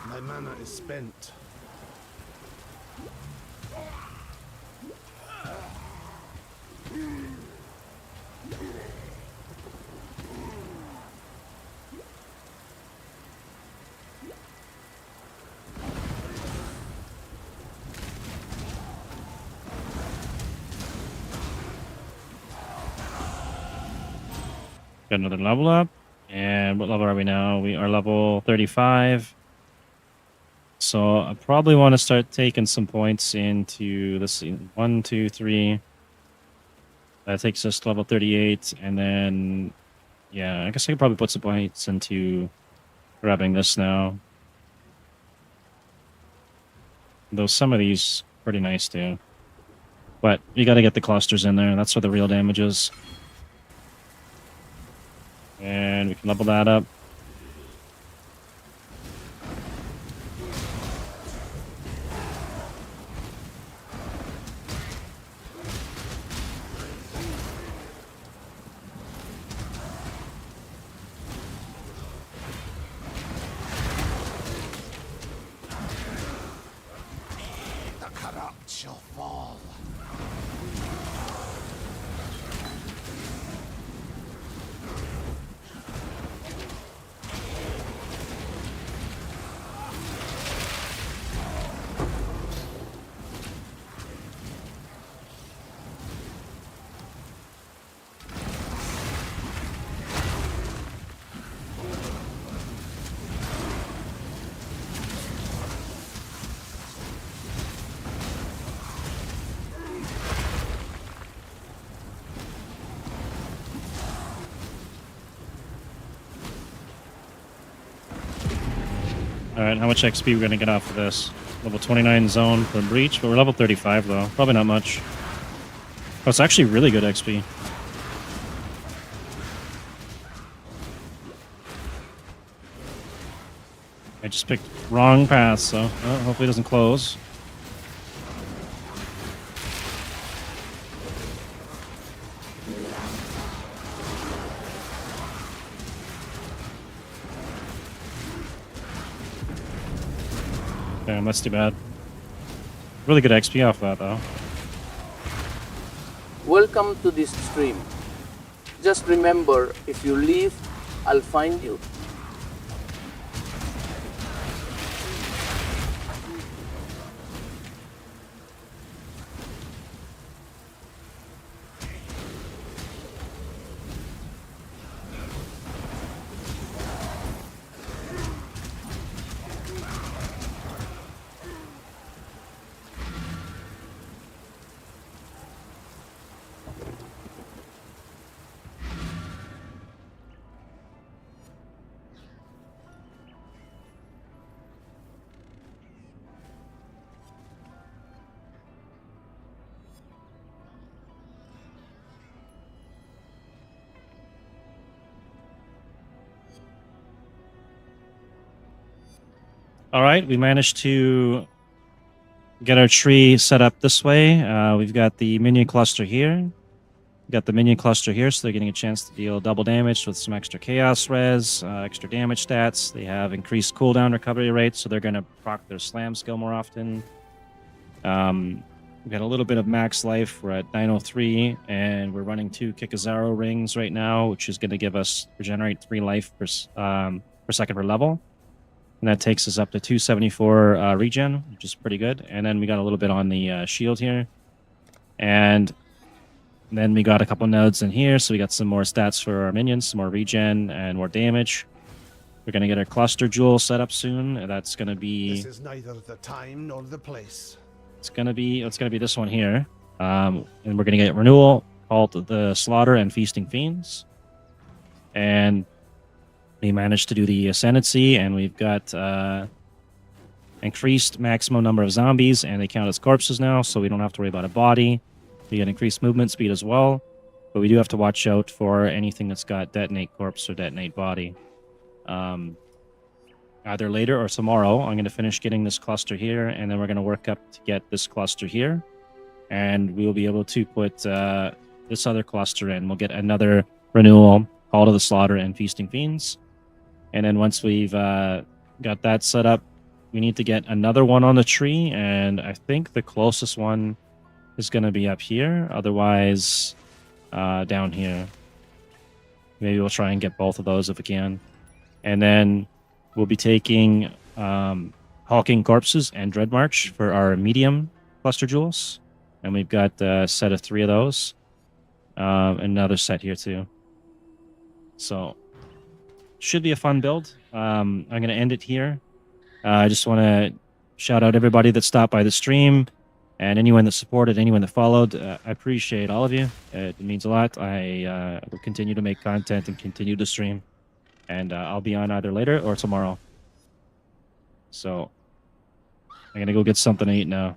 My mana is spent. Got another level up. And what level are we now? We are level 35. So I probably want to start taking some points into, let's see, 1, 2, 3. That takes us to level 38. And then, yeah, I guess I could probably put some points into grabbing this now. Though some of these are pretty nice too. But you got to get the clusters in there. That's where the real damage is. And we can level that up. The corrupt shall fall. Alright, how much XP we're going to get off of this? Level 29 zone for Breach, but we're level 35 though. Probably not much. Oh, it's actually really good XP. I just picked wrong path, so hopefully it doesn't close. Damn, that's too bad. Really good XP off that, though. Welcome to this stream. Just remember, if you leave, I'll find you. All right, we managed to get our tree set up this way. We've got the minion cluster here. We've got the minion cluster here, so they're getting a chance to deal double damage with some extra chaos res, extra damage stats. They have increased cooldown recovery rates, so they're going to proc their slam skill more often. We've got a little bit of max life. We're at 903, and we're running 2 Kikazaro rings right now, which is going to give us regenerate 3 life per second per level. And that takes us up to 274 regen, which is pretty good. And then we got a little bit on the shield here. And then we got a couple nodes in here, so we got some more stats for our minions, some more regen and more damage. We're going to get our cluster jewel set up soon. And that's going to be... This is neither the time nor the place. It's going to be this one here. And we're going to get renewal called the Slaughter and Feasting Fiends. And we managed to do the Ascendancy, and we've got increased maximum number of zombies, and they count as corpses now, so we don't have to worry about a body. We get increased movement speed as well, but we do have to watch out for anything that's got detonate corpse or detonate body. Either later or tomorrow, I'm going to finish getting this cluster here, and then we're going to work up to get this cluster here, and we'll be able to put this other cluster in. We'll get another renewal, Call to the Slaughter and Feasting Fiends. And then once we've got that set up, we need to get another one on the tree, and I think the closest one is going to be up here. Otherwise, down here. Maybe we'll try and get both of those if we can. And then we'll be taking Hulking Corpses and Dread March for our medium cluster jewels. And we've got a set of 3 of those. Another set here too. So, should be a fun build. I'm going to end it here. I just want to shout out everybody that stopped by the stream and anyone that supported, anyone that followed. I appreciate all of you. It means a lot. I will continue to make content and continue to stream. And I'll be on either later or tomorrow. So, I'm going to go get something to eat now.